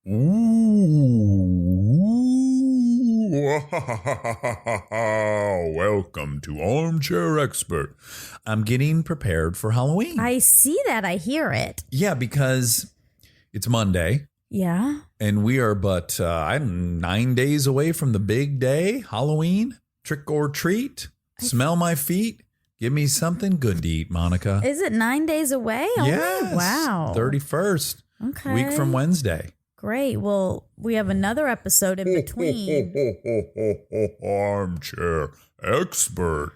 Ooh. Welcome to Armchair Expert. I'm getting prepared for Halloween. I see that. I hear it. Yeah, because it's Monday. Yeah. And we are I'm 9 days away from the big day, Halloween. Trick or treat. Smell my feet. Give me something good to eat, Monica. Is it 9 days away? Yes. Wow. 31st. Okay. Week from Wednesday. Great. Well, we have another episode in between. Armchair Expert.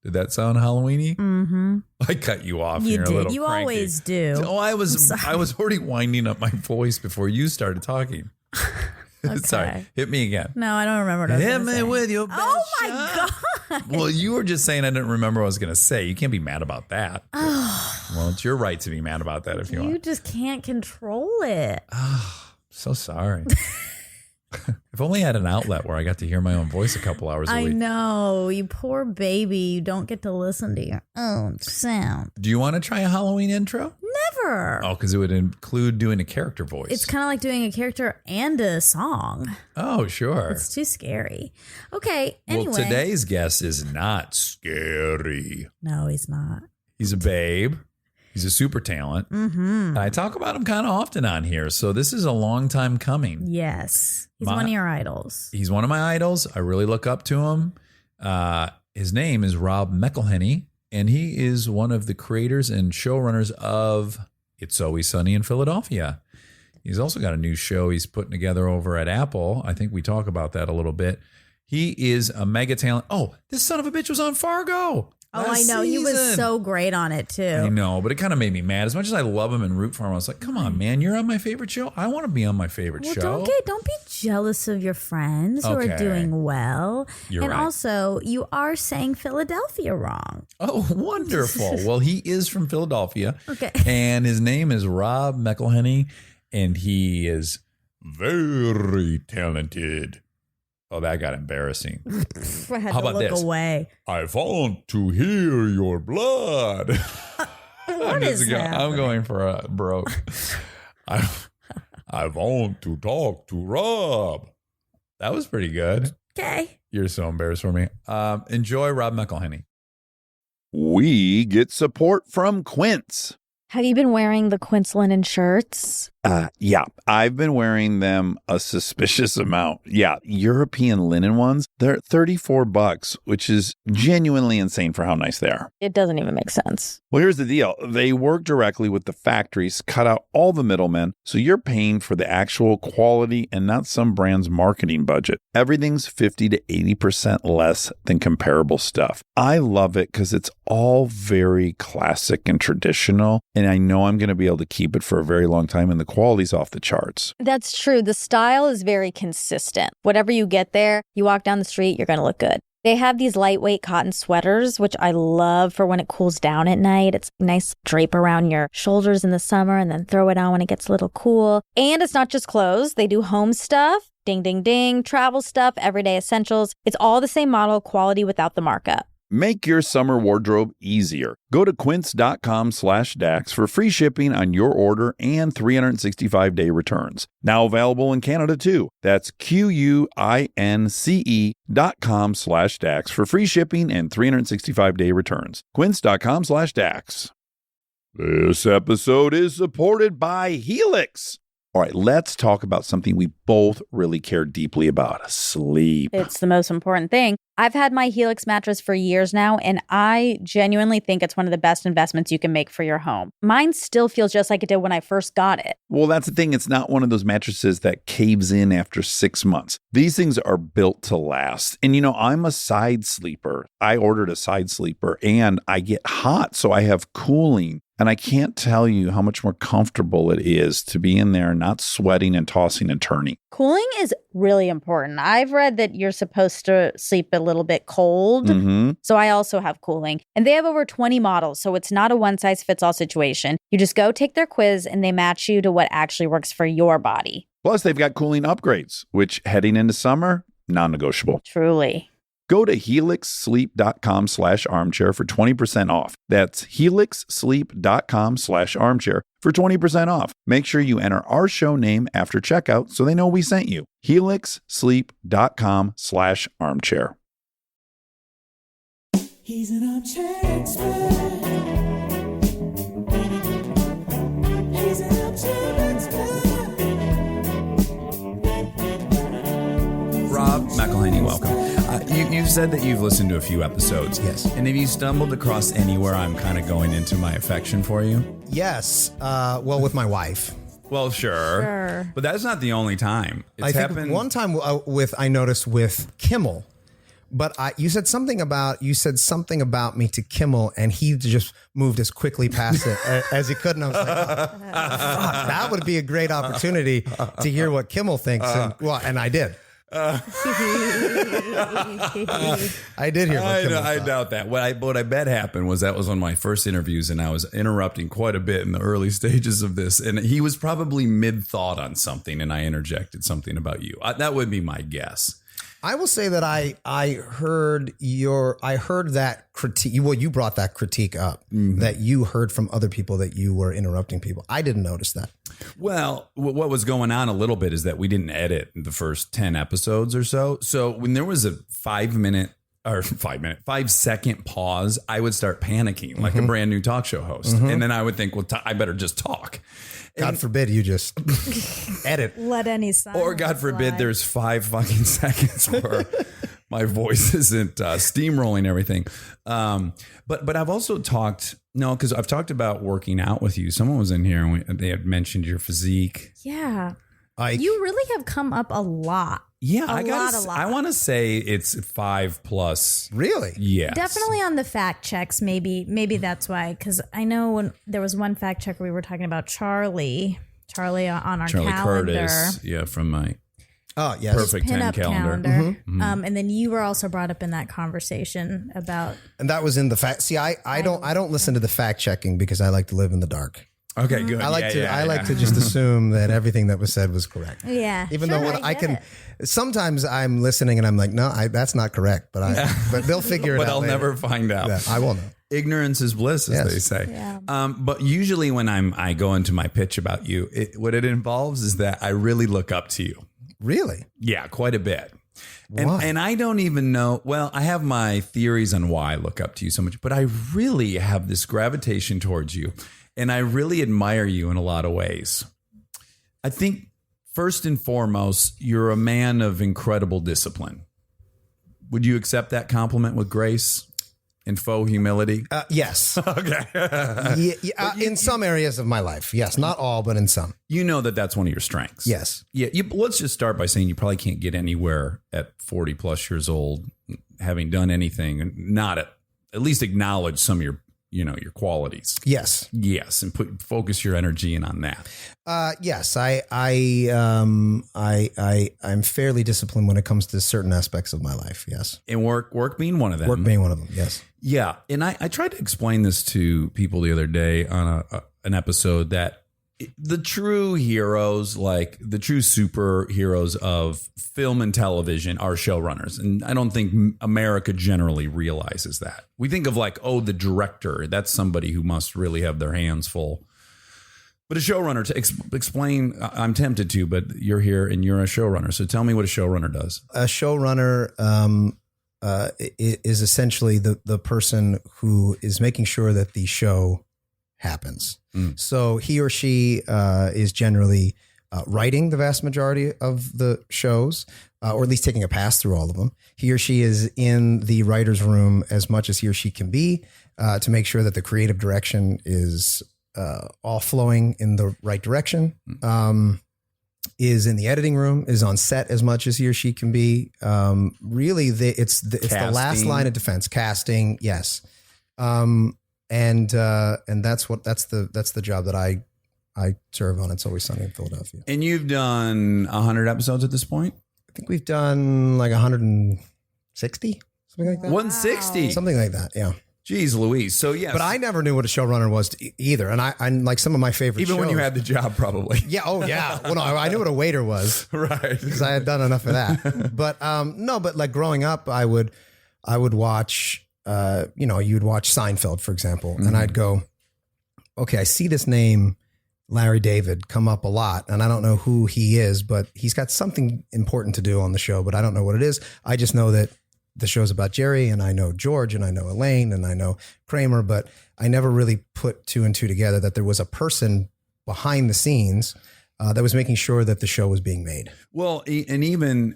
Did that sound Halloweeny? Mm-hmm. I cut you off. You You're did. A little You cranky. always do. Oh, I was already winding up my voice before you started talking. Okay. Sorry. Hit me again. No, I don't remember what I was Hit gonna me say. with your best Oh my shot. God. Well, you were just saying I didn't remember what I was going to say. You can't be mad about that. Well, it's your right to be mad about that if you You want. just can't control it. So sorry. If only I had an outlet where I got to hear my own voice a couple hours a I week. know. You poor baby. You don't get to listen to your own sound. Do you want to try a Halloween intro? Never. Oh, because it would include doing a character voice. It's kind of like doing a character and a song. Oh, sure. It's too scary. Okay. Anyway. Well, today's guest is not scary. No, he's not. He's a babe. He's a super talent. Mm-hmm. I talk about him kind of often on here, so this is a long time coming. Yes. He's one of your idols. He's one of my idols. I really look up to him. His name is Rob McElhenney, and he is one of the creators and showrunners of It's Always Sunny in Philadelphia. He's also got a new show he's putting together over at Apple. I think we talk about that a little bit. He is a mega talent. Oh, this son of a bitch was on Fargo. Oh, I know. He was so great on it, too. I know, but it kind of made me mad. As much as I love him and root for him, I was like, come on, man, you're on my favorite show. I want to be on my favorite show. Don't be jealous of your friends who are doing well. You're right. Also, you are saying Philadelphia wrong. Oh, wonderful. Well, he is from Philadelphia. Okay. And his name is Rob McElhenney, and he is very talented. Oh, that got embarrassing. I had How to about look this? away. I want to hear your blood. What is that? I'm going for a broke. I want to talk to Rob. That was pretty good. Okay. You're so embarrassed for me. Enjoy Rob McElhenney. We get support from Quince. Have you been wearing the Quince linen shirts? Yeah, I've been wearing them a suspicious amount. Yeah, European linen ones, they're $34, which is genuinely insane for how nice they are. It doesn't even make sense. Well, here's the deal. They work directly with the factories, cut out all the middlemen, so you're paying for the actual quality and not some brand's marketing budget. Everything's 50 to 80% less than comparable stuff. I love it because it's all very classic and traditional, and I know I'm going to be able to keep it for a very long time, and the quality's off the charts. That's true. The style is very consistent. Whatever you get there, you walk down the street, you're going to look good. They have these lightweight cotton sweaters, which I love for when it cools down at night. It's a nice drape around your shoulders in the summer and then throw it on when it gets a little cool. And it's not just clothes. They do home stuff, ding, ding, ding, travel stuff, everyday essentials. It's all the same model, quality without the markup. Make your summer wardrobe easier. Go to quince.com/Dax for free shipping on your order and 365-day returns. Now available in Canada too. That's QUINCE.com/Dax for free shipping and 365-day returns. Quince.com/Dax. This episode is supported by Helix. All right, let's talk about something we both really care deeply about: sleep. It's the most important thing. I've had my Helix mattress for years now, and I genuinely think it's one of the best investments you can make for your home. Mine still feels just like it did when I first got it. Well, that's the thing. It's not one of those mattresses that caves in after 6 months. These things are built to last. And, I'm a side sleeper. I ordered a side sleeper and I get hot, so I have cooling. And I can't tell you how much more comfortable it is to be in there not sweating and tossing and turning. Cooling is really important. I've read that you're supposed to sleep a little bit cold. So I also have cooling. And they have over 20 models, so it's not a one-size-fits-all situation. You just go take their quiz and they match you to what actually works for your body. Plus, they've got cooling upgrades, which heading into summer, non-negotiable. Truly. Go to helixsleep.com/armchair for 20% off. That's helixsleep.com/armchair for 20% off. Make sure you enter our show name after checkout so they know we sent you. helixsleep.com/armchair. He's an armchair expert. He's an armchair expert. Rob McElhenney, welcome. You've said that you've listened to a few episodes. Yes. And have you stumbled across anywhere I'm kind of going into my affection for you? Yes. Well, with my wife. Well, sure. But that's not the only time. It's I think happened. one time I noticed with Kimmel, but you said something about me to Kimmel, and he just moved as quickly past it as he could. And I was like, fuck, that would be a great opportunity to hear what Kimmel thinks. And I did. I did hear what Kimmel I thought. doubt that. What I bet happened was that was one of my first interviews, and I was interrupting quite a bit in the early stages of this. And he was probably mid-thought on something, and I interjected something about you. That would be my guess. I will say that I heard that critique. Well, you brought that critique up that you heard from other people that you were interrupting people. I didn't notice that. Well, what was going on a little bit is that we didn't edit the first 10 episodes or so. So when there was a 5-second pause, I would start panicking like a brand new talk show host. And then I would think, well, I better just talk. God forbid you just edit. Let any sign. Or God forbid there's 5 fucking seconds where my voice isn't steamrolling everything. But I've also talked about working out with you. Someone was in here and they had mentioned your physique. Yeah. Ike. You really have come up a lot. Yeah, A lot. I want to say it's 5+. Really? Yes. Definitely on the fact checks. Maybe that's why. Because I know when there was one fact checker, we were talking about Charlie on our Charlie calendar. Curtis. Yeah, from my Oh, yes. perfect 10 Pinup calendar. calendar. And then you were also brought up in that conversation about. And that was in the fact. See, I don't listen to the fact checking because I like to live in the dark. Okay, good. I like to just assume that everything that was said was correct. Yeah. Even Sure, though what I get can, it. sometimes I'm listening and I'm like, no, that's not correct. But they'll figure it out. But I'll later. never find out. Yeah, I will know. Ignorance is bliss, as Yes. they say. Yeah. But usually when I go into my pitch about you, what it involves is that I really look up to you. Really? Yeah, quite a bit. Why? And I don't even know. Well, I have my theories on why I look up to you so much, but I really have this gravitation towards you. And I really admire you in a lot of ways. I think first and foremost, you're a man of incredible discipline. Would you accept that compliment with grace and faux humility? Yes. Okay. In some areas of my life. Yes. Not all, but in some. You know that's one of your strengths. Yes. Yeah. Let's just start by saying you probably can't get anywhere at 40 plus years old, having done anything and not at least acknowledge some of your qualities. Yes. Yes. And focus your energy in on that. Yes. I'm fairly disciplined when it comes to certain aspects of my life. Yes. And work being one of them. Work being one of them. Yes. Yeah. And I tried to explain this to people the other day on an episode that the true heroes, like the true superheroes of film and television, are showrunners. And I don't think America generally realizes that. We think of the director. That's somebody who must really have their hands full. But a showrunner, to explain, I'm tempted to, but you're here and you're a showrunner. So tell me what a showrunner does. A showrunner is essentially the person who is making sure that the show happens. So he or she is generally writing the vast majority of the shows, or at least taking a pass through all of them. He or she is in the writer's room as much as he or she can be to make sure that the creative direction is all flowing in the right direction. Is in the editing room, is on set as much as he or she can be. Really, it's the last line of defense. Casting, yes. And that's the job that I serve on. It's Always Sunny in Philadelphia. And you've done 100 episodes at this point? I think we've done like 160, something like that. 160. Something like that. Yeah. Jeez Louise. So yes. But I never knew what a showrunner was either. And I like some of my favorite Even when you shows- had the job, probably. Yeah. Oh yeah. Well, no, I knew what a waiter was. Right. Because I had done enough of that. But but like growing up, I would I would watch, you would watch Seinfeld, for example, and I'd go, okay, I see this name, Larry David, come up a lot, and I don't know who he is, but he's got something important to do on the show, but I don't know what it is. I just know that the show's about Jerry, and I know George, and I know Elaine, and I know Kramer, but I never really put two and two together that there was a person behind the scenes that was making sure that the show was being made. Well, and even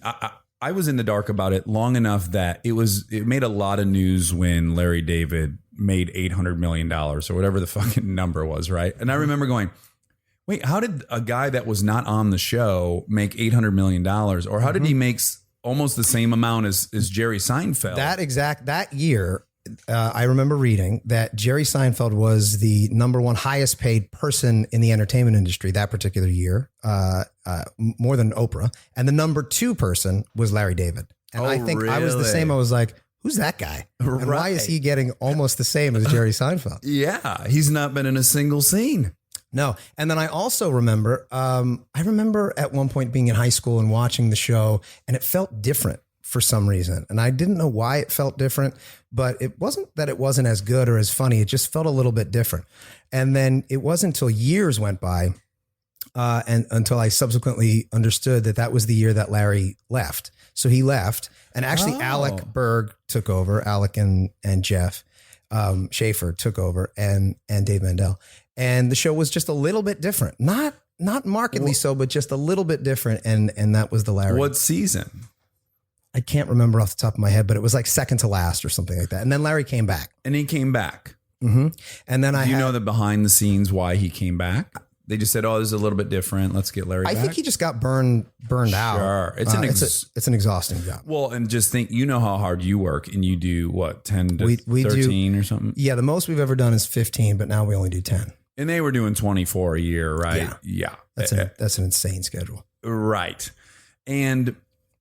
I was in the dark about it long enough that it made a lot of news when Larry David made $800 million or whatever the fucking number was, right? And I remember going, wait, how did a guy that was not on the show make $800 million? Or how did he make almost the same amount as Jerry Seinfeld? That year, I remember reading that Jerry Seinfeld was the number one highest paid person in the entertainment industry that particular year, more than Oprah. And the number two person was Larry David. And I think I was the same. I was like, who's that guy? And why is he getting almost the same as Jerry Seinfeld? Yeah, he's not been in a single scene. No. And then I also remember, at one point being in high school and watching the show, and it felt different for some reason. And I didn't know why it felt different, but it wasn't that it wasn't as good or as funny. It just felt a little bit different. And then it wasn't until years went by and until I subsequently understood that was the year that Larry left. So he left, and actually Alec Berg took over, Alec and Jeff Schaefer took over, and Dave Mandel. And the show was just a little bit different. Not markedly so, but just a little bit different. And that was the Larry. What season? I can't remember off the top of my head, but it was like second to last or something like that. And then Larry came back. And he came back. Mm-hmm. And then Do you know the behind the scenes why he came back? They just said, "Oh, this is a little bit different. Let's get Larry back." I think he just got burned out. Sure, it's an exhausting job. Well, and just think, how hard you work, and you do what 10 to 13 or something. Yeah, the most we've ever done is 15, but now we only do 10. And they were doing 24 a year, right? Yeah. That's an insane schedule. Right. And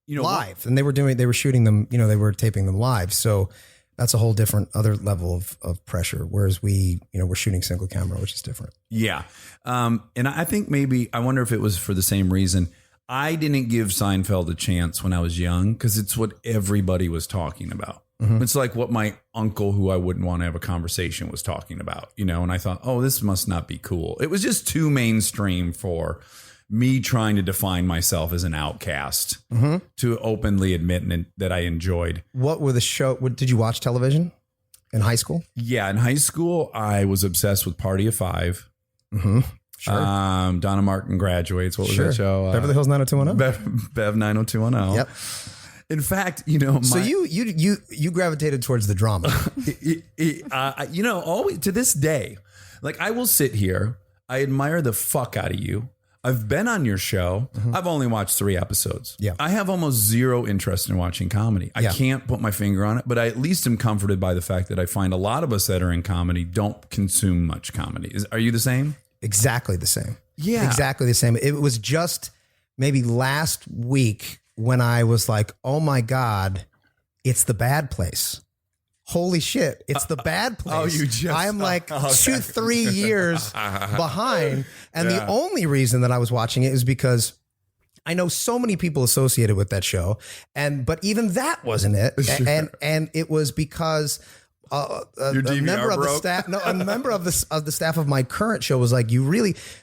live, and they were shooting them. They were taping them live, so that's a whole different other level of pressure. Whereas we're shooting single camera, which is different. Yeah. And I think I wonder if it was for the same reason. I didn't give Seinfeld a chance when I was young because it's what everybody was talking about. Mm-hmm. It's like what my uncle, who I wouldn't want to have a conversation, was talking about, and I thought, oh, this must not be cool. It was just too mainstream for me trying to define myself as an outcast to openly admit that I enjoyed. What were the show? Did you watch television in high school? Yeah. In high school, I was obsessed with Party of Five. Mm-hmm. Sure. Donna Martin Graduates. What was that show? Beverly Hills 90210. Bev 90210. Yep. In fact, so you gravitated towards the drama. Always to this day, like I will sit here. I admire the fuck out of you. I've been on your show. Mm-hmm. I've only watched 3 episodes. Yeah. I have almost zero interest in watching comedy. I can't put my finger on it, but I at least am comforted by the fact that I find a lot of us that are in comedy don't consume much comedy. Are you the same? Exactly the same. Yeah. Exactly the same. It was just maybe last week when I was like, oh my God, it's The Bad Place. Holy shit, it's The Bad Place. I am like 2-3 years behind. And the only reason that I was watching it is because I know so many people associated with that show. But even that wasn't it. Sure. And it was because a member of the staff, a member of the staff of my current show was like,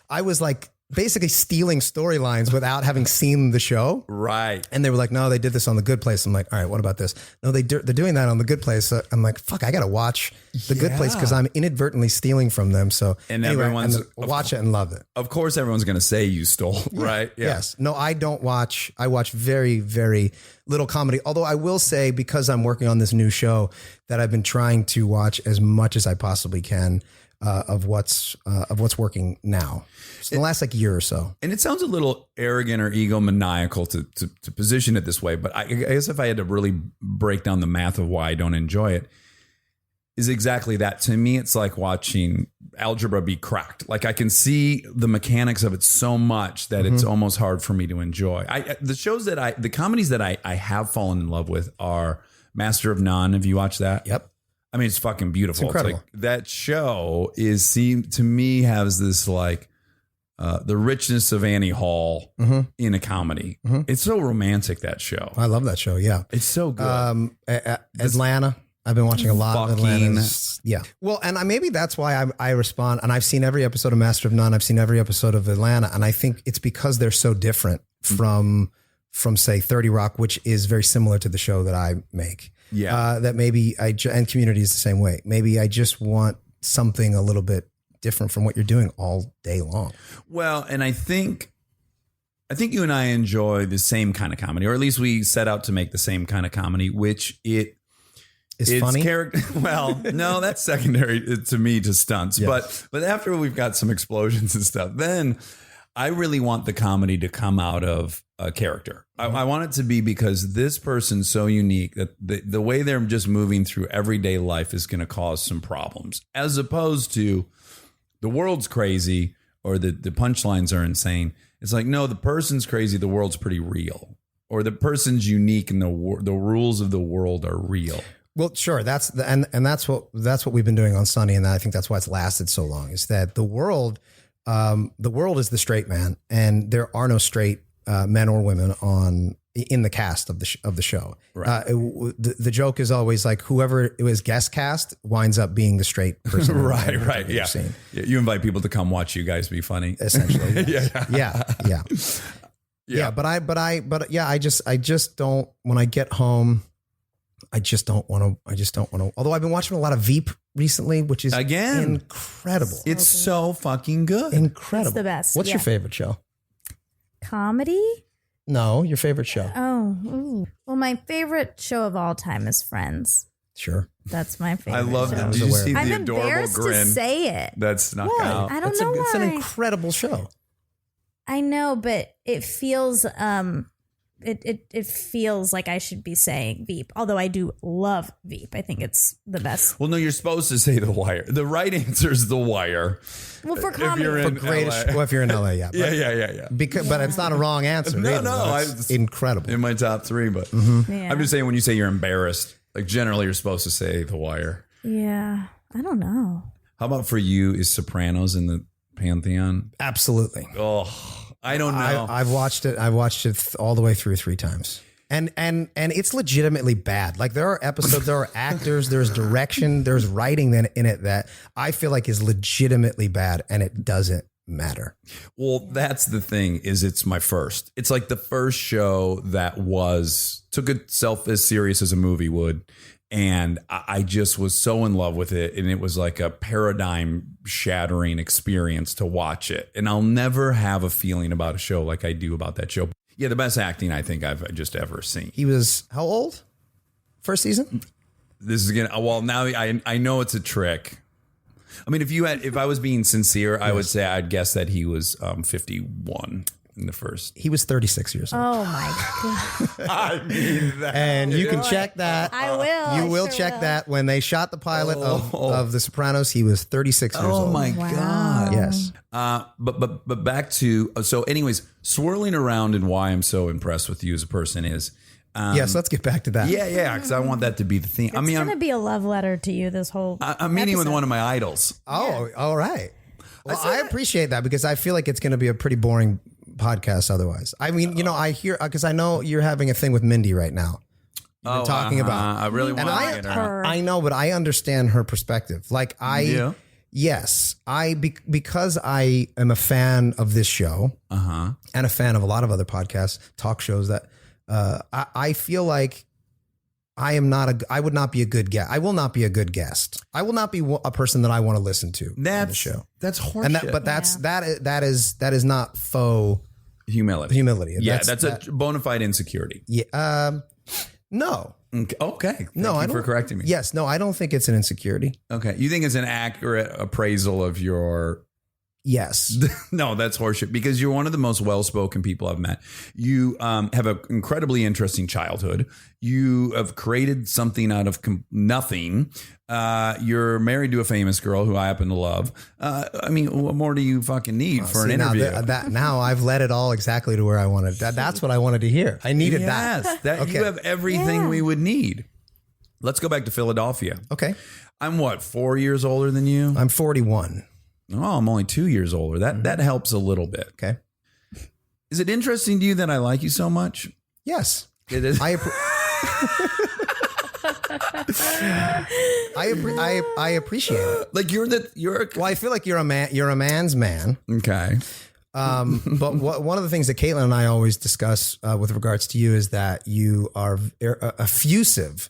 I was like basically stealing storylines without having seen the show. Right. And they were like, no, they did this on The Good Place. I'm like, all right, what about this? No, they're doing that on The Good Place. So I'm like, fuck, I got to watch The Good Place because I'm inadvertently stealing from them. So everyone's watch it and love it. Of course, everyone's going to say you stole, right? Yeah. Yes. No, I don't watch. I watch very, very little comedy. Although I will say, because I'm working on this new show, that I've been trying to watch as much as I possibly can of what's working now. So the last year or so. And it sounds a little arrogant or egomaniacal to position it this way, but I guess if I had to really break down the math of why I don't enjoy it, is exactly that. To me, it's like watching algebra be cracked. Like I can see the mechanics of it so much that it's almost hard for me to enjoy. The comedies that I have fallen in love with are Master of None. Have you watched that? Yep. I mean, it's fucking beautiful. It's incredible. It's like, that show to me has this like the richness of Annie Hall in a comedy. It's so romantic, that show. I love that show. Yeah. It's so good. Atlanta. I've been watching a lot of Fucking- Atlanta. Yeah. Well, and maybe that's why I respond. And I've seen every episode of Master of None. I've seen every episode of Atlanta. And I think it's because they're so different from say 30 Rock, which is very similar to the show that I make. Yeah. That maybe and Community is the same way. Maybe I just want something a little bit different from what you're doing all day long. Well, and I think you and I enjoy the same kind of comedy, or at least we set out to make the same kind of comedy, which it's funny. Well, no, that's secondary to me to stunts. Yeah. But after we've got some explosions and stuff, then I really want the comedy to come out of a character. I want it to be because this person's so unique that the way they're just moving through everyday life is going to cause some problems, as opposed to the world's crazy or the punchlines are insane. It's like, no, the person's crazy. The world's pretty real, or the person's unique and the rules of the world are real. Well, sure. That's what we've been doing on Sunny, and I think that's why it's lasted so long. Is that the world is the straight man, and there are no straight men or women in the cast of the show. Right. The joke is always like whoever it was guest cast winds up being the straight person. Right. Yeah. You invite people to come watch you guys be funny. Essentially. Yes. Yeah. But I just don't, when I get home, I just don't want to, although I've been watching a lot of Veep recently, which is Again, incredible. It's so fucking good. Incredible. It's the best. What's Yeah. your favorite show? Comedy? No, your favorite show. Oh, ooh. Well, my favorite show of all time is Friends. Sure. That's my favorite. I love show. that. was Did you aware. see I'm the adorable embarrassed grin to say it. that snuck Why? out? I don't know why. It's an incredible show. I know, but it feels it feels like I should be saying Veep. Although I do love Veep. I think it's the best. Well, no, you're supposed to say The Wire. The right answer is The Wire. Well, for If comedy, you're For in greatest, LA. well, if you're in LA, yeah. But, Yeah. But it's not a wrong answer. No, either, no, though. It's it's incredible. In my top three, but yeah. I'm just saying when you say you're embarrassed, like generally you're supposed to say The Wire. Yeah, I don't know. How about for you? Is Sopranos in the pantheon? Absolutely. Oh, I don't know. I've watched it. I've watched it all the way through 3 times. And it's legitimately bad. Like there are episodes, there are actors, there's direction, there's writing in it that I feel like is legitimately bad, and it doesn't matter. Well, that's the thing, is it's my first. It's like the first show that took itself as serious as a movie would. And I just was so in love with it. And it was like a paradigm shattering experience to watch it. And I'll never have a feeling about a show like I do about that show. Yeah, the best acting I think I've just ever seen. He was how old? First season? This is again. Well, now I know it's a trick. I mean, if I was being sincere, I would say I'd guess that he was 51 in the first. He was 36 years old. Oh my god! I mean that. And you can check that. I will. You will sure check will. that when they shot the pilot of The Sopranos. He was 36 years old. Oh my Wow. god. Yes. But back to so. Anyways, swirling around and why I'm so impressed with you as a person is. Yes. Let's get back to that. Yeah, because I want that to be the theme. It's I mean, gonna I'm be a love letter to you. This whole. I'm meeting with episode. one of my idols. Oh, all right. Well, I appreciate that because I feel like it's going to be a pretty boring podcast otherwise. I mean, I hear because I know you're having a thing with Mindy right now. You've been talking about. I really want to get her. I know, but I understand her perspective. Like Yeah. yes, because I am a fan of this show and a fan of a lot of other podcasts, talk shows that I feel like I would not be a good guest. I will not be a good guest. I will not be a person that I want to listen to on the show. That's horseshit. And that is not faux humility. Yeah, that's a bona fide insecurity. Yeah. No. Okay. Thank No, I you don't. for correcting me. Yes. No, I don't think it's an insecurity. Okay. You think it's an accurate appraisal of your. Yes. No, that's horseshit because you're one of the most well-spoken people I've met. You have an incredibly interesting childhood. You have created something out of nothing. You're married to a famous girl who I happen to love. I mean, what more do you fucking need for an interview? Now I've led it all exactly to where I wanted. That's what I wanted to hear. I needed that. Okay. You have everything we would need. Let's go back to Philadelphia. Okay. I'm what, 4 years older than you? I'm 41. Oh, I'm only 2 years older. That helps a little bit. Okay. Is it interesting to you that I like you so much? Yes. It is. I appreciate it. Like Well, I feel like you're a man. You're a man's man. okay. But one of the things that Caitlin and I always discuss with regards to you is that you are effusive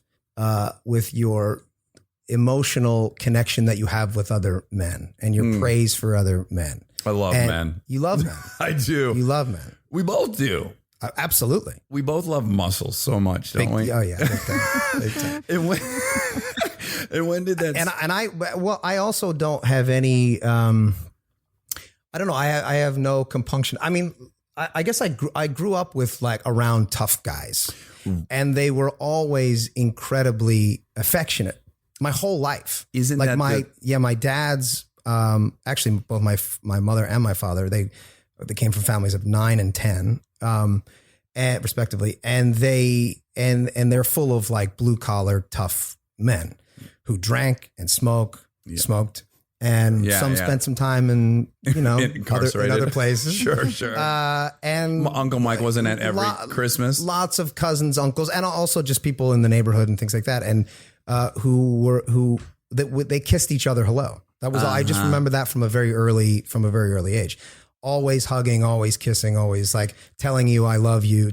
with your emotional connection that you have with other men and your praise for other men. I love And men. You love men. I do. You love men. We both do. Absolutely. We both love muscles so much, don't we? Oh yeah. Big time. Big time. And when did that? I also don't have any. I don't know. I have no compunction. I mean, I guess I grew up with like around tough guys, and they were always incredibly affectionate. My whole life. Isn't like that my dad's. Actually, both my mother and my father they came from families of 9 and 10, and respectively, and they're full of like blue collar tough men who drank and smoked, and some spent some time in other places. Sure. And Uncle Mike wasn't at every Christmas. Lots of cousins, uncles, and also just people in the neighborhood and things like that, and they kissed each other hello. That was I just remember that from a very early age. Always hugging, always kissing, always like telling me I love you.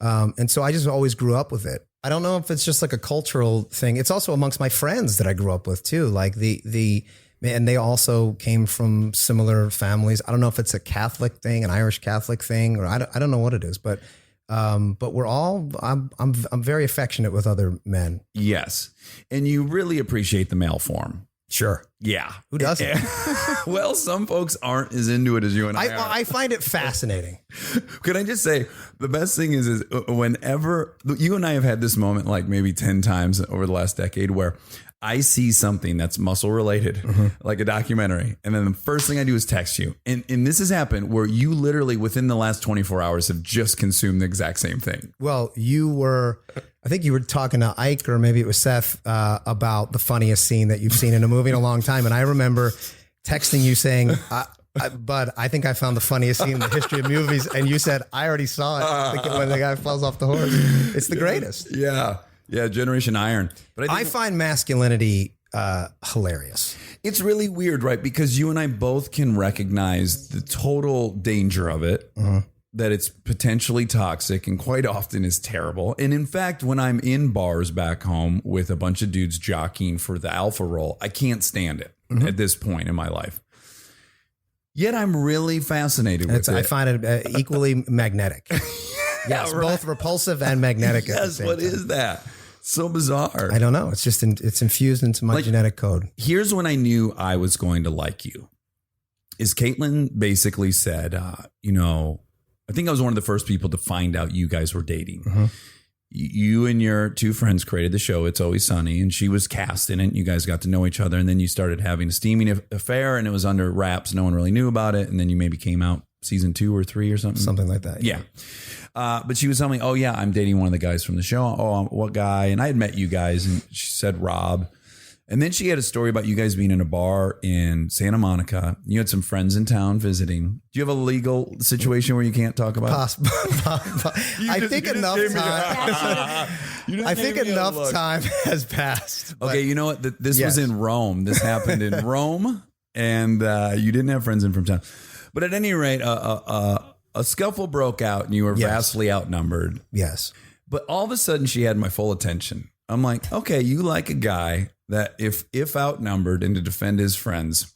And so I just always grew up with it. I don't know if it's just like a cultural thing. It's also amongst my friends that I grew up with too. Like and they also came from similar families. I don't know if it's a Catholic thing, an Irish Catholic thing, or I don't know what it is, but we're all, I'm very affectionate with other men. Yes. And you really appreciate the male form. Sure. Yeah. Who doesn't? Well, some folks aren't as into it as you and I are. I find it fascinating. Can I just say the best thing is whenever you and I have had this moment like maybe 10 times over the last decade where I see something that's muscle related, like a documentary. And then the first thing I do is text you. And this has happened where you literally within the last 24 hours have just consumed the exact same thing. Well, I think you were talking to Ike or maybe it was Seth about the funniest scene that you've seen in a movie in a long time. And I remember texting you saying, Bud, I think I found the funniest scene in the history of movies. And you said, I already saw it when the guy falls off the horse. It's the greatest. Yeah. Yeah. Generation Iron. But I find masculinity hilarious. It's really weird, right? Because you and I both can recognize the total danger of it. That it's potentially toxic and quite often is terrible. And in fact, when I'm in bars back home with a bunch of dudes jockeying for the alpha role, I can't stand it at this point in my life. Yet I'm really fascinated with it. I find it equally magnetic. Yes, right. Both repulsive and magnetic. Yes, what is that? So bizarre. I don't know. It's just it's infused into my genetic code. Here's when I knew I was going to like you. Is Caitlin basically said, I think I was one of the first people to find out you guys were dating. You and your two friends created the show It's Always Sunny, and she was cast in it. You guys got to know each other, and then you started having a steaming affair, and it was under wraps. No one really knew about it, and then you maybe came out season 2 or 3 or something. Something like that. Yeah. But she was telling me, oh, yeah, I'm dating one of the guys from the show. Oh, what guy? And I had met you guys, and she said Rob. And then she had a story about you guys being in a bar in Santa Monica. You had some friends in town visiting. Do you have a legal situation where you can't talk about it? I think enough time. I think enough time has passed. Okay, you know what? This was in Rome. This happened in Rome, and you didn't have friends in from town. But at any rate, a scuffle broke out, and you were vastly outnumbered. Yes. But all of a sudden, she had my full attention. I'm like, okay, you like a guy that if outnumbered and to defend his friends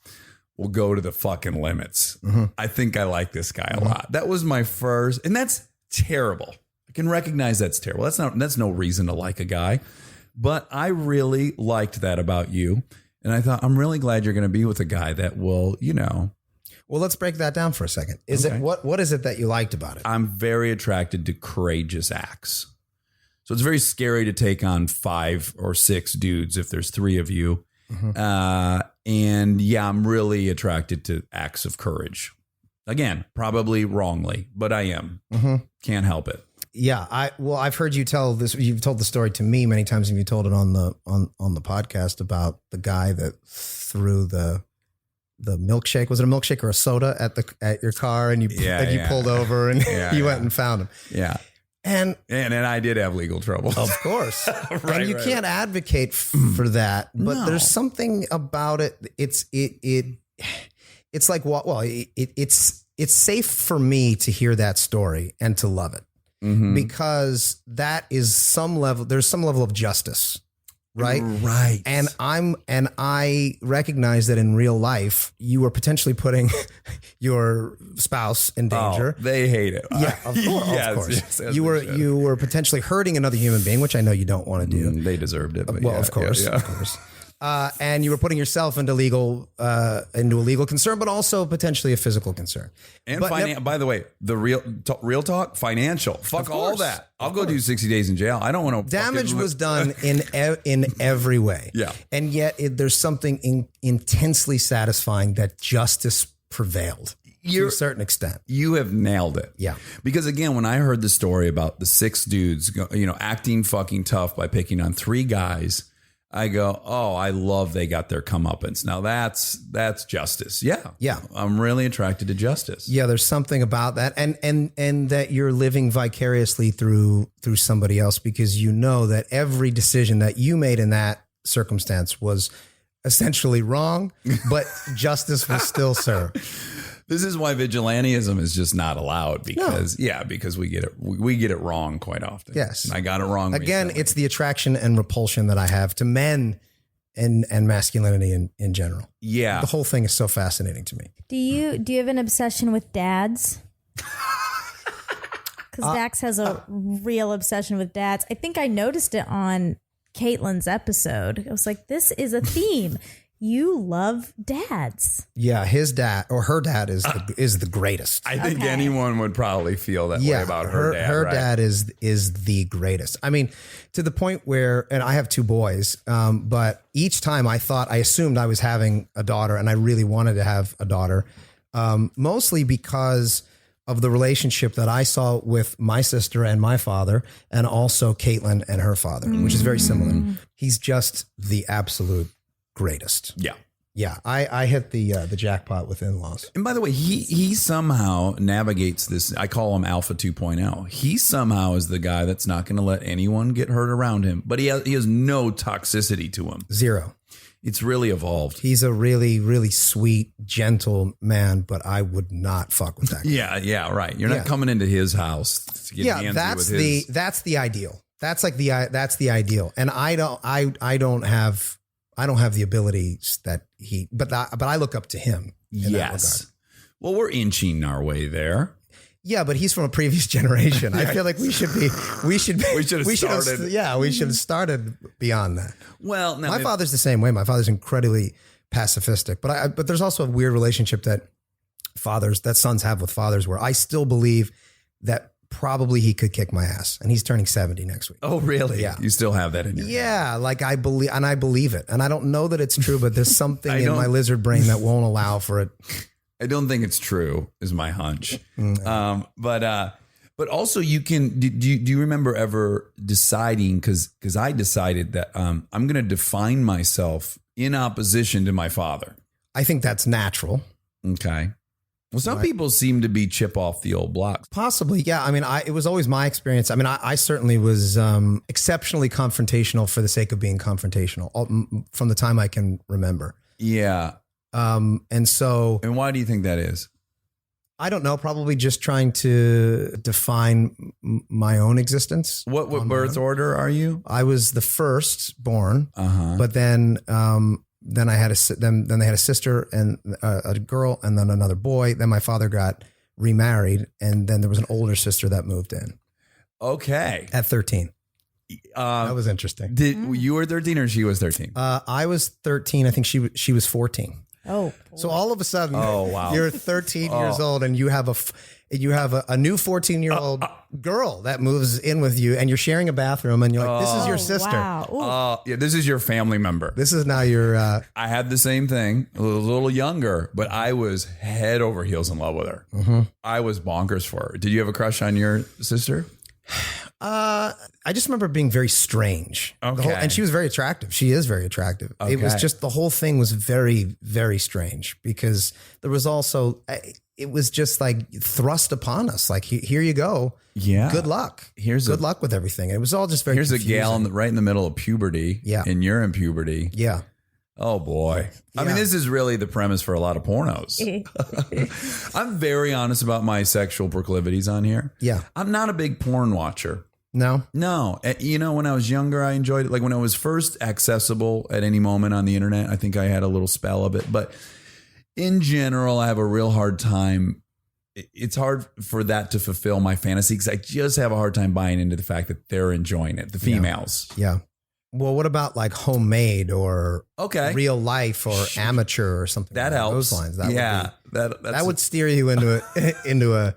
will go to the fucking limits. I think I like this guy a lot. That was my first, and that's terrible. I can recognize that's terrible. That's no reason to like a guy, but I really liked that about you. And I thought, I'm really glad you're going to be with a guy that will, Well, let's break that down for a second. What is it that you liked about it? I'm very attracted to courageous acts. So it's very scary to take on 5 or 6 dudes if there's 3 of you. And yeah, I'm really attracted to acts of courage. Again, probably wrongly, but I am. Can't help it. Yeah, I've heard you tell this. You've told the story to me many times, and you told it on the podcast about the guy that threw the milkshake. Was it a milkshake or a soda at your car? And you pulled over and you went and found him. Yeah. And I did have legal trouble. of course. And you can't advocate for that, but there's something about it. It's like, well, it's safe for me to hear that story and to love it because that is there's some level of justice. Right. Right. And I recognize that in real life, you were potentially putting your spouse in danger. Oh, they hate it. Yeah, of course. Yes, of course. yes, you were potentially hurting another human being, which I know you don't want to do. They deserved it. But Well, of course. And you were putting yourself into a legal concern, but also potentially a physical concern. And But by the way, the real talk, financial. Fuck all course. that. I'll go do 60 days in jail. I don't want to. Damage was done in every way. Yeah. And yet there's something intensely satisfying that justice prevailed to a certain extent. You have nailed it. Yeah. Because again, when I heard the story about the 6 dudes, acting fucking tough by picking on 3 guys, I go, oh, I love they got their comeuppance. Now that's justice. Yeah. Yeah. I'm really attracted to justice. Yeah, there's something about that. And that you're living vicariously through somebody else because you know that every decision that you made in that circumstance was essentially wrong, but justice was still served. This is why vigilantism is just not allowed because we get it wrong quite often. Yes. And I got it wrong. Again, recently. it's the attraction and repulsion that I have to men and masculinity in general. Yeah. The whole thing is so fascinating to me. Do you have an obsession with dads? Because Dax has a real obsession with dads. I think I noticed it on Caitlin's episode. I was like, this is a theme. You love dads. Yeah, his dad or her dad is the greatest. I think anyone would probably feel that way about her dad. Her right? dad is the greatest. I mean, to the point where, and I have 2 boys, but each time I assumed I was having a daughter, and I really wanted to have a daughter, mostly because of the relationship that I saw with my sister and my father, and also Caitlin and her father, which is very similar. He's just the absolute greatest. Yeah. Yeah. I hit the jackpot with in-laws. And by the way, he somehow navigates this. I call him Alpha 2.0. He somehow is the guy that's not going to let anyone get hurt around him, but he has no toxicity to him. 0. It's really evolved. He's a really, really sweet, gentle man, but I would not fuck with that guy. Yeah, right. You're not coming into his house to get handsy that's with his. that's the ideal. That's the ideal. And I don't have the abilities that he, but I look up to him. In that regard. Well, we're inching our way there. Yeah, but he's from a previous generation. I feel like we should have started beyond that. Well, now my father's the same way. My father's incredibly pacifistic, but there's also a weird relationship that sons have with fathers where I still believe that probably he could kick my ass, and he's turning 70 next week. Oh, really? Yeah. You still have that in your Yeah, like I believe it. And I don't know that it's true, but there's something in my lizard brain that won't allow for it. I don't think it's true, is my hunch. But also you can, do you remember ever deciding, because I decided that I'm going to define myself in opposition to my father. I think that's natural. Okay. Well, some people seem to be chip off the old block. Possibly, yeah. I mean, it was always my experience. I mean, I certainly was exceptionally confrontational for the sake of being confrontational from the time I can remember. Yeah. And why do you think that is? I don't know. Probably just trying to define my own existence. What birth order are you? I was the first born, but then I had then they had a sister and a girl, and then another boy. Then my father got remarried, and then there was an older sister that moved in. Okay, at 13. That was interesting. Did you were 13 or she was 13? I was 13. I think she was 14. Oh, so all of a sudden, wow, you're 13 years old, and you have a new 14-year-old girl that moves in with you, and you're sharing a bathroom, and you're like, this is your sister. Wow. Yeah, this is your family member. This is now your. I had the same thing, a little younger, but I was head over heels in love with her. I was bonkers for her. Did you have a crush on your sister? I just remember being very strange. Okay. And she was very attractive. She is very attractive. It was Okay. just the whole thing was very, very strange because there was also, it was just like thrust upon us. Like, here you go. Yeah. Good luck. Good luck with everything. It was all just very Here's confusing. a gal right in the middle of puberty. Yeah. And you're in puberty. Yeah. Oh boy. I mean, this is really the premise for a lot of pornos. I'm very honest about my sexual proclivities on here. Yeah. I'm not a big porn watcher. No. No. You know, when I was younger, I enjoyed it. Like when it was first accessible at any moment on the internet, I think I had a little spell of it. But in general, I have a real hard time. It's hard for that to fulfill my fantasy because I just have a hard time buying into the fact that they're enjoying it, the females. Yeah. Well, what about like homemade or Okay. real life or amateur or something? That along helps. Those lines. That yeah. would That that would steer you into a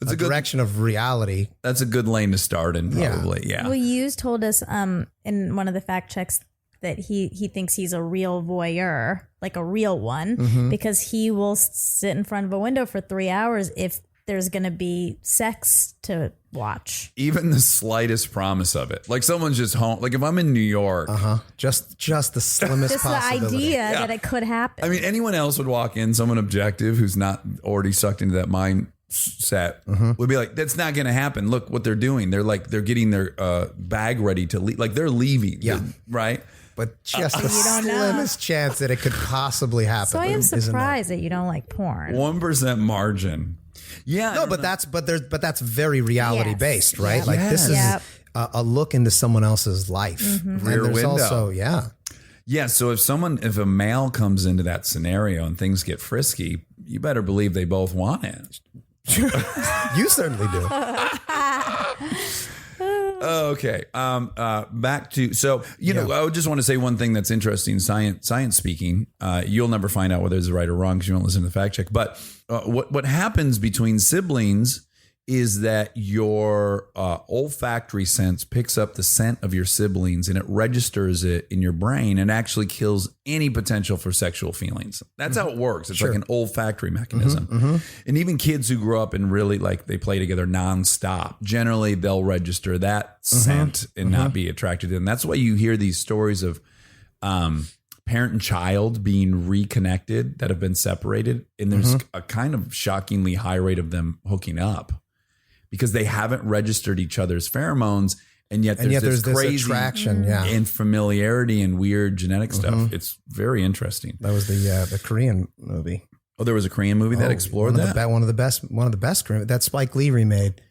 That's a good- direction of reality. That's a good lane to start in, probably. Yeah. Well, Hughes told us in one of the fact checks that he thinks he's a real voyeur, like a real one, because he will sit in front of a window for 3 hours if there's going to be sex to watch. Even the slightest promise of it. Like someone's just home. Like if I'm in New York. Just the slimmest Just the possibility. idea that it could happen. I mean, anyone else would walk in, someone objective who's not already sucked into that mindset would be like, that's not going to happen. Look what they're doing. They're getting their bag ready to leave. Like they're leaving. Yeah. Right? But just the You don't know. slimmest chance that it could possibly happen. so I am isn't there? surprised that you don't like porn. 1% margin. Yeah. No, but that's very reality Yes. based, right? Yep. Like this is Yep. a look into someone else's life. And Rear there's window. also, Yeah. So if a male comes into that scenario and things get frisky, you better believe they both want it. you certainly do. Okay. Back to I just want to say one thing that's interesting. Science speaking, you'll never find out whether it's right or wrong because you won't listen to the fact check. But what happens between siblings is that your olfactory sense picks up the scent of your siblings and it registers it in your brain and actually kills any potential for sexual feelings. That's how it works. It's like an olfactory mechanism. And even kids who grow up and really like they play together nonstop, generally they'll register that scent and not be attracted to them. That's why you hear these stories of parent and child being reconnected that have been separated. And there's a kind of shockingly high rate of them hooking up. Because they haven't registered each other's pheromones, and yet there's this crazy attraction, and familiarity and weird genetic stuff. It's very interesting. That was the Korean movie. Oh, there was a Korean movie that explored that. One of the best Korean that Spike Lee remade.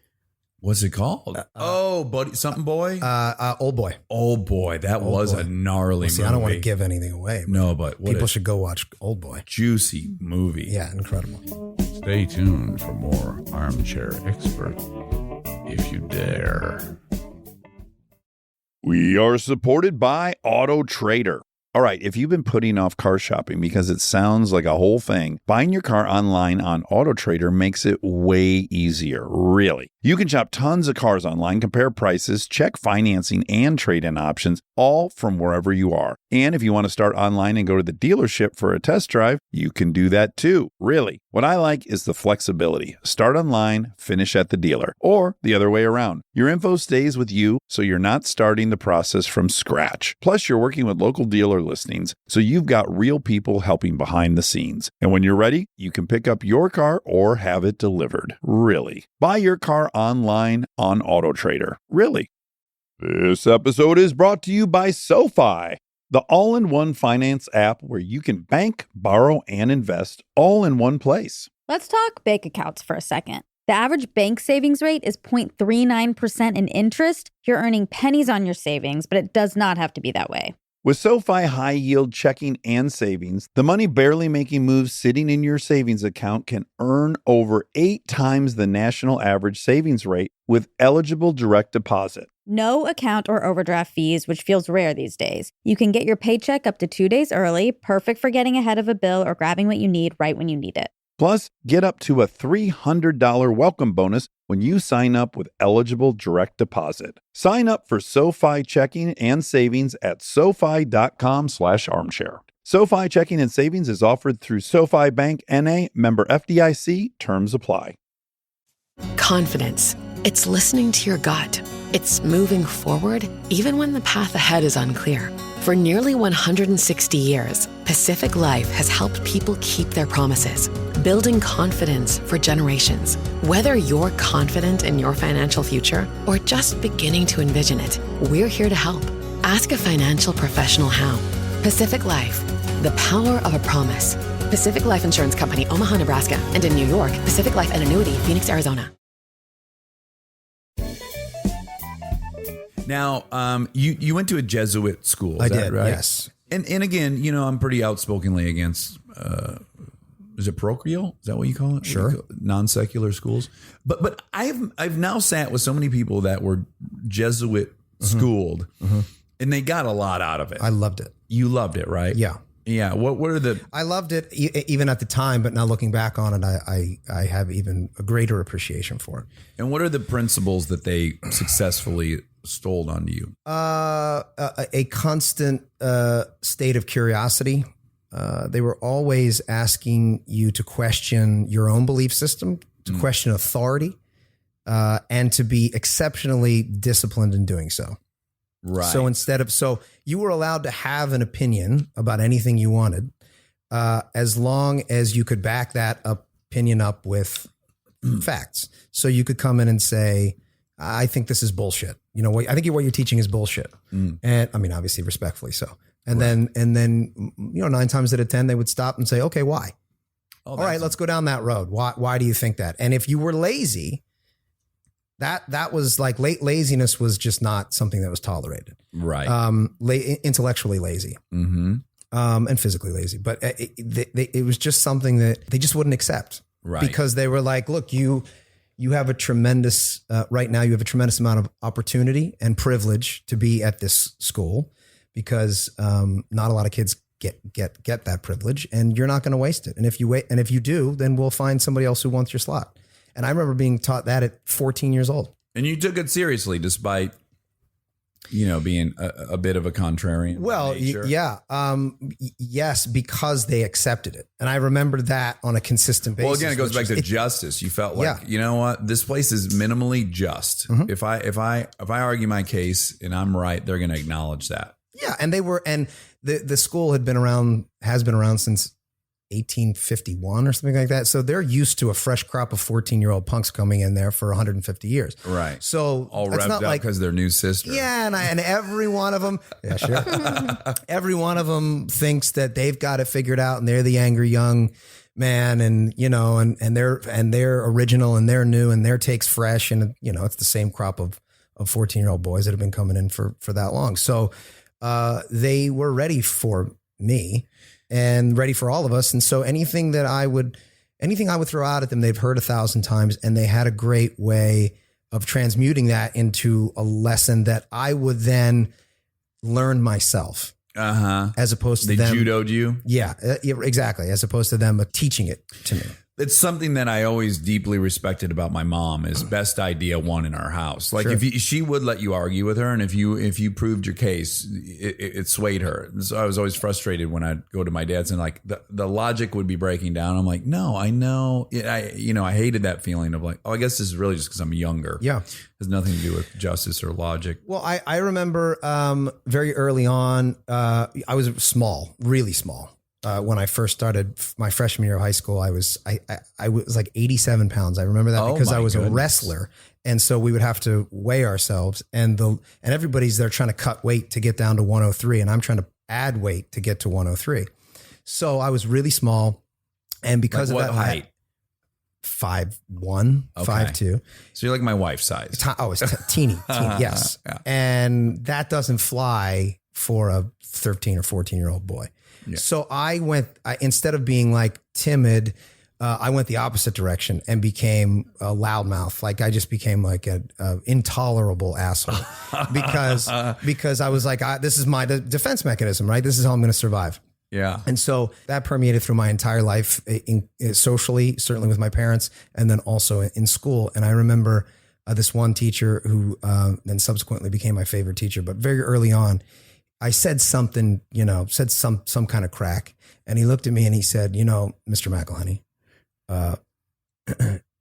What's it called? Buddy, something boy. Old Boy. Old Boy. That was a gnarly See, movie. I don't want to give anything away. No, but what people a should go watch Old Boy. juicy movie. Yeah, incredible. Stay tuned for more Armchair Expert, if you dare. We are supported by Auto Trader. All right, if you've been putting off car shopping because it sounds like a whole thing, buying your car online on Auto Trader makes it way easier, really. You can shop tons of cars online, compare prices, check financing and trade-in options, all from wherever you are. And if you want to start online and go to the dealership for a test drive, you can do that too, really. What I like is the flexibility. Start online, finish at the dealer, or the other way around. Your info stays with you, so you're not starting the process from scratch. Plus, you're working with local dealer listings, so you've got real people helping behind the scenes. And when you're ready, you can pick up your car or have it delivered. Really. Buy your car online on Auto Trader. Really. This episode is brought to you by SoFi, the all-in-one finance app where you can bank, borrow, and invest all in one place. Let's talk bank accounts for a second. The average bank savings rate is 0.39% in interest. You're earning pennies on your savings, but it does not have to be that way. With SoFi High Yield Checking and Savings, the money barely making moves sitting in your savings account can earn over 8 times the national average savings rate with eligible direct deposit. No account or overdraft fees, which feels rare these days. You can get your paycheck up to 2 days early, perfect for getting ahead of a bill or grabbing what you need right when you need it. Plus, get up to a $300 welcome bonus when you sign up with eligible direct deposit. Sign up for SoFi Checking and Savings at SoFi.com/armchair. SoFi Checking and Savings is offered through SoFi Bank N.A., member FDIC. Terms apply. Confidence. It's listening to your gut. It's moving forward even when the path ahead is unclear. For nearly 160 years, Pacific Life has helped people keep their promises, building confidence for generations. Whether you're confident in your financial future or just beginning to envision it, we're here to help. Ask a financial professional how. Pacific Life, the power of a promise. Pacific Life Insurance Company, Omaha, Nebraska, and in New York, Pacific Life and Annuity, Phoenix, Arizona. Now, you went to a Jesuit school. I Is that did, right? yes. And again, I'm pretty outspokenly against. Is it parochial? Is that what you call it? Sure. Non-secular schools. But I've now sat with so many people that were Jesuit schooled, and they got a lot out of it. I loved it. You loved it, right? Yeah. Yeah. What are the? I loved it even at the time, but now looking back on it, I have even a greater appreciation for it. And what are the principles that they successfully stole onto you? A constant state of curiosity. They were always asking you to question your own belief system, to question authority, and to be exceptionally disciplined in doing so. Right. So you were allowed to have an opinion about anything you wanted, as long as you could back that opinion up with facts. So you could come in and say, I think this is bullshit. I think what you're teaching is bullshit. And I mean, obviously respectfully so. And then 9 times out of 10, they would stop and say, okay, why? All right, let's go down that road. Why do you think that? And if you were lazy, that was like laziness was just not something that was tolerated. Right. Intellectually lazy, and physically lazy, but it was just something that they just wouldn't accept. Right. Because they were like, look, you have a tremendous, right now you have a tremendous amount of opportunity and privilege to be at this school, because not a lot of kids get that privilege, and you're not going to waste it. And if you do, then we'll find somebody else who wants your slot. And I remember being taught that at 14 years old. And you took it seriously despite, being a bit of a contrarian. Well, yeah. Yes, because they accepted it. And I remember that on a consistent basis. Well, again, it goes back to justice. You felt like, you know what, this place is minimally just. If I argue my case and I'm right, they're going to acknowledge that. Yeah. And the school has been around since 1851 or something like that. So they're used to a fresh crop of 14-year-old punks coming in there for 150 years. Right. So all revved up because their new sister. Yeah. And every one of them, yeah, sure. Every one of them thinks that they've got it figured out and they're the angry young man, and they're original and they're new and their take's fresh. And, it's the same crop of 14-year-old boys that have been coming in for that long. So they were ready for me and ready for all of us. And so anything I would throw out at them, they've heard 1,000 times, and they had a great way of transmuting that into a lesson that I would then learn myself. As opposed to them. They judoed you? Yeah, exactly. As opposed to them teaching it to me. It's something that I always deeply respected about my mom is best idea won in our house. Like Sure. she would let you argue with her, and if you proved your case, it swayed her. So I was always frustrated when I'd go to my dad's and like the logic would be breaking down. I'm like, no, I know. I hated that feeling of like, oh, I guess this is really just because I'm younger. Yeah. It has nothing to do with justice or logic. Well, I remember very early on, I was small, really small. When I first started my freshman year of high school, I was like 87 pounds. I remember that because I was a wrestler. And so we would have to weigh ourselves, and everybody's there trying to cut weight to get down to 103. And I'm trying to add weight to get to 103. So I was really small. And because like of what that height? 5'1", 5'2". So you're like my wife's size. It's teeny, yes. Yeah. And that doesn't fly for a 13 or 14-year-old boy. Yeah. So instead of being like timid, I went the opposite direction and became a loudmouth. Like I just became like an intolerable asshole because I was like, this is my defense mechanism, right? This is how I'm going to survive. Yeah. And so that permeated through my entire life, socially, certainly with my parents, and then also in school. And I remember this one teacher who then subsequently became my favorite teacher, but very early on, I said something, said some kind of crack, and he looked at me and he said, Mr. McElhenney,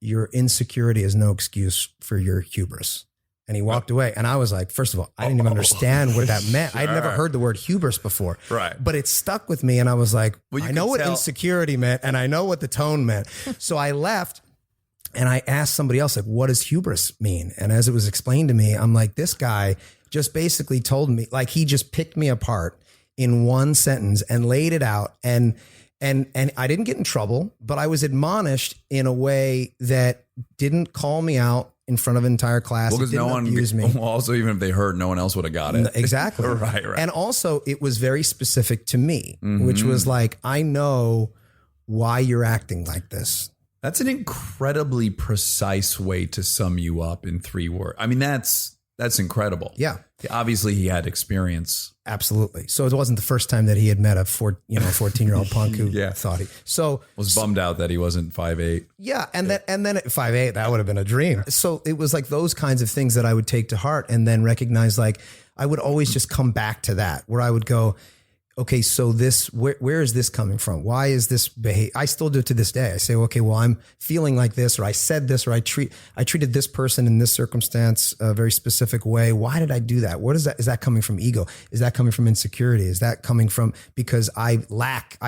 your insecurity is no excuse for your hubris. And he walked away. And I was like, first of all, I didn't even understand what that meant. I'd never heard the word hubris before. Right. But it stuck with me. And I was like, Well, you I know could what tell- insecurity meant. And I know what the tone meant. So I left and I asked somebody else, like, what does hubris mean? And as it was explained to me, I'm like, this guy just basically told me, like, he just picked me apart in one sentence and laid it out. And I didn't get in trouble, but I was admonished in a way that didn't call me out in front of an entire class. Well, It because didn't no one abuse me. Well, also, even if they heard, no one else would have got it. Exactly. Right. And also it was very specific to me, which was like, I know why you're acting like this. That's an incredibly precise way to sum you up in 3 words. I mean, that's incredible. Yeah, Obviously, he had experience. absolutely. So it wasn't the first time that he had met a 14-year-old punk who Yeah. thought he, so Was bummed out that he wasn't 5'8". yeah. And then at 5'8", that would have been a dream. So it was like those kinds of things that I would take to heart and then recognize, like, I would always just come back to that where I would go, okay, so this, where is this coming from? Why is this I still do it to this day. I say, okay, well, I'm feeling like this, or I said this, or I treated this person in this circumstance a very specific way. Why did I do that? What is that? Is that coming from ego? Is that coming from insecurity? Is that coming from because I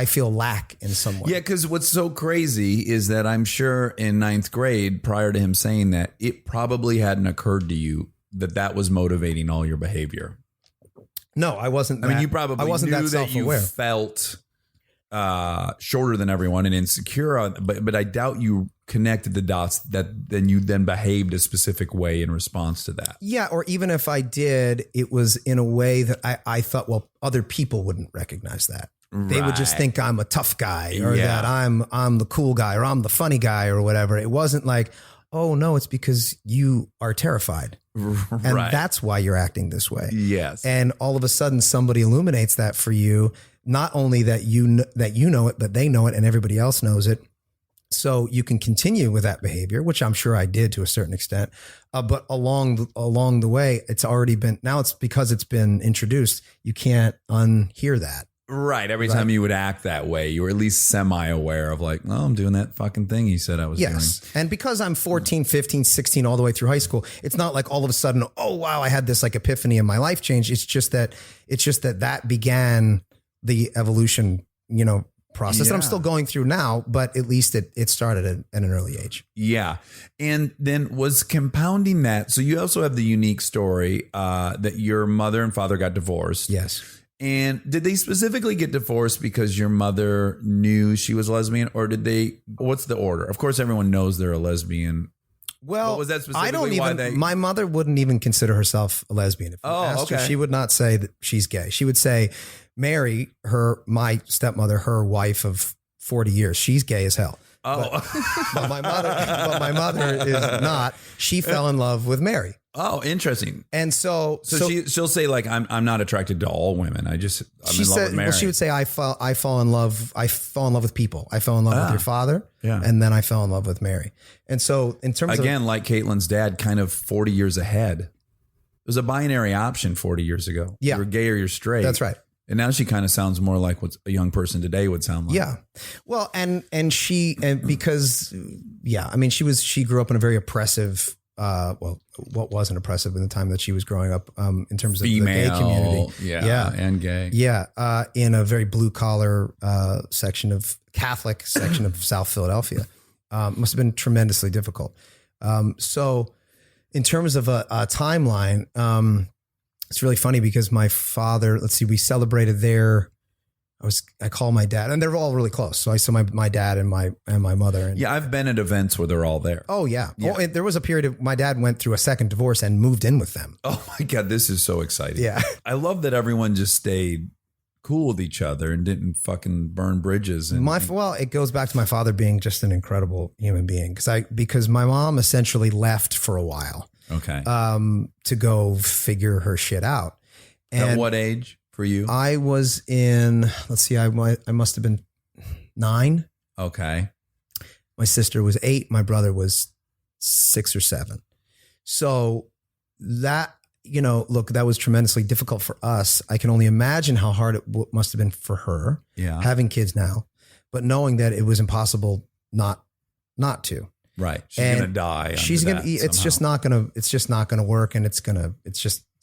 feel lack in some way? Yeah, because what's so crazy is that I'm sure in 9th grade, prior to him saying that, it probably hadn't occurred to you that was motivating all your behavior. No, I wasn't. I mean, you probably I wasn't knew that self-aware. you felt shorter than everyone and insecure, but I doubt you connected the dots that then you behaved a specific way in response to that. Yeah, or even if I did, it was in a way that I thought, well, other people wouldn't recognize that. They would just Right. think I'm a tough guy, or Yeah. that I'm the cool guy, or I'm the funny guy, or whatever. It wasn't like, oh no, it's because you are terrified, and Right. that's why you're acting this way. Yes. And all of a sudden, somebody illuminates that for you. Not only that you know it, but they know it, and everybody else knows it. So you can continue with that behavior, which I'm sure I did to a certain extent. But along the way, it's already been, now it's because it's been introduced. You can't unhear that. Right. Every time you would act that way, you were at least semi-aware of like, oh, I'm doing that fucking thing he said I was Yes. doing. And because I'm 14, 15, 16, all the way through high school, it's not like all of a sudden, oh, wow, I had this like epiphany and my life changed. It's just that began the evolution, process that I'm Yeah. still going through now, but at least it started at an early age. Yeah. And then was compounding that. So you also have the unique story that your mother and father got divorced. Yes. And did they specifically get divorced because your mother knew she was lesbian, or what's the order? Of course, everyone knows they're a lesbian. Well, But was that I don't specifically why even, they- my mother wouldn't even consider herself a lesbian. If you Oh, asked her, okay. she would not say that she's gay. She would say, Mary, my stepmother, her wife of 40 years, she's gay as hell. Oh, But my mother is not. She fell in love with Mary. oh, interesting. And so She'll say like, I'm not attracted to all women. I'm she in love with Mary. well, she would say, I fall in love with people. I fell in love with your father. Yeah. And then I fell in love with Mary. And so in terms Again, like Caitlin's dad, kind of 40 years ahead. It was a binary option 40 years ago. Yeah. You're gay or you're straight. That's right. And now she kind of sounds more like what a young person today would sound like. Yeah. Well, and because I mean, she grew up in a very oppressive, what wasn't oppressive in the time that she was growing up, in terms of Female, the gay community. yeah, and gay. Yeah. In a very blue collar, Catholic section of South Philadelphia. Must have been tremendously difficult. So in terms of a timeline, it's really funny because my father, we celebrated there. I call my dad, and they're all really close. So I saw my dad and my mother. And, Yeah, I've been at events where they're all there. oh yeah. Yeah. Oh, and there was a period of my dad went through a second divorce and moved in with them. Oh my God, this is so exciting. Yeah. I love that everyone just stayed cool with each other and didn't fucking burn bridges. And It goes back to my father being just an incredible human being because my mom essentially left for a while. okay. To go figure her shit out. At And what age for you? I was in, I must have been 9. Okay. My sister was 8. My brother was 6 or 7. So that, look, that was tremendously difficult for us. I can only imagine how hard it must have been for her Yeah. having kids now, but knowing that it was impossible not to. Right. She's And going to die. She's under going to, that it's just somehow. not going to, work. And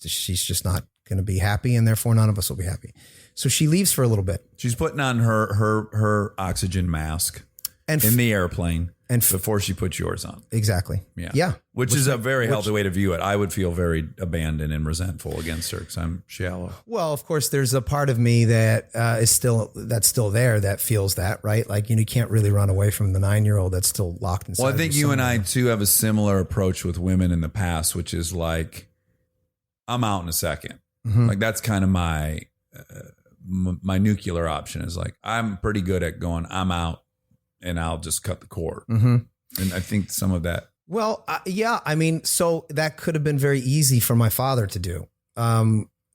she's just not going to be happy. And therefore none of us will be happy. So she leaves for a little bit. She's putting on her oxygen mask And in the airplane and before she puts yours on. Exactly. Yeah. Yeah. Which is a very healthy way to view it. I would feel very abandoned and resentful against her because I'm shallow. Well, of course, there's a part of me that is still there that feels that, right? Like, you can't really run away from the 9-year-old that's still locked inside. Well, I think you and I too have a similar approach with women in the past, which is like, I'm out in a second. Mm-hmm. Like that's kind of my nuclear option is like, I'm pretty good at going, I'm out and I'll just cut the cord. Mm-hmm. And I think some of that. Well, yeah. I mean, so that could have been very easy for my father to do,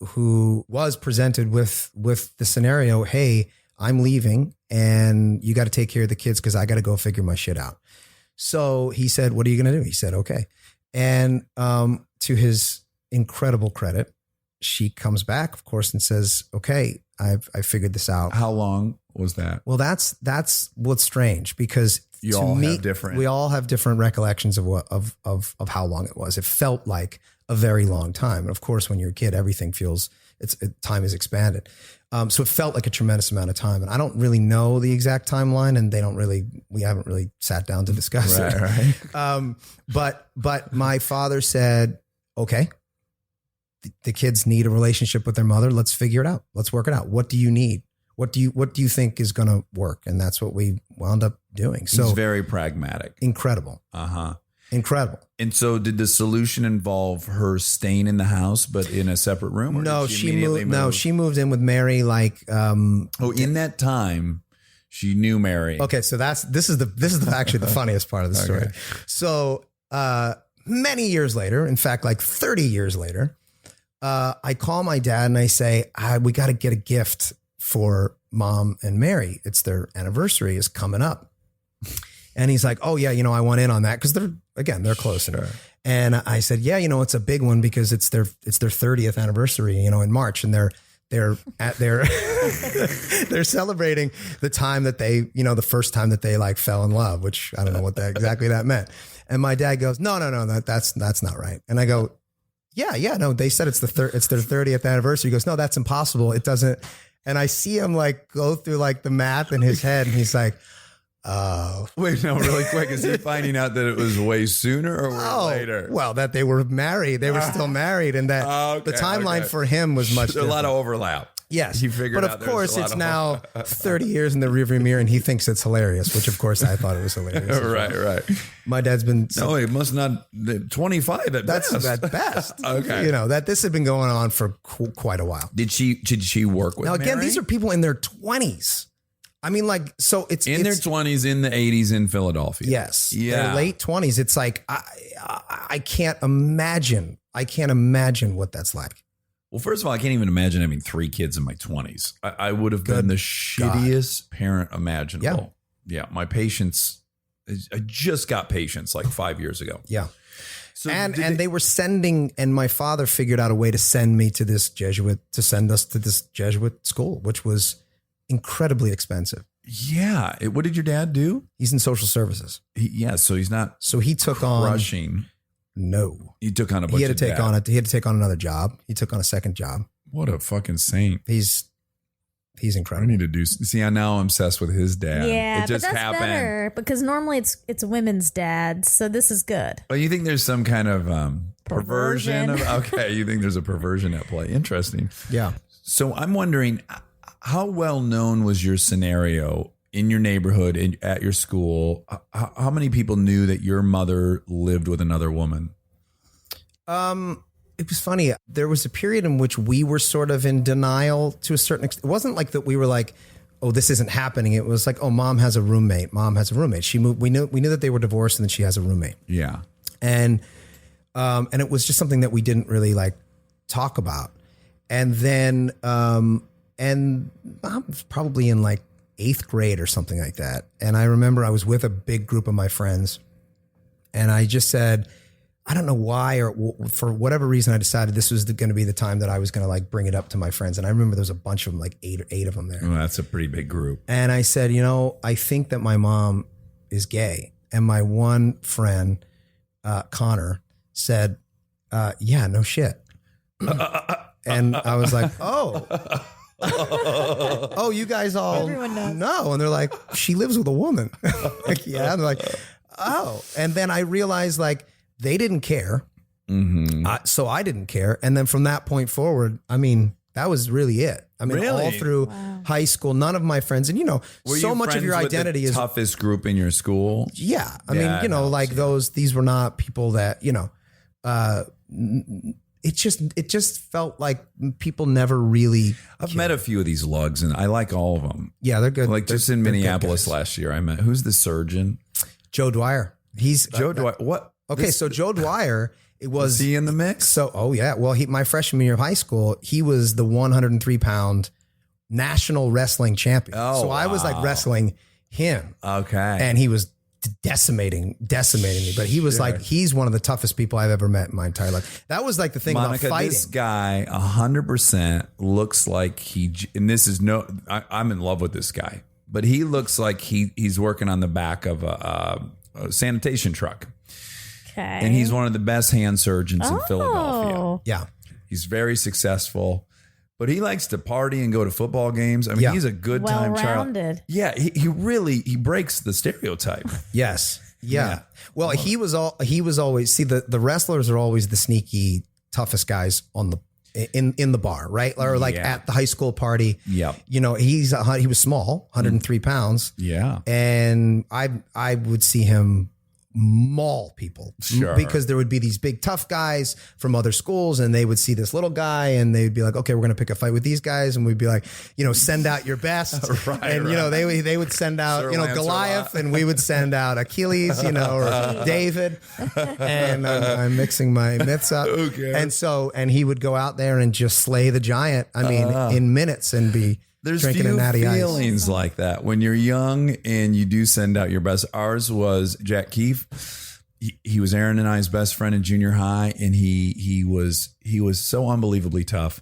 who was presented with the scenario, hey, I'm leaving and you got to take care of the kids because I got to go figure my shit out. So he said, what are you going to do? He said, okay. And to his incredible credit, she comes back, of course, and says, okay, I figured this out. How long was that? Well, that's what's strange because We all have different recollections of how long it was. It felt like a very long time. And of course, when you're a kid, everything feels time is expanded. So it felt like a tremendous amount of time. And I don't really know the exact timeline, and we haven't really sat down to discuss it. Right. But my father said, okay, the kids need a relationship with their mother. Let's figure it out. Let's work it out. What do you need? What do you think is going to work? And that's what we wound up doing. So he's very pragmatic. Incredible. Incredible. And so did the solution involve her staying in the house, but in a separate room? Or No, did she immediately moved. No, she moved in with Mary. Like, in that time, she knew Mary. Okay, so this is actually the funniest part of the story. Okay. So many years later, in fact, like 30 years later, I call my dad and I say, we got to get a gift for Mom and Mary. It's their anniversary is coming up. And he's like, oh yeah, I want in on that because they're close. Sure. And I said, yeah, it's a big one because it's their 30th anniversary, in March, and they're celebrating the time that they, the first time that they like fell in love, which I don't know what exactly that meant. And my dad goes, no, that's not right. And I go, yeah, no, they said it's their 30th anniversary. He goes, no, that's impossible. It doesn't. And I see him like go through like the math in his head, and he's like, oh. Wait, no, really quick. Is he finding out that it was way sooner or way later? Well, that they were married. They were still married, and that the timeline for him was much There's a lot of overlap. Yes. He figured but out of course, there's a lot it's of now 30 years in the rearview mirror, and he thinks it's hilarious, which of course I thought it was hilarious. as well. Right. My dad's been No, it must not 25 at that's best. at best. Okay. That this had been going on for quite a while. Did she work with Now again, Mary? these are people in their 20s. I mean, like, so it's in their 20s, in the 80s in Philadelphia. Yes. Yeah. Their late 20s. It's like I can't imagine. I can't imagine what that's like. Well, first of all, I can't even imagine having 3 kids in my 20s. I would have been the shittiest parent imaginable. Yeah. My patience, I just got patience like 5 years ago. Yeah. So and they were sending, and my father figured out a way to send us to this Jesuit school, which was incredibly expensive. Yeah. What did your dad do? He's in social services. So he's not. So he took crushing. No. He took on a bunch He had of to take debt. on it. He had to take on another job. He took on a second job. What a fucking saint. He's I incredible. need to do. See, I'm now obsessed with his dad. Yeah, it just but that's happened. better because normally it's women's dads, so this is good. Oh, you think there's some kind of perversion? Perversion. Okay, you think there's a perversion at play. Interesting. Yeah. So I'm wondering, how well known was your scenario in your neighborhood, at your school? How many people knew that your mother lived with another woman? It was funny. There was a period in which we were sort of in denial to a certain extent. It wasn't like that we were like, oh, this isn't happening. It was like, oh, mom has a roommate. She moved. We knew that they were divorced, and then she has a roommate. Yeah. And it was just something that we didn't really like talk about. And then, and I was probably in like 8th grade or something like that. And I remember I was with a big group of my friends, and I just said, I don't know why, or for whatever reason, I decided this was going to be the time that I was going to like bring it up to my friends. And I remember there was a bunch of them, like eight of them there. Well, that's a pretty big group. And I said, I think that my mom is gay. and my one friend, Connor, said, yeah, no shit. And I was like, oh, you guys all Everyone knows. know. And they're like, she lives with a woman. Like, yeah. And they're like, oh. And then I realized like they didn't care. So I didn't care. And then from that point forward, I mean, that was really it. I mean, Really? all through high school, none of my friends, and you know, Were so you much of friends your with identity the is toughest group in your school. yeah. I Yeah, mean, you know, no, like yeah. these were not people that, you know, it just felt like people never really. I've met a few of these lugs, and I like all of them. Yeah, they're good. Like They're- just in they're good Minneapolis guys. last year, I met who's the surgeon? Joe Dwyer. He's Joe Dwyer. What? Okay, so Joe Dwyer, it was Was he in the mix? So, oh yeah. Well, my freshman year of high school, he was the 103-pound national wrestling champion. Oh, so I was like wow. wrestling him, Okay. and he was decimating me. But he was like, he's one of the toughest people I've ever met in my entire life. That was like the thing Monica, about fighting. this guy 100% looks like and this is I'm in love with this guy, but he looks like he's working on the back of a sanitation truck. Okay. And he's one of the best hand surgeons in Philadelphia. Oh. Yeah. He's very successful, but he likes to party and go to football games. I mean, Yeah. he's a good time child. Well-rounded. Yeah, he breaks the stereotype. Yes. Yeah. Yeah. Well, he was always, see, the wrestlers are always the sneaky, toughest guys on the, in the bar, right? Or like Yeah. at the high school party. Yep. You know, he was small, 103 pounds. Yeah. And I would see him maul people. Sure. Because there would be these big tough guys from other schools, and they would see this little guy, and they'd be like, okay, we're going to pick a fight with these guys. And we'd be like, you know, send out your best. Right, and, you know, they would send out, Sir you know, Lancelot. Goliath, and we would send out Achilles, you know, or David. And I'm mixing my myths up. Okay. And he would go out there and just slay the giant. I mean, in minutes, and be There's drinking a few natty ice. feelings like that when you're young and you do send out your best. Ours was Jack Keefe. He was Aaron and I's best friend in junior high, and he was so unbelievably tough.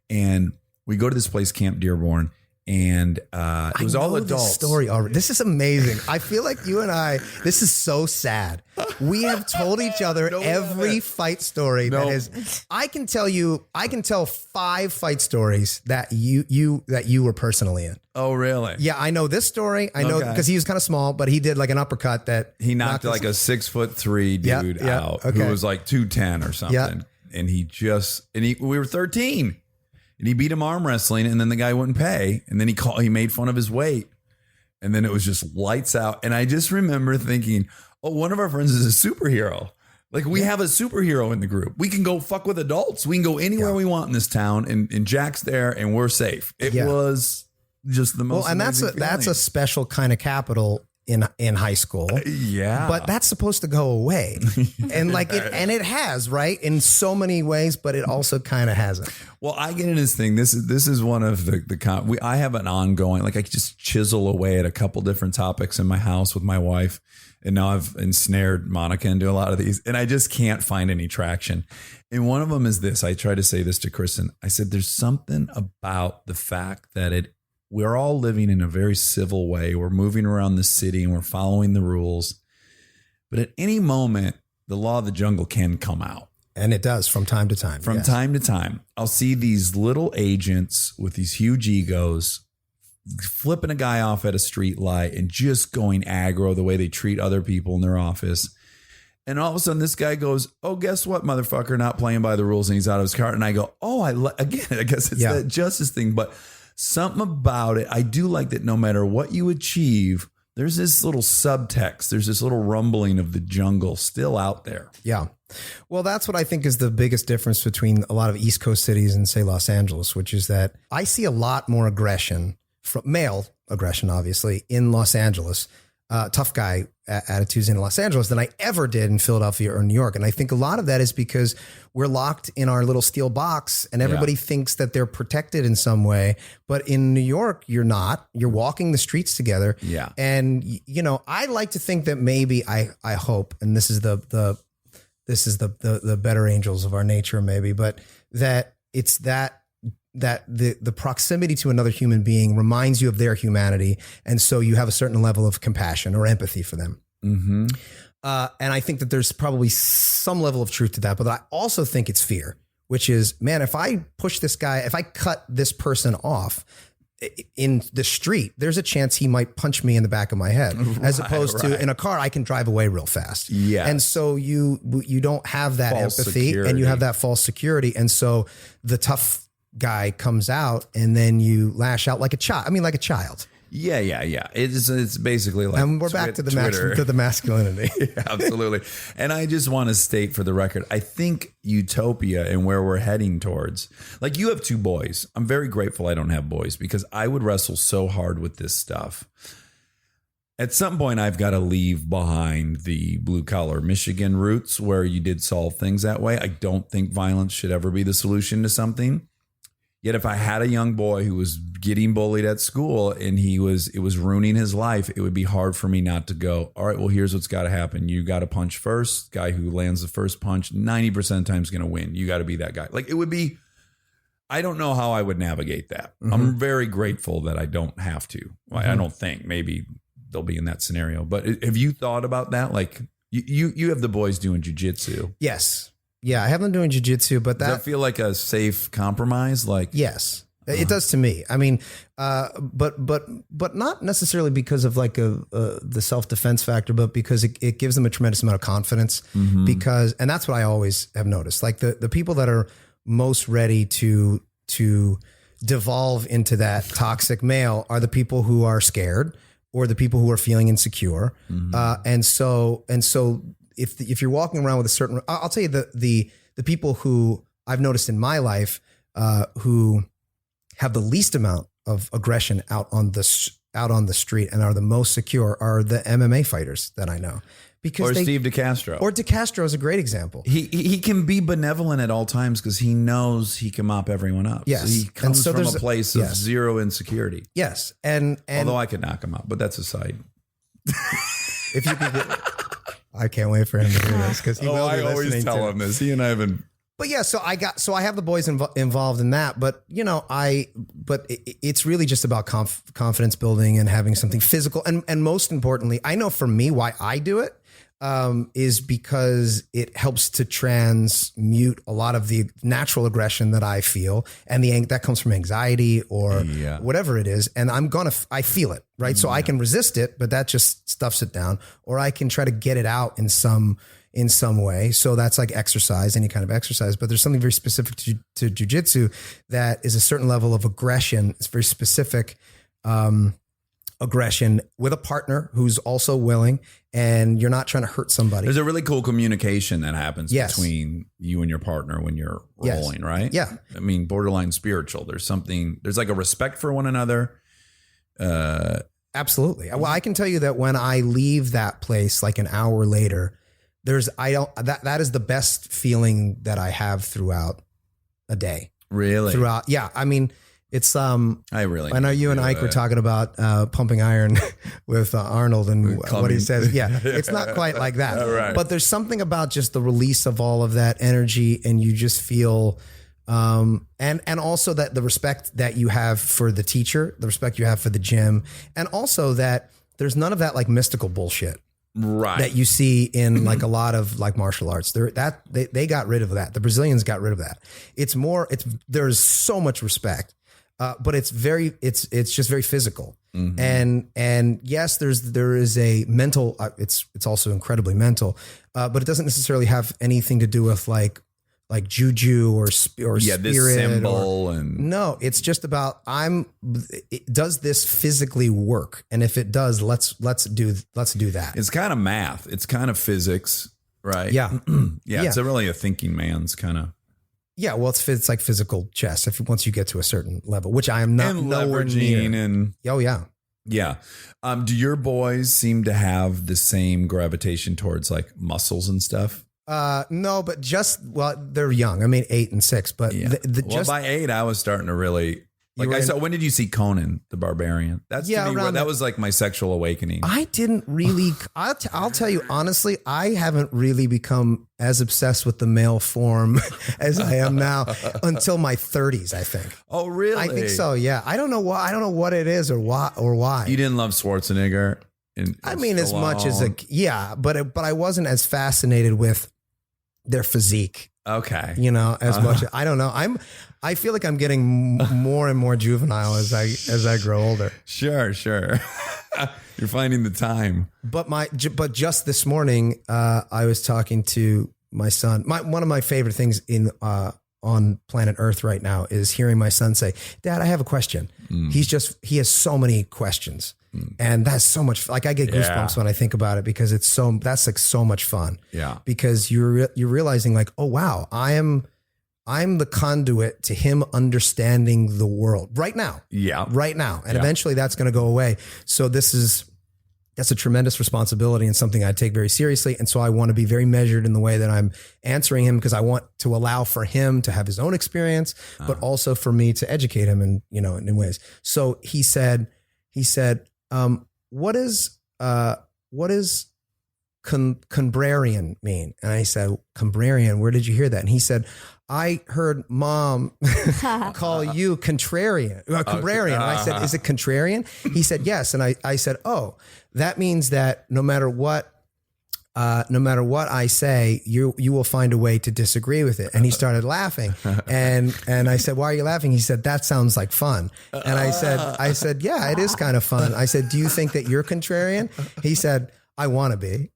And we go to this place, Camp Dearborn, and it was all adults. This story already. This is amazing. I feel like you and I. This is so sad. We have told each other No, every fight story No. that is. I can tell 5 fight stories that you were personally in. Oh, really? Yeah, I know this story. I know Okay. because he was kind of small, but he did like an uppercut that He knocked us- like a 6'3" Yeah, dude yeah, out okay. who was like 210 or something. Yeah. And we were 13, and he beat him arm wrestling, and then the guy wouldn't pay, and then he made fun of his weight, and then it was just lights out. And I just remember thinking, oh, one of our friends is a superhero. Like we have a superhero in the group. We can go fuck with adults. We can go anywhere we want in this town, and Jack's there, and we're safe. It Yeah. was just the most. Well, and that's amazing a feeling. special kind of capital in high school. Yeah. But that's supposed to go away. And like it has, right? In so many ways, but it also kind of hasn't. Well, I get in this thing. This is one of I have an ongoing, like I just chisel away at a couple different topics in my house with my wife. And now I've ensnared Monica into a lot of these, and I just can't find any traction. And one of them is this. I try to say this to Kristen. I said, there's something about the fact that we're all living in a very civil way. We're moving around the city and we're following the rules. But at any moment, the law of the jungle can come out. And it does from time to time. From yes. time to time, I'll see these little agents with these huge egos flipping a guy off at a street light and just going aggro the way they treat other people in their office. And all of a sudden, this guy goes, oh, guess what, motherfucker, not playing by the rules. And he's out of his car. And I go, oh, again, I guess it's that justice thing. But something about it, I do like that no matter what you achieve, there's this little subtext. There's this little rumbling of the jungle still out there. Yeah. Well, that's what I think is the biggest difference between a lot of East Coast cities and, say, Los Angeles, which is that I see a lot more aggression, from male aggression, obviously, in Los Angeles, tough guy attitudes in Los Angeles than I ever did in Philadelphia or New York. And I think a lot of that is because we're locked in our little steel box and everybody thinks that they're protected in some way. But in New York, you're not. You're walking the streets together. Yeah. And, you know, I like to think that maybe I hope, and this is the better angels of our nature, maybe, but that it's that the proximity to another human being reminds you of their humanity. And so you have a certain level of compassion or empathy for them. Mm-hmm. And I think that there's probably some level of truth to that. But I also think it's fear, which is, man, if I push this guy, if I cut this person off in the street, there's a chance he might punch me in the back of my head, as opposed to in a car, I can drive away real fast. Yeah. And so you don't have that False empathy security. and you have that false security. And so the tough guy comes out and then you lash out like a child. I mean, like a child. Yeah. It's basically like, And we're back to the Twitter. to the masculinity. Absolutely. And I just want to state for the record, I think utopia and where we're heading towards, like you have 2 boys. I'm very grateful I don't have boys because I would wrestle so hard with this stuff. At some point, I've got to leave behind the blue collar Michigan roots where you did solve things that way. I don't think violence should ever be the solution to something. Yet if I had a young boy who was getting bullied at school and it was ruining his life, it would be hard for me not to go, all right, well, here's what's got to happen. You got to punch first. Guy who lands the first punch, 90% of the time is going to win. You got to be that guy. Like it would be, I don't know how I would navigate that. Mm-hmm. I'm very grateful that I don't have to. I don't think maybe they'll be in that scenario. But have you thought about that? Like you have the boys doing jujitsu. Yes. Yeah, I have them doing jiu-jitsu, but Does that feel like a safe compromise? Like yes, it does to me. I mean, but not necessarily because of like the self-defense factor, but because it gives them a tremendous amount of confidence. Because, and that's what I always have noticed. Like the people that are most ready to devolve into that toxic male are the people who are scared or the people who are feeling insecure. And so. If you're walking around with a certain, I'll tell you the people who I've noticed in my life who have the least amount of aggression out on the street and are the most secure are the MMA fighters that I know. Because Steve DeCastro. Or DeCastro is a great example. He can be benevolent at all times because he knows he can mop everyone up. Yes. So he comes so from a there's- place of yes. zero insecurity. Yes, and Although I could knock him out, but that's aside. if you could get, I can't wait for him to hear this because he will be listening to it. this. He and I have been. But yeah, so I have the boys involved in that, but it's really just about confidence building and having something physical. And most importantly, I know for me, why I do it is because it helps to transmute a lot of the natural aggression that I feel and that comes from anxiety or whatever it is. And I feel it, right? So I can resist it, but that just stuffs it down, or I can try to get it out in some way. So that's like exercise, any kind of exercise, but there's something very specific to jujitsu that is a certain level of aggression. It's very specific, aggression with a partner who's also willing, and you're not trying to hurt somebody. There's a really cool communication that happens Yes. between you and your partner when you're Yes. rolling, right? Yeah. I mean, borderline spiritual. There's like a respect for one another. Absolutely. Well, I can tell you that when I leave that place, like an hour later, that is the best feeling that I have throughout a day. Really? Yeah. I mean, it's I really. I know you and Ike were talking about pumping iron with Arnold and what he says. Yeah, it's not quite like that. Right. But there's something about just the release of all of that energy, and you just feel, and also that the respect that you have for the teacher, the respect you have for the gym, and also that there's none of that like mystical bullshit. Right. That you see in like a lot of like martial arts. They got rid of that. The Brazilians got rid of that. There's so much respect. But it's just very physical. Mm-hmm. And yes, there is a mental, it's also incredibly mental, but it doesn't necessarily have anything to do with like juju or spirit. This symbol no, it's just about does this physically work? And if it does, let's do that. It's kind of math. It's kind of physics, right? Yeah. Yeah. It's really a thinking man's kind of. Yeah, well, it's like physical chess. Once you get to a certain level, which I am not and nowhere leveraging near. and Oh yeah, yeah. Do your boys seem to have the same gravitation towards like muscles and stuff? No, but they're young. I mean, 8 and 6, but Yeah. By 8, I was starting to really. Like I saw, when did you see Conan the Barbarian? That's to me, that was like my sexual awakening. I didn't really. I'll tell you honestly, I haven't really become as obsessed with the male form as I am now until my 30s. I think. Oh, really? I think so. Yeah. I don't know why. I don't know what it is or why. You didn't love Schwarzenegger I mean, as much as but I wasn't as fascinated with their physique. Okay. As much. I don't know. I feel like I'm getting more and more juvenile as I grow older. Sure. You're finding the time. But just this morning, I was talking to my son. One of my favorite things on planet Earth right now is hearing my son say, "Dad, I have a question." He has so many questions, and that's so much. Like I get goosebumps when I think about it because that's like so much fun. Yeah, because you're realizing like, oh wow, I'm the conduit to him understanding the world right now. Yeah, right now, and eventually that's going to go away. So that's a tremendous responsibility and something I take very seriously. And so I want to be very measured in the way that I'm answering him because I want to allow for him to have his own experience, but also for me to educate him in ways. So he said, what does Cambrarian mean? And I said, Cambrarian, where did you hear that? And he said, I heard Mom call you contrarian. Cambrarian. And I said, is it contrarian? He said, yes. And I said, oh, that means that no matter what I say, you will find a way to disagree with it. And he started laughing. And I said, why are you laughing? He said, that sounds like fun. And I said, yeah, it is kind of fun. I said, do you think that you're contrarian? He said, I want to be.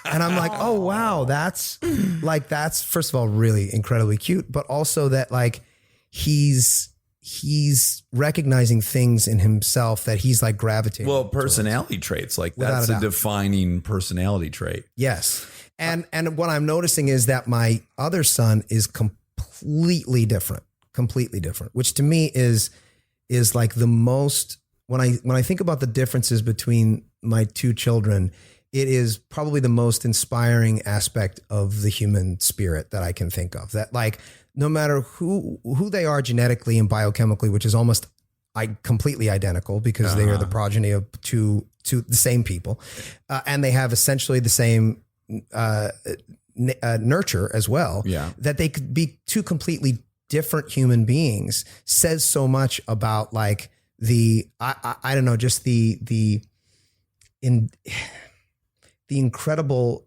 And I'm like, oh, wow, that's first of all, really incredibly cute, but also that like he's recognizing things in himself that he's like gravitating. Well, personality traits, like that's a defining personality trait. Yes. And what I'm noticing is that my other son is completely different, which to me is like the most, when I think about the differences between my two children, it is probably the most inspiring aspect of the human spirit that I can think of. That like, no matter who they are genetically and biochemically, which is almost completely identical because they are the progeny of two the same people, and they have essentially the same nurture as well. Yeah, that they could be two completely different human beings says so much about like I don't know, just the incredible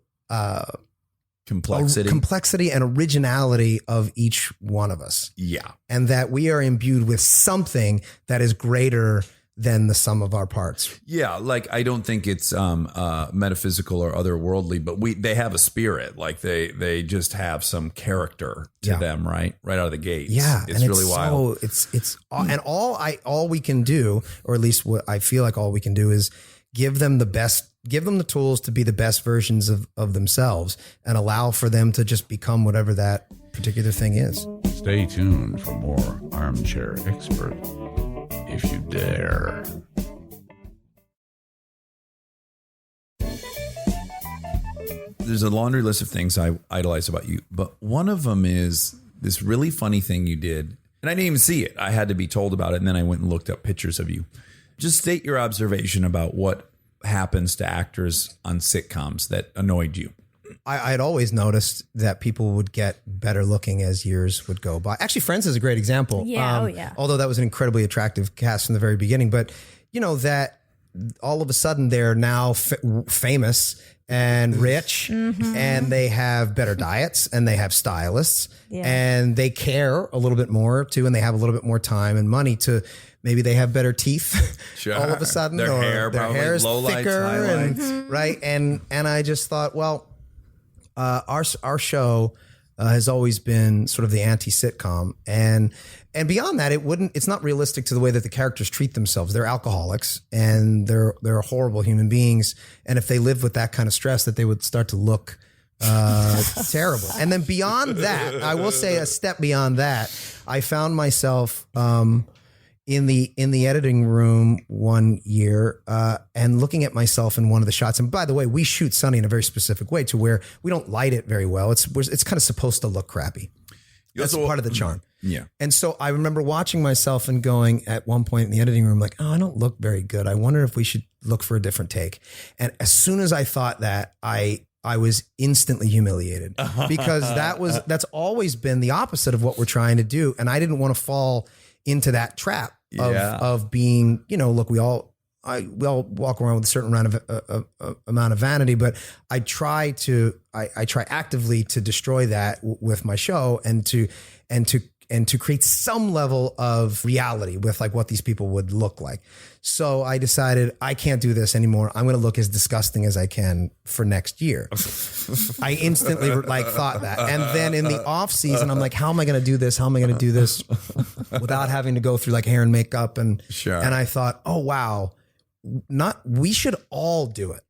complexity and originality of each one of us. Yeah. And that we are imbued with something that is greater than the sum of our parts. Yeah. Like, I don't think it's metaphysical or otherworldly, but they have a spirit. Like they just have some character to them, right out of the gates. Yeah. It's really wild. It's and all we can do, or at least what I feel like all we can do is give them the tools to be the best versions of themselves and allow for them to just become whatever that particular thing is. Stay tuned for more Armchair Expert, if you dare. There's a laundry list of things I idolize about you, but one of them is this really funny thing you did, and I didn't even see it. I had to be told about it, and then I went and looked up pictures of you. Just state your observation about what happens to actors on sitcoms that annoyed you. I had always noticed that people would get better looking as years would go by. Actually, Friends is a great example. Yeah, Although that was an incredibly attractive cast from the very beginning. But, that all of a sudden they're now famous and rich and they have better diets and they have stylists and they care a little bit more too. And they have a little bit more time and money to, maybe they have better teeth all of a sudden, their their hair is thicker and right. And I just thought, well, our show has always been sort of the anti-sitcom, and beyond that, it's not realistic to the way that the characters treat themselves. They're alcoholics and they're horrible human beings, and if they lived with that kind of stress, that they would start to look terrible. And then beyond that, I will say a step beyond that, I found myself in the editing room one year and looking at myself in one of the shots. And by the way, we shoot Sunny in a very specific way to where we don't light it very well. It's kind of supposed to look crappy. That's part of the charm. Yeah. And so I remember watching myself and going at one point in the editing room, like, oh, I don't look very good. I wonder if we should look for a different take. And as soon as I thought that, I was instantly humiliated because that's always been the opposite of what we're trying to do. And I didn't want to fall into that trap of being, look, we all walk around with a certain amount of vanity, but I try actively to destroy that with my show and to create some level of reality with like what these people would look like. So I decided I can't do this anymore. I'm going to look as disgusting as I can for next year. I instantly like thought that. And then in the off season, I'm like, how am I going to do this? How am I going to do this without having to go through like hair and makeup? And I thought, oh, wow. We should all do it.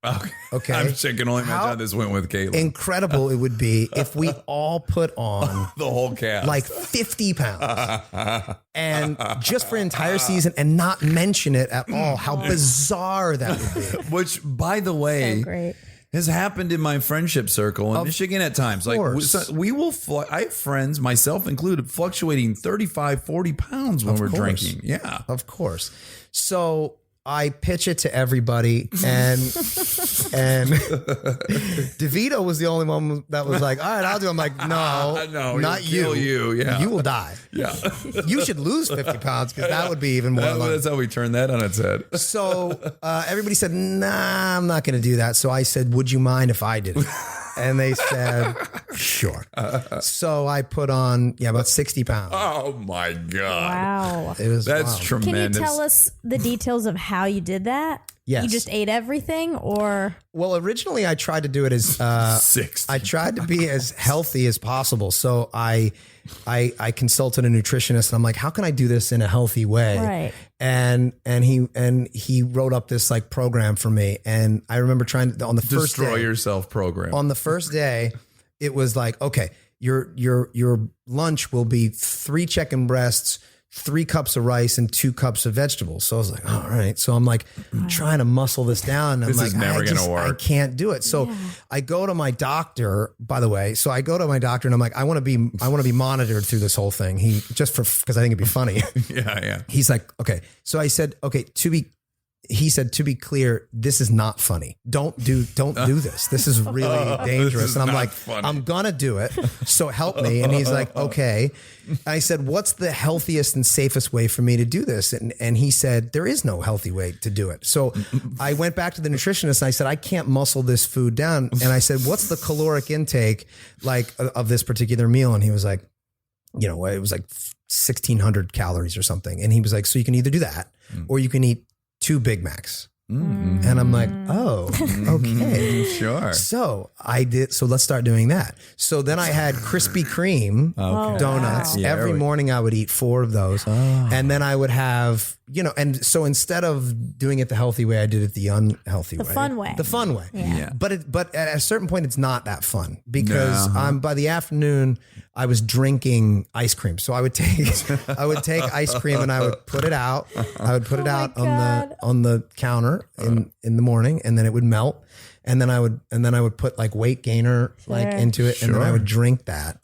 Okay. I can only imagine how this went with Caitlin. Incredible it would be if we all put on the whole cast like 50 pounds and just for an entire season and not mention it at all. How bizarre that would be. Which, by the way, So great. has happened in my friendship circle in Michigan at times. Like we will, I have friends, myself included, fluctuating 35, 40 pounds when we're drinking. Yeah. Of course. So I pitch it to everybody, and DeVito was the only one that was like, all right, I'll do it. I'm like, no, not you. Yeah. You will die. Yeah. You should lose 50 pounds because that would be even more. That's how we turned that on its head. So everybody said, nah, I'm not going to do that. So I said, would you mind if I did it? And they said, sure. So I put on, about 60 pounds. Oh my God. Wow. That's wild. Tremendous. Can you tell us the details of how you did that? Yes. You just ate everything or? Well, originally I tried to do it as, 60. I tried to be as healthy as possible. So I consulted a nutritionist and I'm like, how can I do this in a healthy way? Right. And he wrote up this like program for me. And I remember trying to, on the first Destroy day, Yourself program. on the first day, it was like, okay, your lunch will be 3 chicken breasts, 3 cups of rice and 2 cups of vegetables. So I was like, all right. So I'm like trying to muscle this down. And This I'm is like, never gonna work. I can't do it. So I go to my doctor, by the way. So I go to my doctor and I'm like, I want to be monitored through this whole thing. Because I think it'd be funny. Yeah. He's like, okay. So I said, okay, he said, to be clear, this is not funny. Don't do this. This is really dangerous. is And I'm not like, funny. I'm going to do it. So help me. And he's like, okay. I said, what's the healthiest and safest way for me to do this? And he said, there is no healthy way to do it. So I went back to the nutritionist and I said, I can't muscle this food down. And I said, what's the caloric intake like of this particular meal? And he was like, it was like 1,600 calories or something. And he was like, so you can either do that or you can eat 2 Big Macs. Mm-hmm. And I'm like, oh, okay. Sure. So I did. So let's start doing that. So then I had Krispy Kreme donuts. Wow. Yeah, Every really. morning I would eat 4 of those. And then I would have, and so instead of doing it the healthy way, I did it the unhealthy way. The fun way. The fun way. Yeah. But at a certain point, it's not that fun because by the afternoon, I was drinking ice cream. So I would take ice cream and I would put it out. I would put it out on the counter in the morning, and then it would melt. And then I would put like weight gainer like into it, and then I would drink that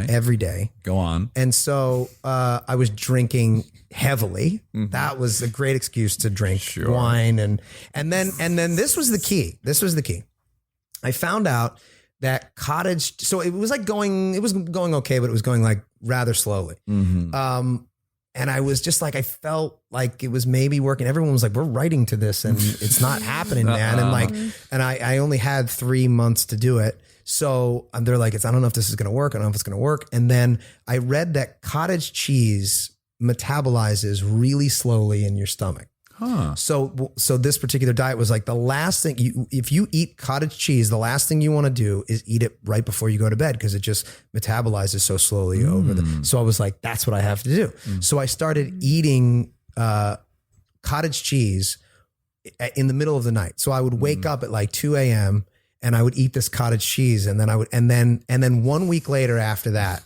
every day. Go on. And so I was drinking heavily. That was a great excuse to drink wine, and then this was the key. I found out that cottage. So it was going okay, but it was going like rather slowly. And I was just like, I felt like it was maybe working. Everyone was like, we're writing to this and it's not happening, man. And I only had 3 months to do it. So they're like, I don't know if this is going to work. I don't know if it's going to work. And then I read that cottage cheese metabolizes really slowly in your stomach. Huh. So this particular diet was like the last thing if you eat cottage cheese, the last thing you want to do is eat it right before you go to bed because it just metabolizes so slowly over so I was like, that's what I have to do. So I started eating cottage cheese in the middle of the night. So I would wake up at like 2 a.m. and I would eat this cottage cheese, and then I would and then 1 week later after that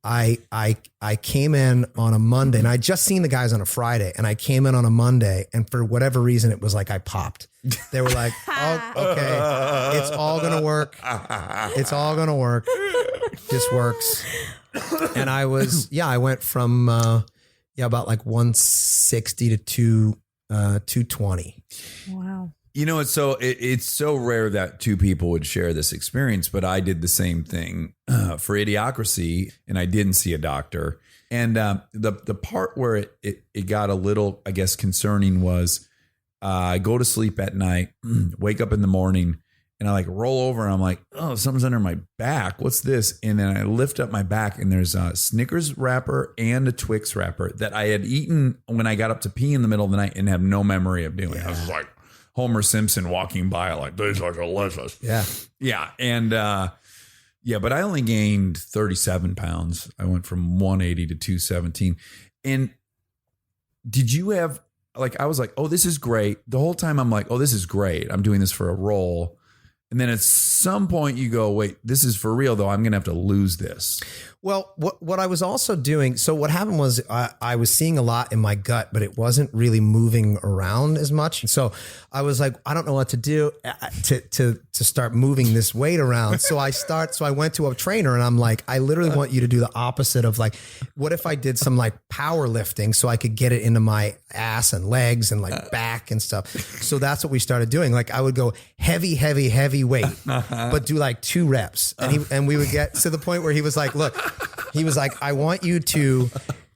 I came in on a Monday, and I'd just seen the guys on a Friday, and I came in on a Monday, and for whatever reason, it was like I popped. They were like, oh, okay, it's all going to work. It's all going to work. This works. And I went from, about like 160 to 220. Wow. It's so rare that 2 people would share this experience, but I did the same thing for Idiocracy, and I didn't see a doctor. And the part where it got a little, I guess, concerning was I go to sleep at night, wake up in the morning, and I like roll over and I'm like, oh, something's under my back. What's this? And then I lift up my back and there's a Snickers wrapper and a Twix wrapper that I had eaten when I got up to pee in the middle of the night and have no memory of doing. I was just like Homer Simpson walking by like, these are delicious. Yeah. Yeah. And but I only gained 37 pounds. I went from 180 to 217. And did you have, like, I was like, oh, this is great. The whole time I'm like, oh, this is great. I'm doing this for a role. And then at some point you go, wait, this is for real though. I'm going to have to lose this. Well, what I was also doing, so what happened was I was seeing a lot in my gut, but it wasn't really moving around as much. So I was like, I don't know what to do to start moving this weight around. So I went to a trainer and I'm like, I literally want you to do the opposite of like, what if I did some like powerlifting so I could get it into my ass and legs and like back and stuff. So that's what we started doing. Like I would go heavy weight, but do like 2 reps. And we would get to the point where he was like, look, I want you to,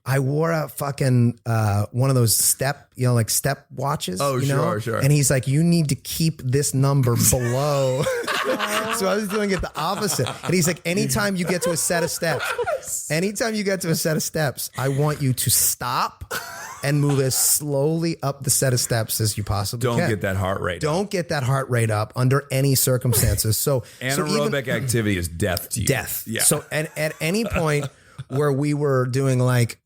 I wore a fucking, one of those step watches. Oh, sure. And he's like, you need to keep this number below. So I was doing it the opposite. And he's like, anytime you get to a set of steps, I want you to stop and move as slowly up the set of steps as you possibly can. Don't get that heart rate. Don't get that heart rate up under any circumstances. So anaerobic activity is death to you. Death. Yeah. So at any point where we were doing like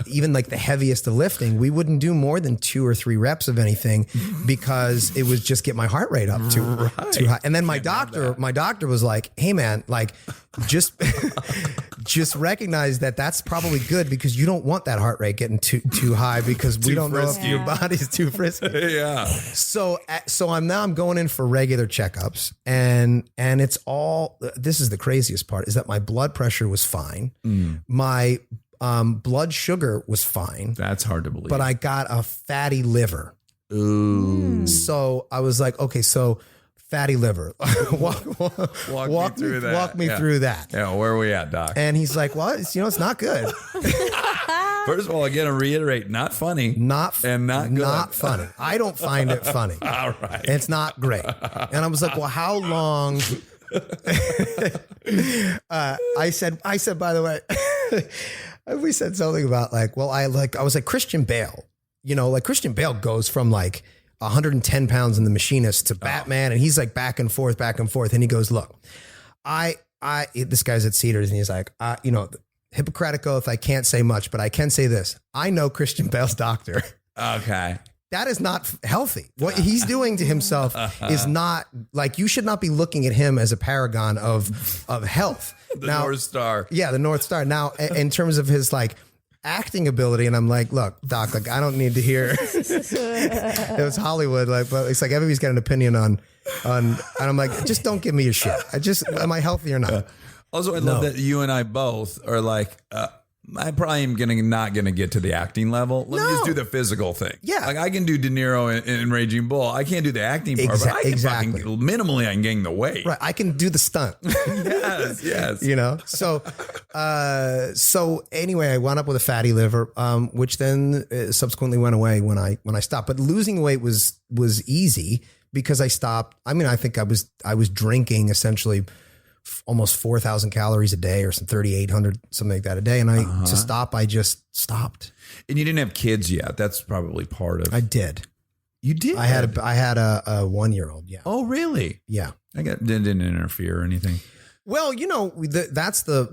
even like the heaviest of lifting, we wouldn't do more than 2 or 3 reps of anything because it was just get my heart rate up too high. And then my doctor was like, hey man, like just recognize that that's probably good because you don't want that heart rate getting too high because we don't know if your body's too frisky. Yeah. So I'm going in for regular checkups and it's all, this is the craziest part is that my blood pressure was fine. My blood sugar was fine. That's hard to believe. But I got a fatty liver. Ooh. So I was like, okay, so fatty liver. walk me through that. Yeah, where are we at, doc? And he's like, well, it's not good. First of all, again, to reiterate, not funny. Not good. Not funny. I don't find it funny. All right. It's not great. And I was like, well, how long? I said, by the way, we said something about like, well, I was like Christian Bale, like Christian Bale goes from like 110 pounds in The Machinist to Batman. And he's like back and forth. And he goes, look, this guy's at Cedars and he's like, Hippocratic oath, I can't say much, but I can say this. I know Christian Bale's doctor. Okay. That is not healthy. What he's doing to himself is not like, you should not be looking at him as a paragon of health. The North Star. Yeah, the North Star. Now, in terms of his like acting ability, and I'm like, look, doc, like I don't need to hear. It was Hollywood, like, but it's like everybody's got an opinion on, and I'm like, just don't give me a shit. Am I healthy or not? Also, I love that you and I both are like, I probably am not gonna get to the acting level. Let me just do the physical thing. Yeah, like I can do De Niro in Raging Bull. I can't do the acting part, but I can fucking minimally I can gain the weight. Right, I can do the stunt. yes. So anyway, I wound up with a fatty liver, which then subsequently went away when I stopped. But losing weight was easy because I stopped. I mean, I think I was drinking essentially almost 4,000 calories a day or some 3,800, something like that a day. And to stop, I just stopped. And you didn't have kids yet. That's probably part of. I did. You did? I had a 1-year-old. Yeah. Oh, really? Yeah. Didn't interfere or anything. Well, that's the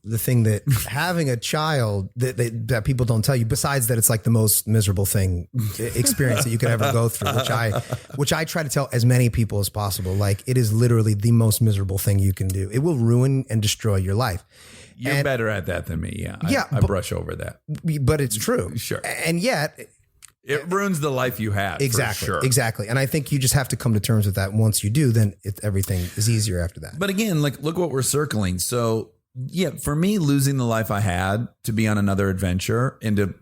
thing that having a child that people don't tell you, besides that it's like the most miserable experience that you could ever go through, which I try to tell as many people as possible. Like it is literally the most miserable thing you can do. It will ruin and destroy your life. You're better at that than me. Yeah. I brush over that. But it's true. Sure. And yet it ruins the life you had. Exactly. For sure. Exactly. And I think you just have to come to terms with that. Once you do, then everything is easier after that. But again, like look what we're circling. So yeah, for me, losing the life I had to be on another adventure and to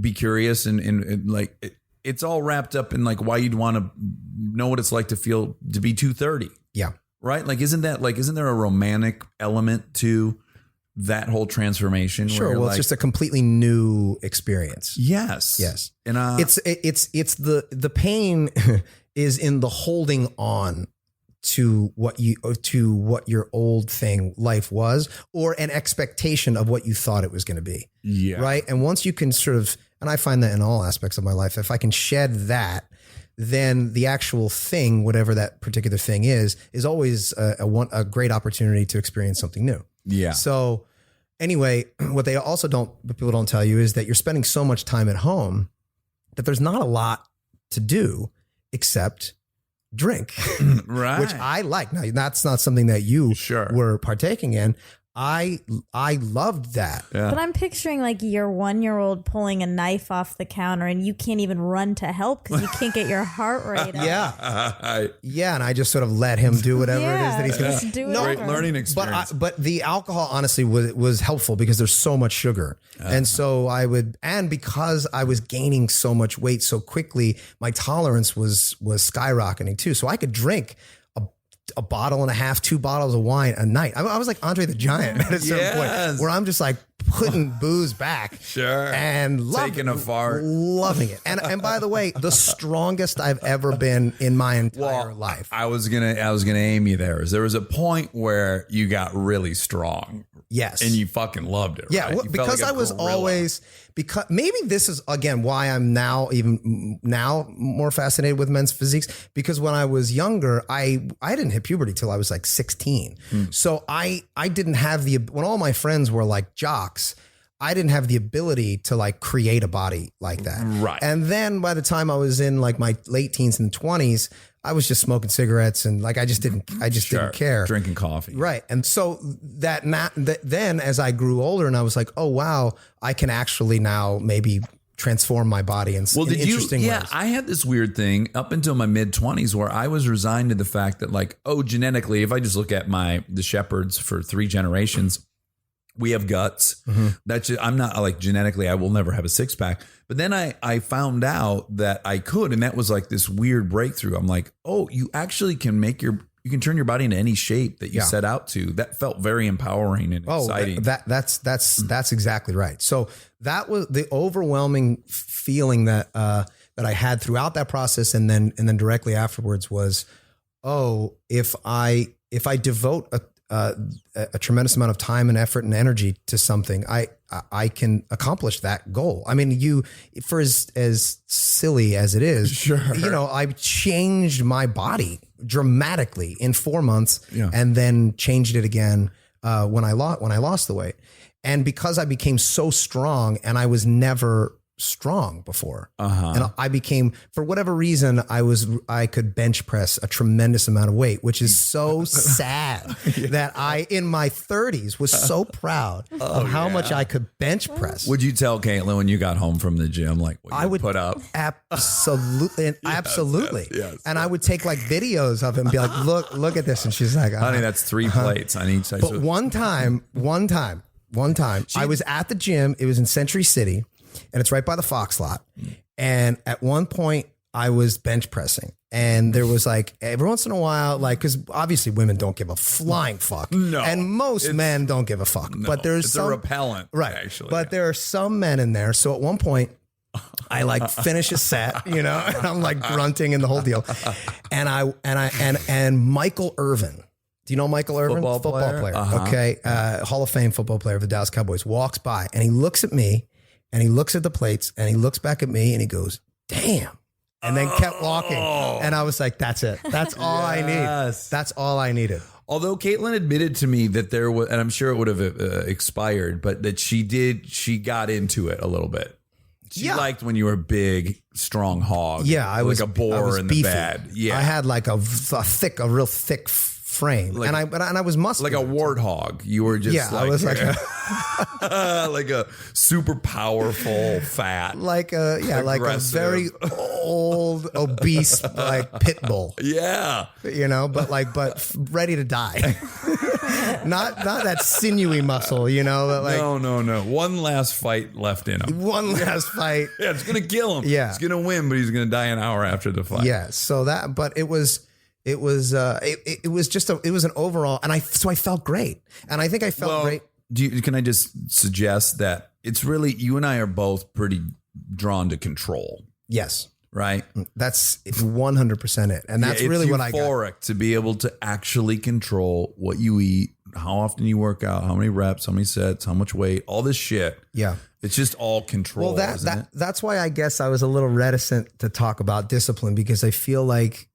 be curious and like it's all wrapped up in like why you'd want to know what it's like to be 230. Yeah. Right. Like, isn't there a romantic element to that whole transformation? Sure. where you're Well, like, it's just a completely new experience. yes. Yes. And It's the pain is in the holding on to what your old thing life was, or an expectation of what you thought it was going to be. yeah. Right. And once you can sort of, and I find that in all aspects of my life, if I can shed that, then the actual thing, whatever that particular thing is always a great opportunity to experience something new. Yeah. So anyway, what people don't tell you is that you're spending so much time at home that there's not a lot to do except drink, Right. which I like. Now, that's not something that you Sure. were partaking in. I loved that. Yeah. But I'm picturing like your 1-year-old pulling a knife off the counter and you can't even run to help because you can't get your heart rate up. Yeah. Yeah. And I just sort of let him do whatever it is that he's going just to do No, Great whatever. learning experience. But the alcohol honestly was helpful because there's so much sugar. And so because I was gaining so much weight so quickly, my tolerance was skyrocketing too. So I could drink a bottle and a half, 2 bottles of wine a night. I was like Andre the Giant at a certain Yes. point where I'm just like putting booze back. Sure. And Taking a fart. loving it. And by the way, the strongest I've ever been in my entire life. I was gonna aim you there. There was a point where you got really strong. Yes. And you fucking loved it. Yeah, right? well, You felt because like a I was gorilla. always, because maybe this is again why I'm now more fascinated with men's physiques, because when I was younger, I didn't hit puberty till I was like 16. So I didn't have when all my friends were like jocks, I didn't have the ability to like create a body like that. Right. And then by the time I was in like my late teens and 20s, I was just smoking cigarettes and like I just didn't care. Drinking coffee. Right. And so then as I grew older and I was like, oh, wow, I can actually now maybe transform my body in interesting ways. Yeah, I had this weird thing up until my mid 20s where I was resigned to the fact that like, genetically, if I just look at the Shepherds for 3 generations, we have guts. That's just, I'm not like genetically, I will never have a 6-pack. But then I found out that I could, and that was like this weird breakthrough. I'm like, you actually can you can turn your body into any shape that you set out to. That felt very empowering and exciting. That's exactly right. So that was the overwhelming feeling that I had throughout that process, and then directly afterwards was, if I devote a tremendous amount of time and effort and energy to something, I can accomplish that goal. I mean, for as silly as it is, Sure. I changed my body dramatically in 4 months, and then changed it again when I lost the weight. And because I became so strong, and I was never strong before, and I became, for whatever reason, I could bench press a tremendous amount of weight, which is so sad that I in my 30s was so proud of how much I could bench press. Would you tell Caitlin when you got home from the gym, like what you would put up? Absolutely, absolutely. yes. And I would take like videos of it and be like, look at this, and she's like, Honey, that's 3 plates on each side. But one time, I was at the gym. It was in Century City, and it's right by the Fox lot. And at one point I was bench pressing, and there was like every once in a while, like, cause obviously women don't give a flying fuck. No, and most men don't give a fuck, but there's a repellent, right? Actually, but there are some men in there. So at one point I like finish a set, and I'm like grunting and the whole deal. And Michael Irvin, do you know Michael Irvin? Football player. Okay. Hall of Fame football player of the Dallas Cowboys, walks by and he looks at me, and he looks at the plates, and he looks back at me, and he goes, damn. And then kept walking. And I was like, that's it. That's all I need. That's all I needed. Although Caitlin admitted to me that there was, and I'm sure it would have expired, but that she got into it a little bit. She liked when you were a big, strong hog. Yeah, I was like a boar in beefy. the bad. Yeah, I had like a real thick frame, like, and I was muscular, like a warthog. You were just I was like like a super powerful fat, like a very old obese like pit bull. Yeah, but ready to die. not that sinewy muscle, but like no. One last fight left in him. One last fight. Yeah, it's gonna kill him. Yeah, he's gonna win, but he's gonna die an hour after the fight. Yeah. So it was an overall, and I felt great, and I think I felt great. can I just suggest that it's really, you and I are both pretty drawn to control, Yes. right? That's 100% it. And that's Yeah, really it's what I got. euphoric to be able to actually control what you eat, how often you work out, how many reps, how many sets, how much weight, all this shit. Yeah. It's just all control. Well, isn't it? that's why I guess I was a little reticent to talk about discipline, because I feel like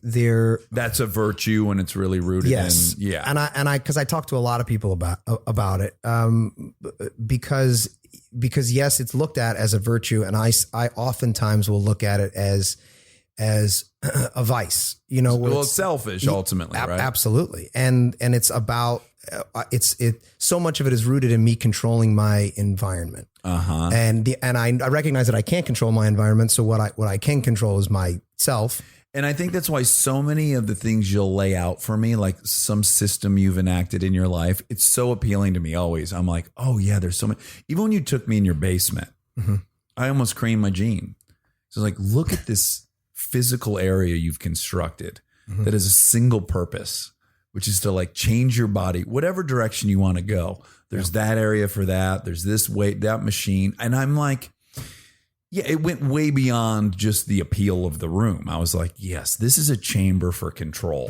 there. That's a virtue when it's really rooted Yes. in. Yeah. And I because I talked to a lot of people about it. Because yes, it's looked at as a virtue, and I oftentimes will look at it as a vice. You know, where well, it's selfish ultimately, right? Absolutely. And it's about so much of it is rooted in me controlling my environment. Uh-huh. And I recognize that I can't control my environment. So what I can control is myself. And I think that's why so many of the things you'll lay out for me, like some system you've enacted in your life, it's so appealing to me always. I'm like, oh yeah, there's so many. Even when you took me in your basement, I almost creamed my gene. So like, look at this physical area you've constructed that has a single purpose, which is to like change your body, whatever direction you want to go. There's that area for that. There's this weight, that machine. And I'm like, yeah, it went way beyond just the appeal of the room. I was like, yes, this is a chamber for control.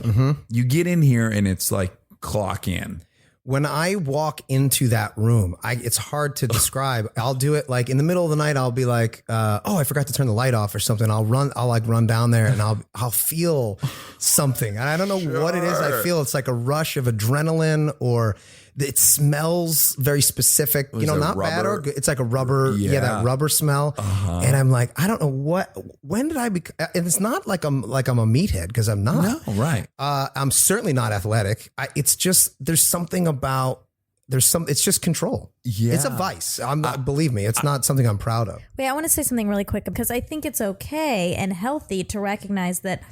You get in here and it's like clock in. When I walk into that room, it's hard to describe. I'll do it like in the middle of the night. I'll be like, oh, I forgot to turn the light off or something. I'll run down there and I'll feel something. And I don't know what it is. I feel it's like a rush of adrenaline, or it smells very specific, not bad or good. It's like a rubber. Yeah, that rubber smell. And I'm like, I don't know when did I be, and it's not like I'm a meathead, because I'm not. No, right. I'm certainly not athletic. It's just, there's something about, it's just control. Yeah. It's a vice. Believe me, it's not something I'm proud of. Wait, I want to say something really quick, because I think it's okay and healthy to recognize that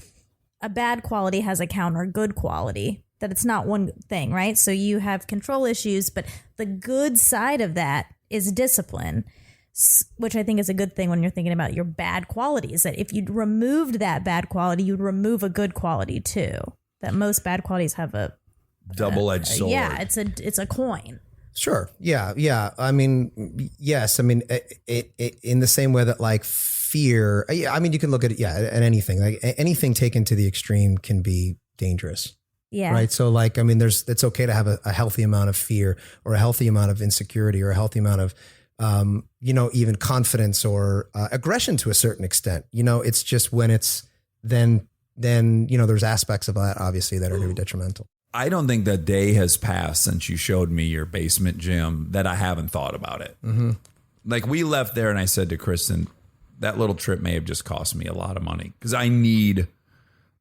a bad quality has a counter good quality, that it's not one thing, right? So you have control issues, but the good side of that is discipline, which I think is a good thing when you're thinking about your bad qualities, that if you removed that bad quality, you'd remove a good quality too. That most bad qualities have a double-edged sword. Yeah, it's a coin. Sure. Yeah. I mean, yes. I mean, it in the same way that like fear, I mean, you can look at it, at anything. Like anything taken to the extreme can be dangerous. Yeah. Right. So like, I mean, it's okay to have a healthy amount of fear, or a healthy amount of insecurity, or a healthy amount of, even confidence or aggression to a certain extent. It's just when it's then, there's aspects of that obviously that are going to be detrimental. I don't think that day has passed since you showed me your basement gym that I haven't thought about it. Like we left there and I said to Kristen, that little trip may have just cost me a lot of money, because I need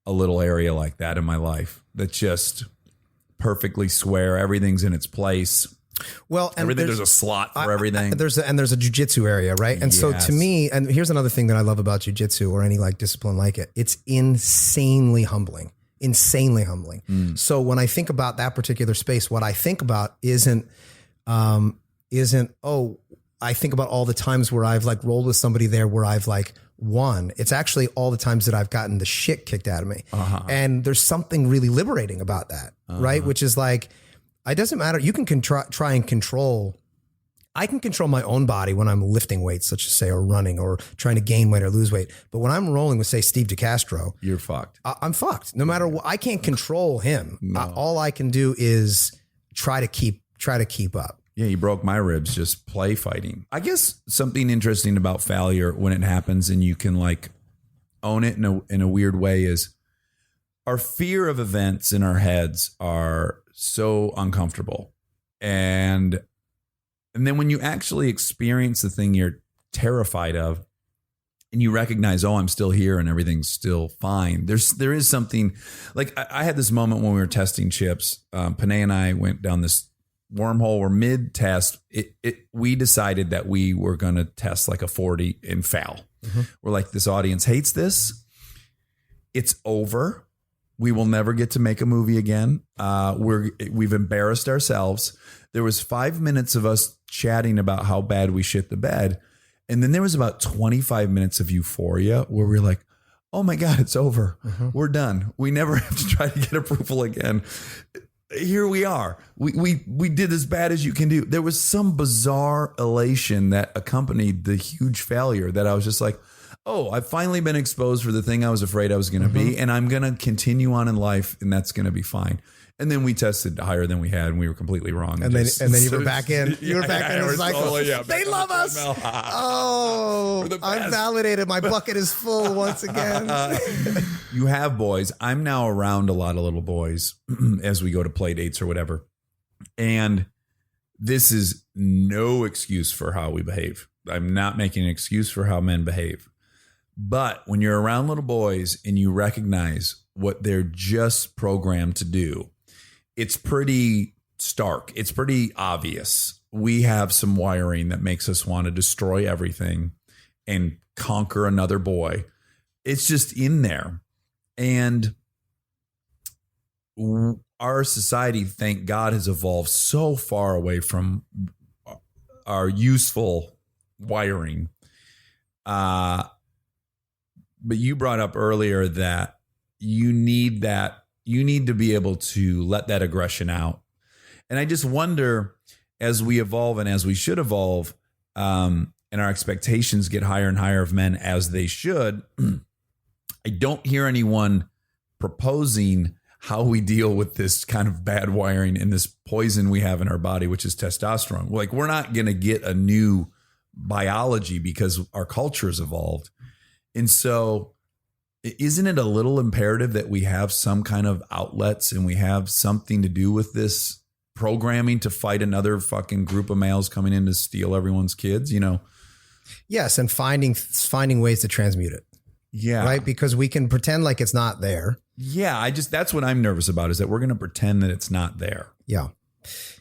a little area like that in my life that's just perfectly square. Everything's in its place. Well, and there's a slot for everything. There's a jiu-jitsu area, right? And so to me, and here's another thing that I love about jiu-jitsu or any like discipline like it, it's insanely humbling. So when I think about that particular space, what I think about isn't I think about all the times where I've like rolled with somebody there where I've like won. It's actually all the times that I've gotten the shit kicked out of me. And there's something really liberating about that, right? Which is like, it doesn't matter. You can try and control. I can control my own body when I'm lifting weights, let's just say, or running, or trying to gain weight or lose weight. But when I'm rolling with, say, Steve DeCastro, you're fucked. I'm fucked. No matter what, I can't control him. All I can do is try to keep up. Yeah, you broke my ribs just play fighting. I guess something interesting about failure when it happens and you can like own it in a weird way is our fear of events in our heads are so uncomfortable. And then when you actually experience the thing you're terrified of and you recognize, oh, I'm still here and everything's still fine. There is something like I had this moment when we were testing chips. Panay and I went down this wormhole. We're mid-test. We decided that we were going to test like a 40 and foul. We're like, this audience hates this. It's over. We will never get to make a movie again. We've embarrassed ourselves. There was 5 minutes of us chatting about how bad we shit the bed. And then there was about 25 minutes of euphoria where we're like, oh my God, it's over. We're done. We never have to try to get approval again. here we are. We did as bad as you can do. There was some bizarre elation that accompanied the huge failure that I was just like, oh, I've finally been exposed for the thing I was afraid I was going to be, and I'm going to continue on in life, and that's going to be fine. And then we tested higher than we had, and we were completely wrong. And then you were back in. You were back in the cycle. Totally, they love us. Oh, I'm validated. My bucket is full once again. You have boys. I'm now around a lot of little boys as we go to play dates or whatever. And this is no excuse for how we behave. I'm not making an excuse for how men behave. But when you're around little boys and you recognize what they're just programmed to do, it's pretty stark. It's pretty obvious. We have some wiring that makes us want to destroy everything and conquer another boy. It's just in there. And our society, thank God, has evolved so far away from our useful wiring. But you brought up earlier that you need to be able to let that aggression out. And I just wonder, as we evolve and as we should evolve, and our expectations get higher and higher of men, as they should, I don't hear anyone proposing how we deal with this kind of bad wiring and this poison we have in our body, which is testosterone. Like, we're not going to get a new biology because our culture has evolved. And so isn't it a little imperative that we have some kind of outlets and we have something to do with this programming to fight another fucking group of males coming in to steal everyone's kids, you know? Yes. And finding ways to transmute it. Yeah. Right. Because we can pretend like it's not there. Yeah. That's what I'm nervous about, is that we're going to pretend that it's not there. Yeah.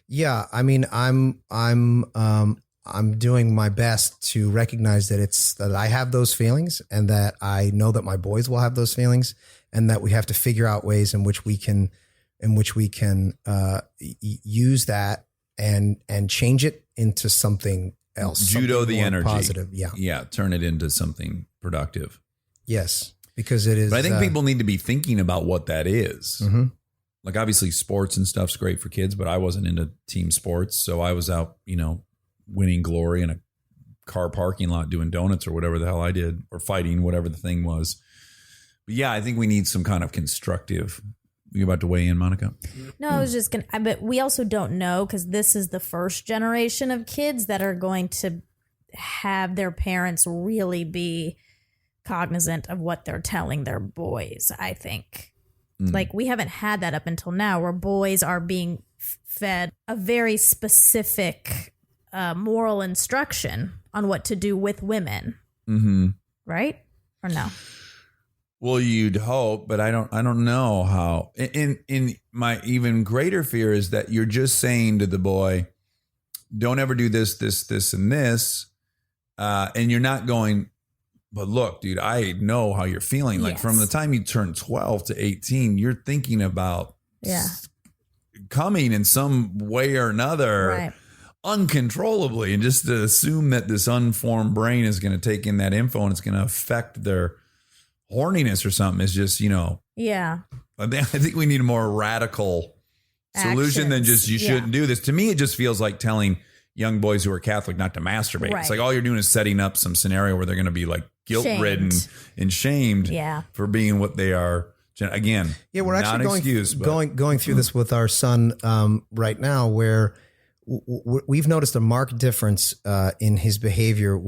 Yeah. I mean, I'm doing my best to recognize that I have those feelings, and that I know that my boys will have those feelings, and that we have to figure out ways in which we can use that and change it into something else. Judo something the energy. Positive. Yeah. Yeah. Turn it into something productive. Yes. Because it is. But I think people need to be thinking about what that is. Mm-hmm. Like, obviously sports and stuff's great for kids, but I wasn't into team sports. So I was out, winning glory in a car parking lot doing donuts or whatever the hell I did, or fighting, whatever the thing was. But yeah, I think we need some kind of constructive. You about to weigh in, Monica? No, I was just but we also don't know, because this is the first generation of kids that are going to have their parents really be cognizant of what they're telling their boys, I think. Like, we haven't had that up until now, where boys are being fed a very specific moral instruction on what to do with women. Mm-hmm. Right? Or no? Well, you'd hope, but I don't know how. In my even greater fear is that you're just saying to the boy, don't ever do this, and this. And you're not going, but look, dude, I know how you're feeling. Like, from the time you turn 12 to 18, you're thinking about coming in some way or another. Right. Uncontrollably, and just to assume that this unformed brain is going to take in that info and it's going to affect their horniness or something is just, I think we need a more radical solution than just you shouldn't do this. To me, it just feels like telling young boys who are Catholic not to masturbate. Right. It's like all you're doing is setting up some scenario where they're going to be like guilt-ridden and shamed for being what they are. Again, we're actually going through this with our son right now, where we've noticed a marked difference in his behavior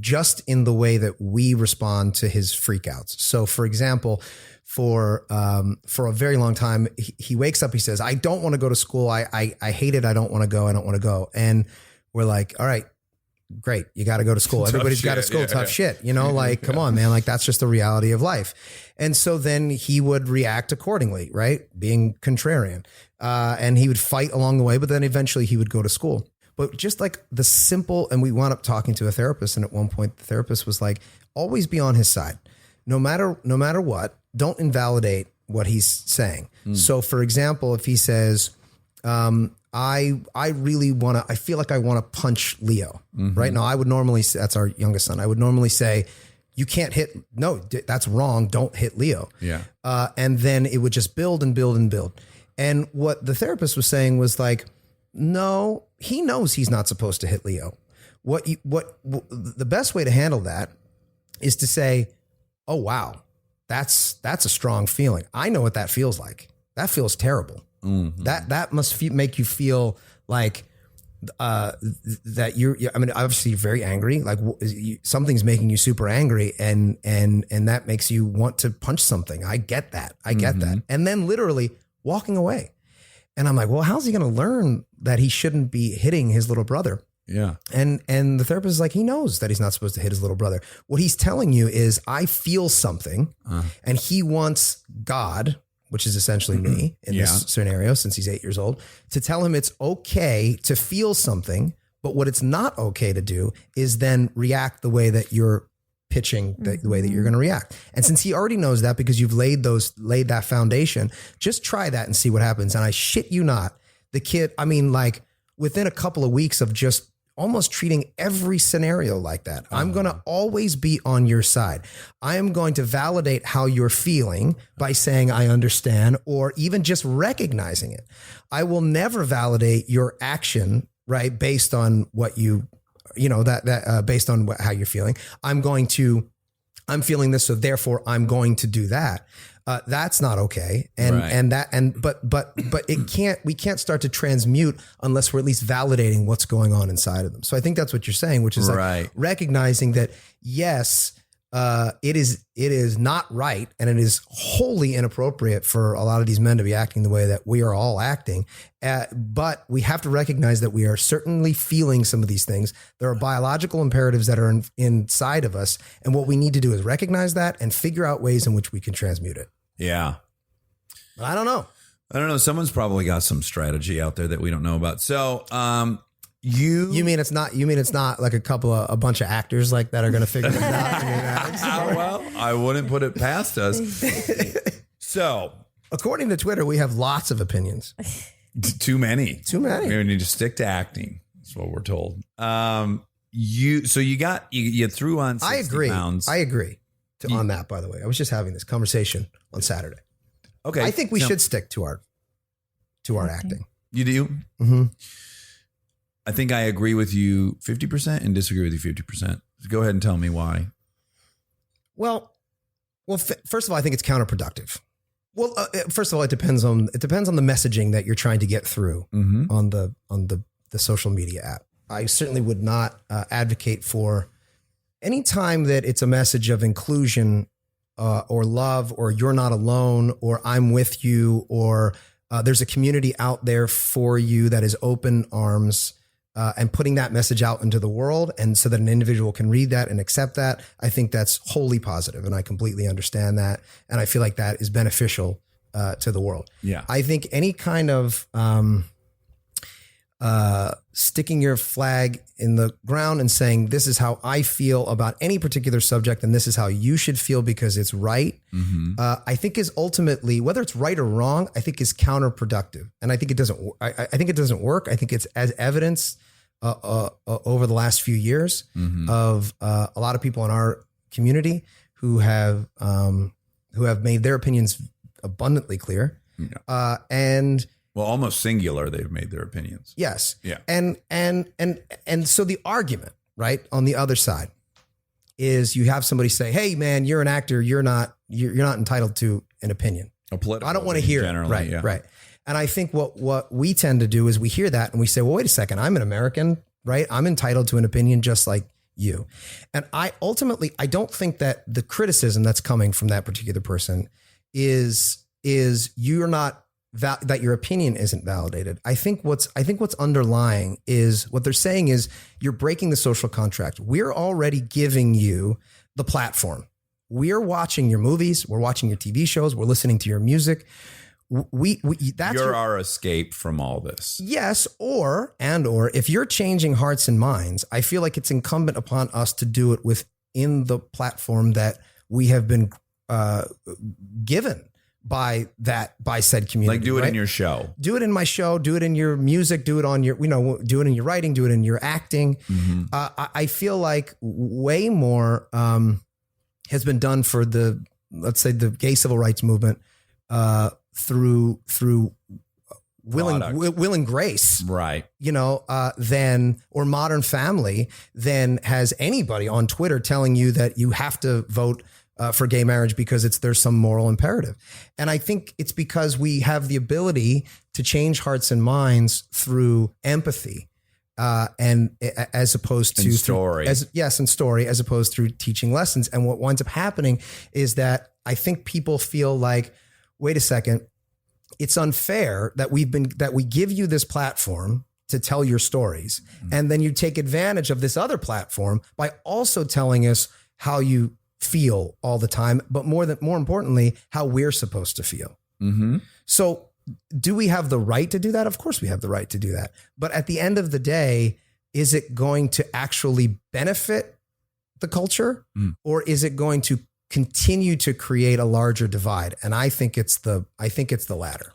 just in the way that we respond to his freakouts. So, for example, for a very long time, he wakes up, he says, I don't want to go to school. I hate it. I don't want to go. I don't want to go. And we're like, all right, great. You got to go to school. Everybody's got to school. Tough shit. Come on, man. Like, that's just the reality of life. And so then he would react accordingly, right? Being contrarian. And he would fight along the way, but then eventually he would go to school. But just like the simple, and we wound up talking to a therapist, and at one point the therapist was like, always be on his side. No matter what, don't invalidate what he's saying. So for example, if he says, I feel like I want to punch Leo right now. I would normally, that's our youngest son. I would normally say, you can't hit. No, that's wrong. Don't hit Leo. Yeah. And then it would just build and build and build. And what the therapist was saying was like, no, he knows he's not supposed to hit Leo. The best way to handle that is to say, oh, wow, that's a strong feeling. I know what that feels like. That feels terrible. Mm-hmm. That must make you feel like that I mean, obviously you're very angry. Like something's making you super angry, and that makes you want to punch something. I get that. And then literally walking away. And I'm like, well, how's he going to learn that he shouldn't be hitting his little brother? Yeah. And the therapist is like, he knows that he's not supposed to hit his little brother. What he's telling you is, I feel something, and he wants God, which is essentially me in this scenario, since he's 8 years old, to tell him it's okay to feel something, but what it's not okay to do is then react the way that you're pitching, the way that you're going to react. And since he already knows that, because you've laid that foundation, just try that and see what happens. And I shit you not, the kid, I mean, like within a couple of weeks of just almost treating every scenario like that, I'm going to always be on your side. I am going to validate how you're feeling by saying, I understand, or even just recognizing it. I will never validate your action, right, based on what based on how you're feeling. I'm feeling this, so therefore I'm going to do that. That's not okay. But we can't start to transmute unless we're at least validating what's going on inside of them. So I think that's what you're saying, which is like recognizing that, yes, it is not right, and it is wholly inappropriate for a lot of these men to be acting the way that we are all acting. But we have to recognize that we are certainly feeling some of these things. There are biological imperatives that are inside of us. And what we need to do is recognize that and figure out ways in which we can transmute it. Yeah. I don't know. Someone's probably got some strategy out there that we don't know about. So, You mean it's not like a bunch of actors like that are going to figure this out? Well, I wouldn't put it past us. So, according to Twitter, we have lots of opinions. Too many. We need to stick to acting. That's what we're told. You threw on 60 pounds. I agree on that, by the way. I was just having this conversation on Saturday. Okay. I think we should stick to our acting. You do? Mm-hmm. I think I agree with you 50% and disagree with you 50%. Go ahead and tell me why. Well, first of all, I think it's counterproductive. Well, first of all, it depends on the messaging that you're trying to get through on the social media app. I certainly would not advocate for any time that it's a message of inclusion or love, or you're not alone, or I'm with you, or there's a community out there for you that is open arms, and putting that message out into the world, and so that an individual can read that and accept that. I think that's wholly positive, and I completely understand that. And I feel like that is beneficial to the world. Yeah. I think any kind of sticking your flag in the ground and saying, this is how I feel about any particular subject, and this is how you should feel because it's right, I think is ultimately, whether it's right or wrong, I think is counterproductive. And I think it doesn't, I think it doesn't work. I think it's as evidence over the last few years of a lot of people in our community who have made their opinions abundantly clear. Yeah. Well, almost singular, they've made their opinions. Yes. Yeah. And so the argument, right, on the other side is you have somebody say, "Hey man, you're an actor, you're not entitled to an opinion." A political I don't want to hear it. Right. Yeah. Right. And I think what we tend to do is we hear that and we say, "Well, wait a second, I'm an American, right? I'm entitled to an opinion just like you." And I don't think that the criticism that's coming from that particular person is you're not that your opinion isn't validated. I think what's underlying is what they're saying is you're breaking the social contract. We're already giving you the platform. We're watching your movies. We're watching your TV shows. We're listening to your music. You're our escape from all this. Yes. Or if you're changing hearts and minds, I feel like it's incumbent upon us to do it within the platform that we have been given by said community. Like do it in your show. Do it in my show. Do it in your music. Do it on your, do it in your writing. Do it in your acting. I feel like way more has been done for let's say the gay civil rights movement through will Product. and grace, Right. than, or Modern Family, than has anybody on Twitter telling you that you have to vote for gay marriage because there's some moral imperative. And I think it's because we have the ability to change hearts and minds through empathy, and as opposed to story. And story, as opposed through teaching lessons. And what winds up happening is that I think people feel like, wait a second, it's unfair that we give you this platform to tell your stories, and then you take advantage of this other platform by also telling us how you feel all the time, but more importantly, how we're supposed to feel. Mm-hmm. So do we have the right to do that? Of course we have the right to do that. But at the end of the day, is it going to actually benefit the culture, or is it going to continue to create a larger divide? And I think it's the latter.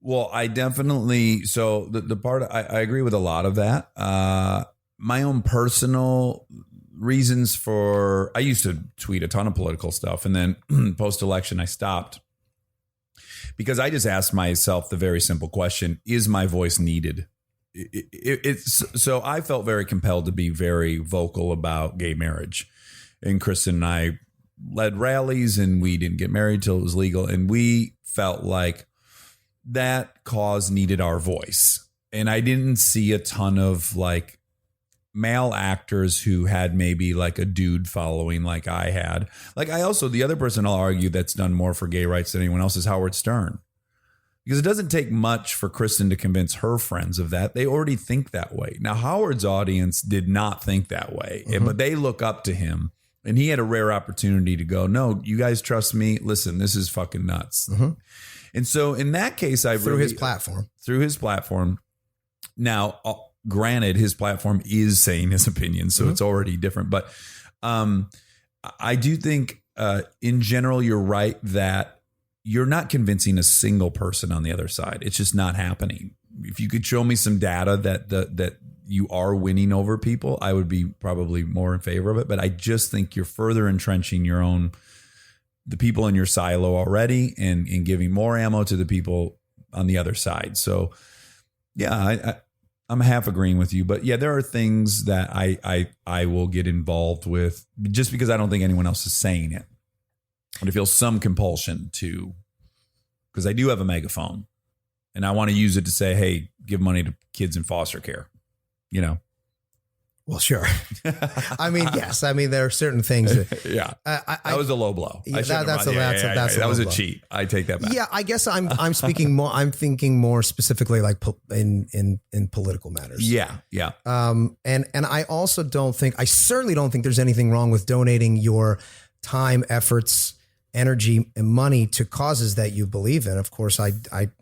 Well, I definitely, so the part, I agree with a lot of that. My own personal reasons for, I used to tweet a ton of political stuff, and then post-election I stopped because I just asked myself the very simple question, is my voice needed? So I felt very compelled to be very vocal about gay marriage. And Kristen and I led rallies, and we didn't get married till it was legal. And we felt like that cause needed our voice. And I didn't see a ton of like male actors who had maybe like a dude following like I had. Like the other person I'll argue that's done more for gay rights than anyone else is Howard Stern. Because it doesn't take much for Kristen to convince her friends of that. They already think that way. Now, Howard's audience did not think that way, but they look up to him. And he had a rare opportunity to go, no, you guys trust me. Listen, this is fucking nuts. And so in that case, through his platform. Now, granted, his platform is saying his opinion, so it's already different. But I do think in general, you're right that you're not convincing a single person on the other side. It's just not happening. If you could show me some data that you are winning over people, I would be probably more in favor of it. But I just think you're further entrenching the people in your silo already and giving more ammo to the people on the other side. So yeah, I'm half agreeing with you, but yeah, there are things that I will get involved with just because I don't think anyone else is saying it. But I feel some compulsion to, because I do have a megaphone and I want to use it to say, hey, give money to kids in foster care, Well, sure. I mean, yes. I mean, there are certain things that, yeah. That was a low blow. Yeah, that was a cheat. I take that back. Yeah, I guess I'm speaking more. I'm thinking more specifically like in political matters. Yeah, yeah. And I certainly don't think there's anything wrong with donating your time, efforts, energy, and money to causes that you believe in. Of course, I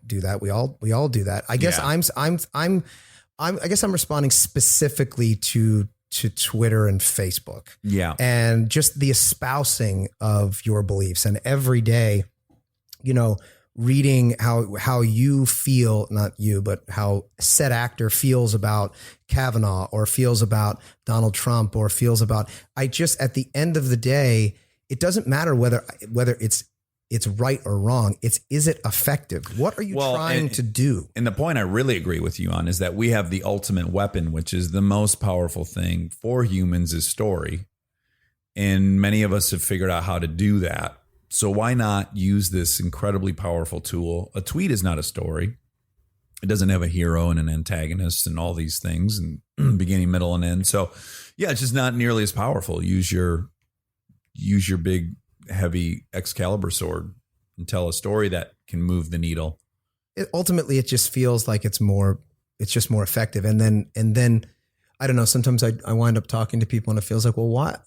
do that. We all do that. I guess I guess I'm responding specifically to Twitter and Facebook. Yeah. And just the espousing of your beliefs, and every day, reading how you feel, not you, but how said actor feels about Kavanaugh or feels about Donald Trump or feels about, at the end of the day, it doesn't matter whether it's right or wrong. Is it effective? What are you trying to do? And the point I really agree with you on is that we have the ultimate weapon, which is the most powerful thing for humans is story. And many of us have figured out how to do that. So why not use this incredibly powerful tool? A tweet is not a story. It doesn't have a hero and an antagonist and all these things and beginning, middle, and end. So yeah, it's just not nearly as powerful. Use your big, heavy Excalibur sword and tell a story that can move the needle. Ultimately, it just feels like it's just more effective. And then I don't know, sometimes I wind up talking to people and it feels like, well, what?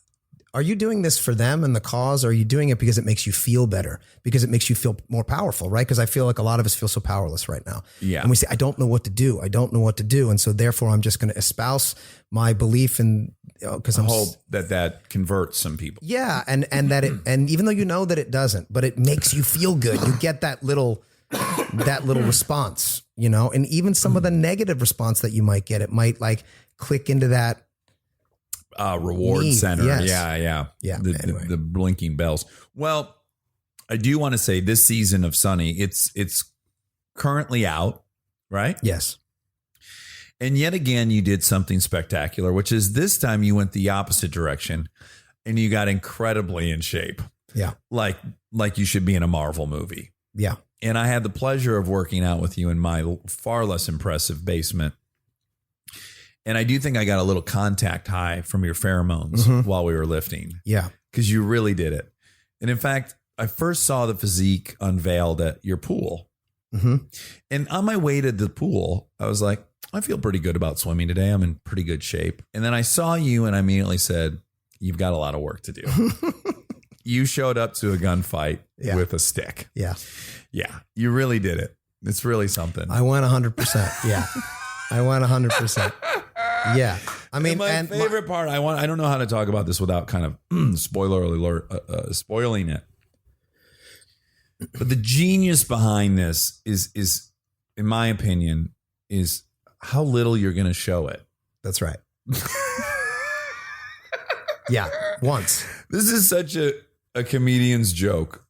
Are you doing this for them and the cause? Or are you doing it because it makes you feel better? Because it makes you feel more powerful, right? Because I feel like a lot of us feel so powerless right now. Yeah. And we say, I don't know what to do. And so therefore I'm just going to espouse my belief in, because I hope that converts some people. Yeah. And that and even though you know that it doesn't, but it makes you feel good. You get that little response, and even some of the negative response that you might get, it might like click into that reward center. Yes. Yeah. Anyway. The blinking bells. Well, I do want to say this season of Sunny, it's currently out, right? Yes. And yet again, you did something spectacular, which is this time you went the opposite direction and you got incredibly in shape. Yeah. Like you should be in a Marvel movie. Yeah. And I had the pleasure of working out with you in my far less impressive basement. And I do think I got a little contact high from your pheromones while we were lifting. Yeah. Because you really did it. And in fact, I first saw the physique unveiled at your pool. And on my way to the pool, I was like, I feel pretty good about swimming today. I'm in pretty good shape. And then I saw you and I immediately said, you've got a lot of work to do. You showed up to a gunfight with a stick. Yeah. Yeah. You really did it. It's really something. I went 100%. Yeah. I went 100%. Yeah. I mean, and my favorite part, I don't know how to talk about this without kind of spoiler alert, spoiling it. But the genius behind this is, in my opinion, is how little you're going to show it. That's right. Yeah. Once. This is such a comedian's joke.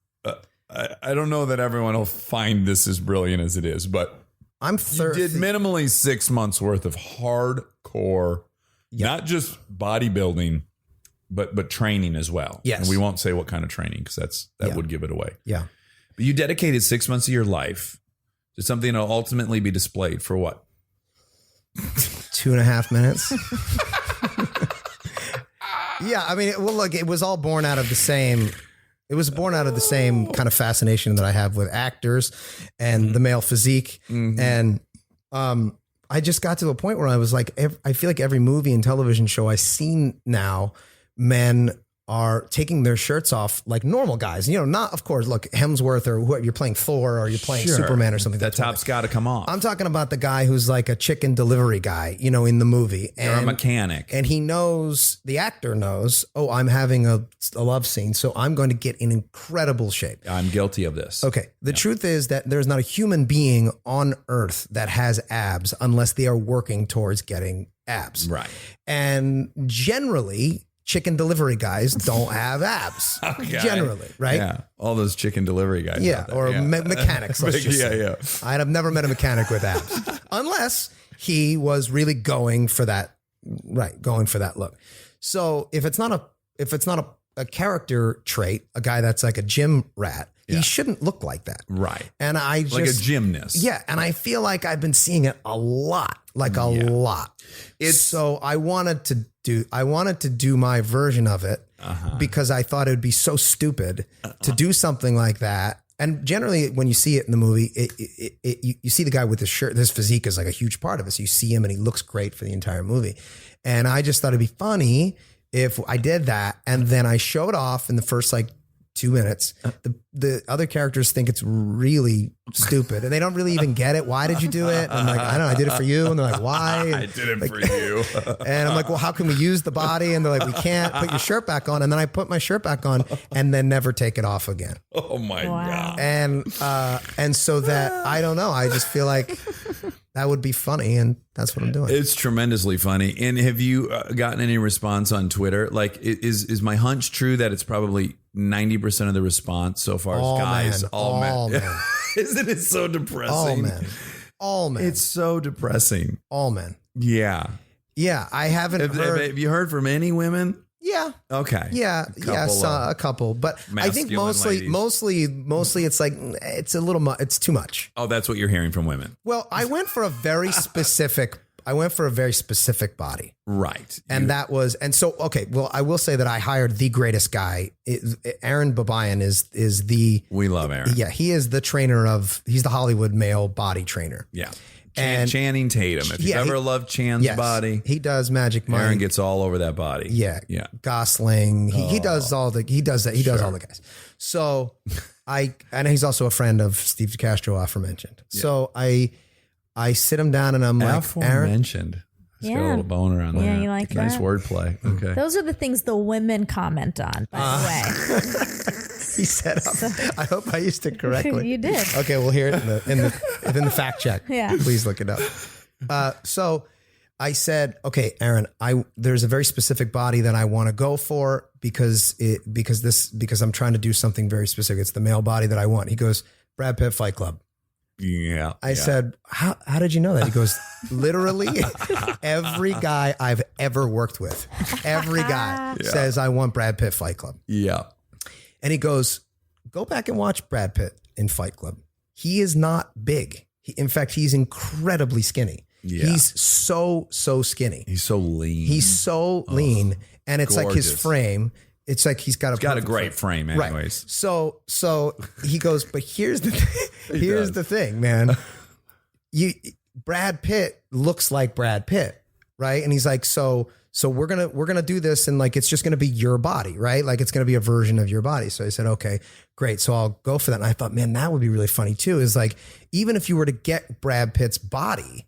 I don't know that everyone will find this as brilliant as it is, but you did minimally 6 months worth of hardcore, not just bodybuilding, but training as well. Yes. And we won't say what kind of training because that would give it away. Yeah. But you dedicated 6 months of your life to something that will ultimately be displayed for what? 2.5 minutes. Yeah. I mean, look, it was all born out of the same. It was born out of the same kind of fascination that I have with actors and the male physique. And I just got to a point where I was like, I feel like every movie and television show I've seen now, men are taking their shirts off like normal guys. You know, not, of course, look, Hemsworth or whoever, you're playing Thor or you're playing Superman or something. That top's got to come off. I'm talking about the guy who's like a chicken delivery guy, you know, in the movie. You're a mechanic. And he knows, the actor knows, oh, I'm having a love scene, so I'm going to get in incredible shape. I'm guilty of this. Okay. The truth is that there's not a human being on earth that has abs unless they are working towards getting abs. Right. And generally, chicken delivery guys don't have abs. Okay. Generally, right? Yeah. All those chicken delivery guys. Yeah. out there. Or mechanics. Let's just say. Yeah. I'd have never met a mechanic with abs unless he was really going for that. Right. Going for that look. So if it's not a character trait, a guy that's like a gym rat, he shouldn't look like that. Right. And I just. Like a gymnast. Yeah. And I feel like I've been seeing it a lot, lot. So I wanted to do my version of it because I thought it would be so stupid to do something like that. And generally when you see it in the movie, you see the guy with the shirt, his physique is like a huge part of it. So you see him and he looks great for the entire movie. And I just thought it'd be funny if I did that. And then I showed off in the first like 2 minutes. The other characters think it's really stupid and they don't really even get it. Why did you do it? And I'm like, I don't know. I did it for you. And they're like, why? I did it for you. And I'm like, well, how can we use the body? And they're like, we can't. Put your shirt back on. And then I put my shirt back on and then never take it off again. Oh my God. And so that, I don't know. I just feel like that would be funny. And that's what I'm doing. It's tremendously funny. And have you gotten any response on Twitter? Like, is my hunch true that it's probably 90% of the response so far is guys? All men. Isn't it so depressing? All men. It's so depressing. All men. Yeah. Yeah. I haven't heard. Have you heard from any women? Yeah. Okay. Yeah. A couple. But I think mostly it's like, it's a little much. It's too much. Oh, that's what you're hearing from women. Well, I went for a very specific body. Right. And that was, and so, okay, well, I will say that I hired the greatest guy. Aaron Babayan is the. We love Aaron. Yeah. He is the trainer he's the Hollywood male body trainer. Yeah. And Channing Tatum. If you've ever loved Chan's body, he does Magic Mike. Aaron gets all over that body. Yeah. Yeah. Gosling. He does all the guys. So and he's also a friend of Steve DiCastro, aforementioned. Yeah. So I sit him down and I'm like, Aaron. Aforementioned. It's got a little boner on there. Yeah, you like nice that? wordplay. Okay. Those are the things the women comment on, by the way. He said, I hope I used it correctly. You did. Okay, we'll hear it in the fact check. Yeah. Please look it up. So I said, okay, Aaron, there's a very specific body that I want to go for because I'm trying to do something very specific. It's the male body that I want. He goes, Brad Pitt Fight Club. Yeah. I said, how did you know that? He goes, literally every guy I've ever worked with, every guy says I want Brad Pitt Fight Club. Yeah. And he goes, go back and watch Brad Pitt in Fight Club. He is not big. In fact, he's incredibly skinny. Yeah. He's so skinny. He's so lean. He's so lean. And it's like his gorgeous. frame. It's like he's got a great frame anyways. Right. So he goes, but here's the thing, man. Brad Pitt looks like Brad Pitt, right? And he's like, so we're gonna do this, and like it's just gonna be your body, right? Like it's gonna be a version of your body. So I said, okay, great. So I'll go for that. And I thought, man, that would be really funny too. Is like, even if you were to get Brad Pitt's body,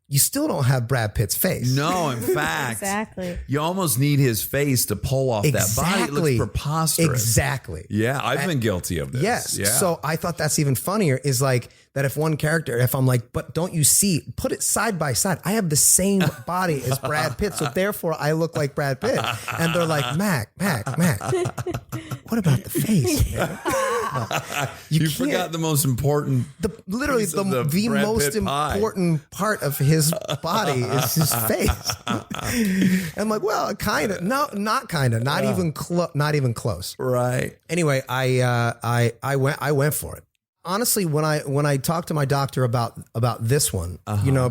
you still don't have Brad Pitt's face. No, in fact, Exactly. you almost need his face to pull off that body. It looks preposterous. Exactly. Yeah, I've been guilty of this. Yes. Yeah. So I thought that's even funnier is like that if one character, if I'm like, but don't you see, put it side by side. I have the same body as Brad Pitt. So therefore I look like Brad Pitt. And they're like, Mac, what about the face, man? You forgot the most important. Literally piece of the Brad most Pitt pie. important part of his body is his face. I'm like, well, kind of, no, not kind of, not even close. Right. Anyway, I went for it. Honestly, when I talked to my doctor about this one,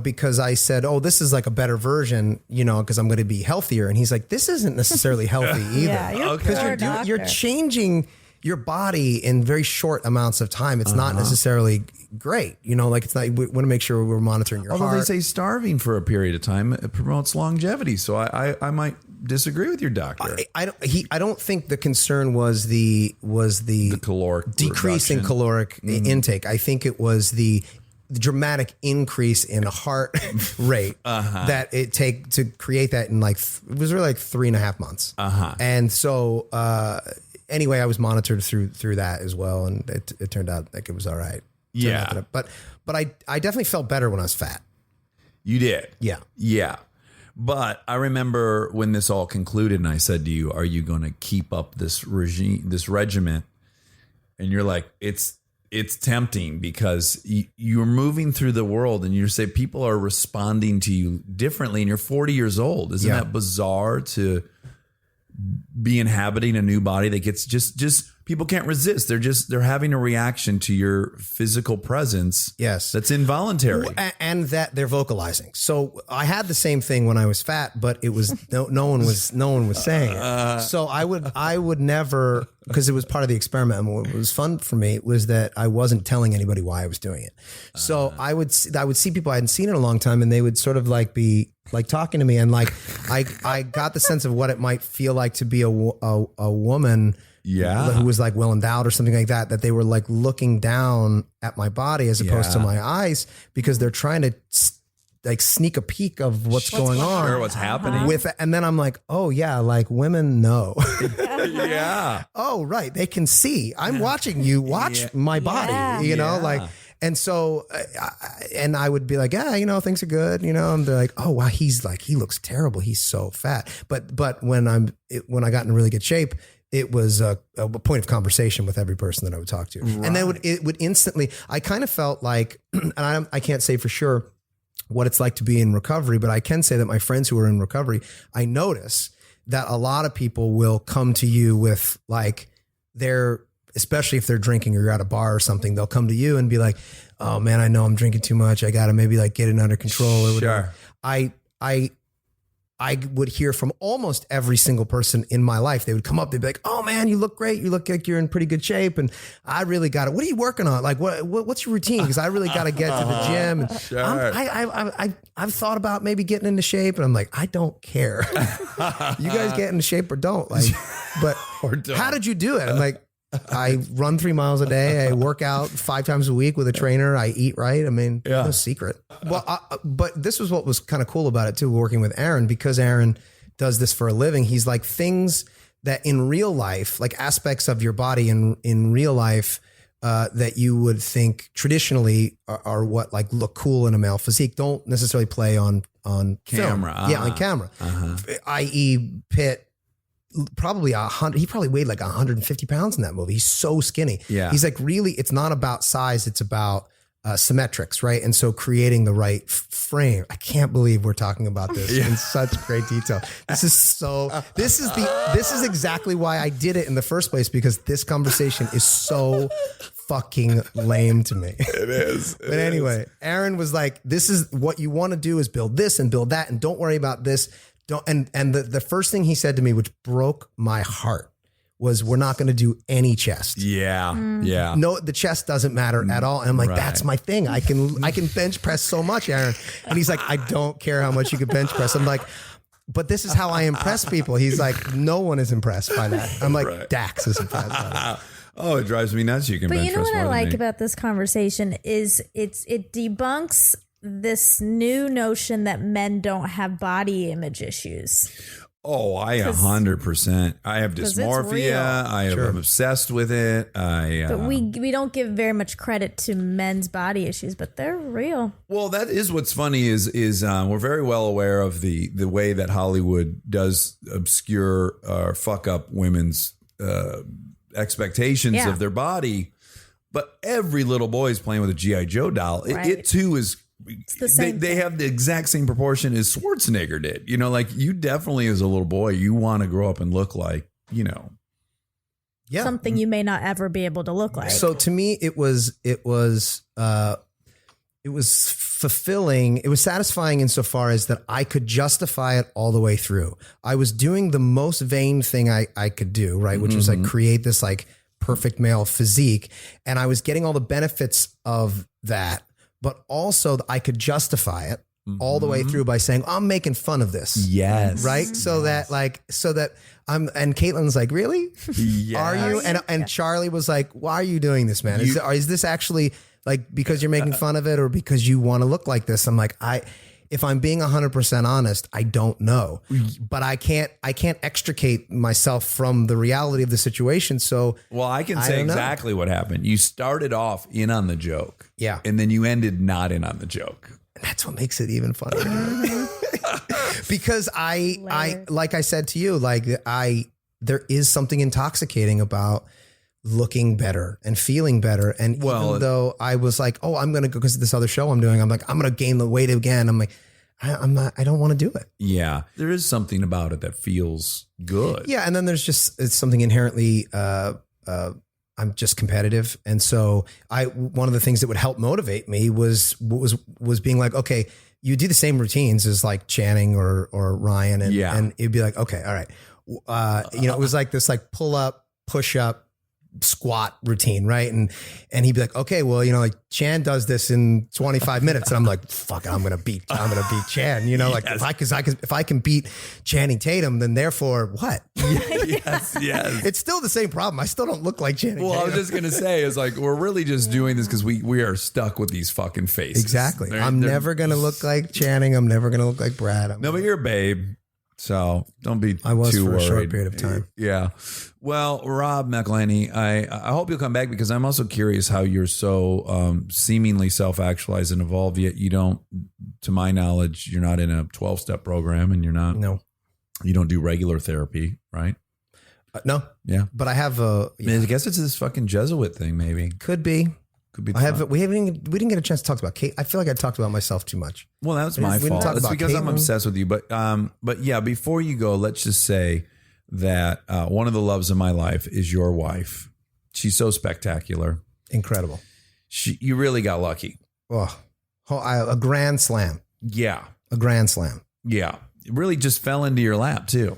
because I said, oh, this is like a better version, because I'm going to be healthier. And he's like, this isn't necessarily healthy either. Yeah, you're Because you're changing your body in very short amounts of time. It's not necessarily great. Like it's not, we want to make sure we're monitoring your Although heart. they say starving for a period of time it promotes longevity. So I might disagree with your doctor. I don't think the concern was the caloric decrease in reduction. caloric intake. I think it was the dramatic increase in heart rate that it take to create that in it was really like 3.5 months. And so anyway, I was monitored through that as well, and it turned out like it was all right. Yeah. But I definitely felt better when I was fat. You did. Yeah. Yeah. But I remember when this all concluded and I said to you, are you going to keep up this regimen? And you're like, it's tempting because you're moving through the world and you say people are responding to you differently and you're 40 years old. Isn't that bizarre to be inhabiting a new body that gets just people can't resist. They're having a reaction to your physical presence. Yes. That's involuntary. And that they're vocalizing. So I had the same thing when I was fat, but it was no one was saying it. So I would never, because it was part of the experiment. And what was fun for me was that I wasn't telling anybody why I was doing it. So I would see people I hadn't seen in a long time, and they would sort of be talking to me, and I got the sense of what it might feel like to be a woman. Yeah. Who was well endowed or something like that, that they were looking down at my body as opposed to my eyes, because they're trying to sneak a peek of what's going on. Sure, what's happening. And then I'm like, oh yeah, women know. Yeah. Oh, right. They can see. I'm watching you watch my body, and so, and I would be like, yeah, things are good, and they're like, oh wow, he looks terrible. He's so fat. But when I got in really good shape, it was a point of conversation with every person that I would talk to. Right. And then it would instantly, I kind of felt like, and I can't say for sure what it's like to be in recovery, but I can say that my friends who are in recovery, I notice that a lot of people will come to you with especially if they're drinking or you're at a bar or something, they'll come to you and be like, oh man, I know I'm drinking too much. I got to maybe get it under control or whatever. Sure. I would hear from almost every single person in my life. They would come up, they'd be like, oh man, you look great. You look like you're in pretty good shape. And I really got it. What are you working on? What's your routine? Because I really got to get to the gym. And sure. I've thought about maybe getting into shape, and I'm like, I don't care. You guys get into shape or don't. But how did you do it? I'm like, I run 3 miles a day. I work out 5 times a week with a trainer. I eat right. I mean, no secret. Well, but this was what was kind of cool about it too, working with Aaron, because Aaron does this for a living. He's things that in real life, aspects of your body in real life, that you would think traditionally are what look cool in a male physique, don't necessarily play on on Camera. film. Yeah, on camera. I.e. Pitt, probably 100. He probably weighed like 150 pounds in that movie. He's so skinny. Yeah. He's like, really, it's not about size. It's about symmetrics, right? And so creating the right frame. I can't believe we're talking about this in such great detail. This is exactly why I did it in the first place, because this conversation is so fucking lame to me. It is. But anyway, Aaron was like, this is what you want to do, is build this and build that, and don't worry about this. And the first thing he said to me, which broke my heart, was, we're not going to do any chest. Yeah. Yeah. No, the chest doesn't matter at all. And I'm like, that's my thing. I can bench press so much, Aaron. And he's like, I don't care how much you can bench press. I'm like, but this is how I impress people. He's like, no one is impressed by that. I'm like, Dax is impressed by that. Oh, it drives me nuts. You can But bench you know press what I more than like me. about this conversation is it debunks this new notion that men don't have body image issues. Oh, I 100%. I have 'cause it's dysmorphia. real. I'm obsessed with it. But we don't give very much credit to men's body issues, but they're real. Well, that is what's funny is we're very well aware of the way that Hollywood does obscure or fuck up women's expectations of their body. But every little boy is playing with a G.I. Joe doll. Right. It too is. the same They thing. have the exact same proportion as Schwarzenegger did. You know, like you definitely as a little boy, you want to grow up and look like, you know. Yeah. something you may not ever be able to look like. So to me, it was fulfilling. It was satisfying insofar as that I could justify it all the way through. I was doing the most vain thing I could do, right? Which was like create this like perfect male physique. And I was getting all the benefits of that, but also I could justify it all the way through by saying, I'm making fun of this. Yes. Right. So that and Caitlin's like, really? Yes. Are you? And Charlie was like, why are you doing this, man? Is this actually like because you're making fun of it or because you want to look like this? I'm like, if I'm being 100% honest, I don't know, but I can't extricate myself from the reality of the situation. So, Well, I can say don't know. exactly what happened. You started off in on the joke. Yeah. And then you ended not in on the joke. And that's what makes it even funnier. Because I, like I said to you, there is something intoxicating about looking better and feeling better. And even though I was like, oh, I'm going to go because of this other show I'm doing, I'm like, I'm going to gain the weight again. I'm like, I don't want to do it. Yeah. There is something about it that feels good. Yeah. And then there's it's something inherently, I'm just competitive. And so one of the things that would help motivate me was being like, okay, you do the same routines as like Channing or Ryan. And it'd be like, okay, all right. It was like this like pull up, push up, squat routine, right? And he'd be like, okay, well, like Chan does this in 25 minutes, and I'm like, fuck it, I'm gonna beat Chan. Like if I can beat Channing Tatum, then therefore what? Yes. It's still the same problem. I still don't look like Channing Tatum. Well, I was just gonna say is like we're really just doing this because we are stuck with these fucking faces. Exactly. I'm never gonna look like Channing. I'm never gonna look like Brad. No, but you're a babe. So don't be I was too for worried. a short period of time. Yeah. Well, Rob McElhenney, I hope you'll come back because I'm also curious how you're so seemingly self-actualized and evolved, yet you don't, to my knowledge, you're not in a 12-step program and you don't do regular therapy, right? No. Yeah. But I have I guess it's this fucking Jesuit thing, maybe. Could be. Could be. We didn't get a chance to talk about Kate. I feel like I talked about myself too much. Well, that's We my didn't fault. talk It's about because I'm Caitlin. obsessed with you. But yeah, before you go, let's just say that one of the loves of my life is your wife. She's so spectacular. Incredible. You really got lucky. Oh, a grand slam. Yeah. A grand slam. Yeah. It really just fell into your lap too.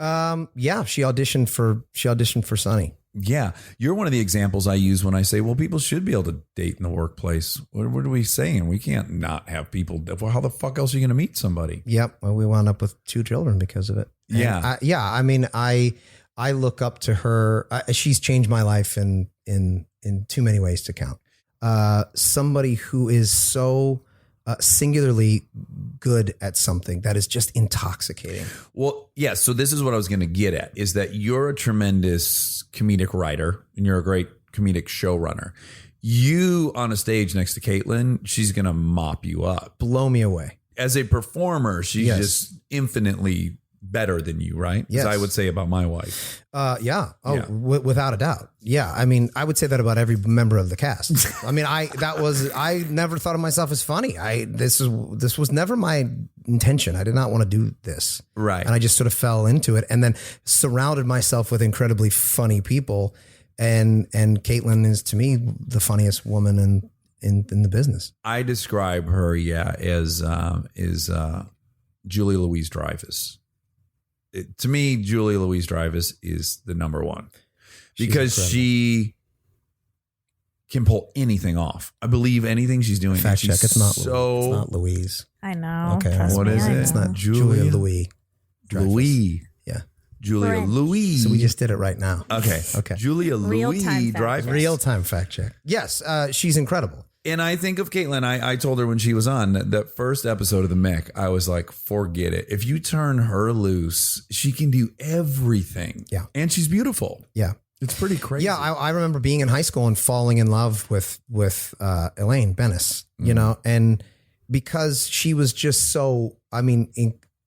Yeah, she auditioned for Sonny. Yeah. You're one of the examples I use when I say, well, people should be able to date in the workplace. What are we saying? We can't not have people. Well, how the fuck else are you going to meet somebody? Yep. Well, we wound up with 2 children because of it. And I mean, I look up to her. She's changed my life in too many ways to count. Somebody who is so singularly good at something that is just intoxicating. Well, yeah. So this is what I was going to get at is that you're a tremendous comedic writer and you're a great comedic showrunner. You on a stage next to Caitlin, she's going to mop you up. Blow me away. as a performer, she's Yes. just infinitely better than you, right? Yes. As I would say about my wife. Yeah. Oh, Yeah. Without a doubt. Yeah. I mean, I would say that about every member of the cast. I mean, I never thought of myself as funny. This was never my intention. I did not want to do this. Right. And I just sort of fell into it and then surrounded myself with incredibly funny people. And Caitlin is to me the funniest woman in the business. I describe her, as Julia Louis-Dreyfus. To me, Julia Louis-Dreyfus is the number one because she can pull anything off. I believe anything she's doing. Fact check. It's not I Louise. know. Okay. Trust What me, is I it? know. It's not Julia Louis. Dreyfus. Louis. Yeah. Julia French. Louis. So we just did it right now. Okay. Okay. Julia Real-time fact Louis-Dreyfus. check. Real time fact check. Yes. She's incredible. And I think of Caitlin. I told her when she was on that first episode of the Mick, I was like, forget it. If you turn her loose, she can do everything. Yeah. And she's beautiful. Yeah. It's pretty crazy. Yeah, I remember being in high school and falling in love with Elaine Bennis, you know, and because she was just so,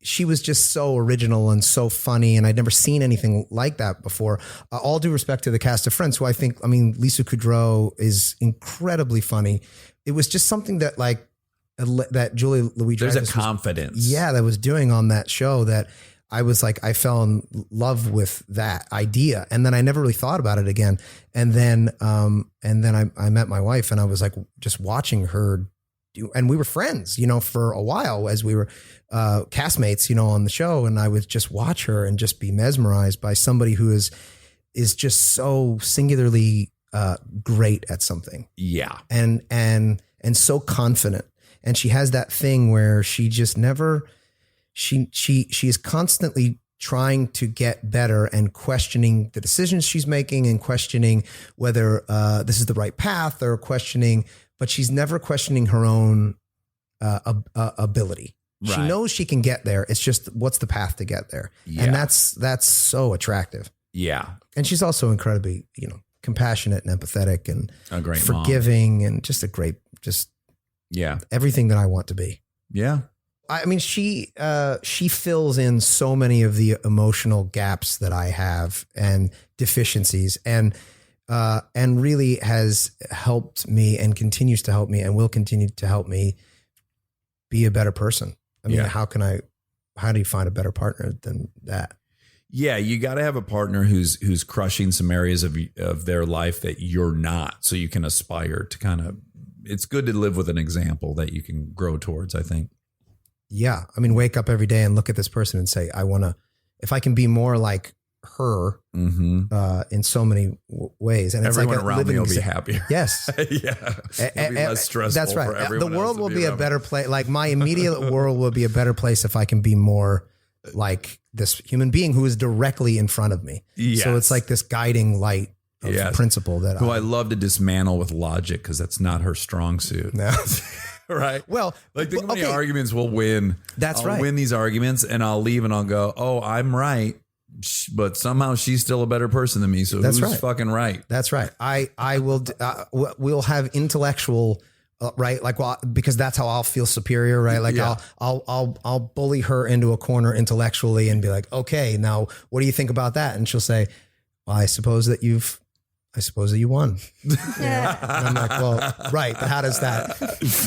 she was just so original and so funny, and I'd never seen anything like that before. All due respect to the cast of Friends, who Lisa Kudrow is incredibly funny. It was just something that that Julia Louis-Dreyfus There's a confidence. that was doing on that show that I was like, I fell in love with that idea. And then I never really thought about it again. And then I met my wife and I was like, just watching her do, and we were friends, you know, for a while as we were castmates, you know, on the show. And I would just watch her and just be mesmerized by somebody who is just so singularly great at something. Yeah. And so confident. And she has that thing where she just never, she is constantly trying to get better and questioning the decisions she's making and questioning whether this is the right path or questioning, but she's never questioning her own ability. Right. She knows she can get there. It's just, what's the path to get there? Yeah. And that's so attractive. Yeah. And she's also incredibly, you know, compassionate and empathetic and A great mom. forgiving and just a great, just Yeah. everything that I want to be. Yeah. I mean, she fills in so many of the emotional gaps that I have and deficiencies, and really has helped me and continues to help me and will continue to help me be a better person. I mean, Yeah. how do you find a better partner than that? Yeah, you got to have a partner who's crushing some areas of their life that you're not, so you can aspire to kind of. It's good to live with an example that you can grow towards, I think. Yeah. I mean, wake up every day and look at this person and say, I want to, if I can be more like her in so many ways. And Everyone it's like around me will be happier. Yes. Yeah. It'll be less stressful. That's right. For everyone The world else will to be a around me. better place. Like my immediate world will be a better place if I can be more like this human being who is directly in front of me. Yes. So it's like this guiding light of Yes. principle that Who I love to dismantle with logic because that's not her strong suit. No. Right. Well, Like think how many okay. arguments we'll win. That's I'll right. win these arguments and I'll leave and I'll go, oh, I'm right. But somehow she's still a better person than me. So That's who's right. fucking right? That's right. I will. We'll have intellectual, right? Like, well, because that's how I'll feel superior, right? Like, Yeah. I'll bully her into a corner intellectually and be like, okay, now what do you think about that? And she'll say, well, I suppose that you won. And I'm like, well, right. How does that,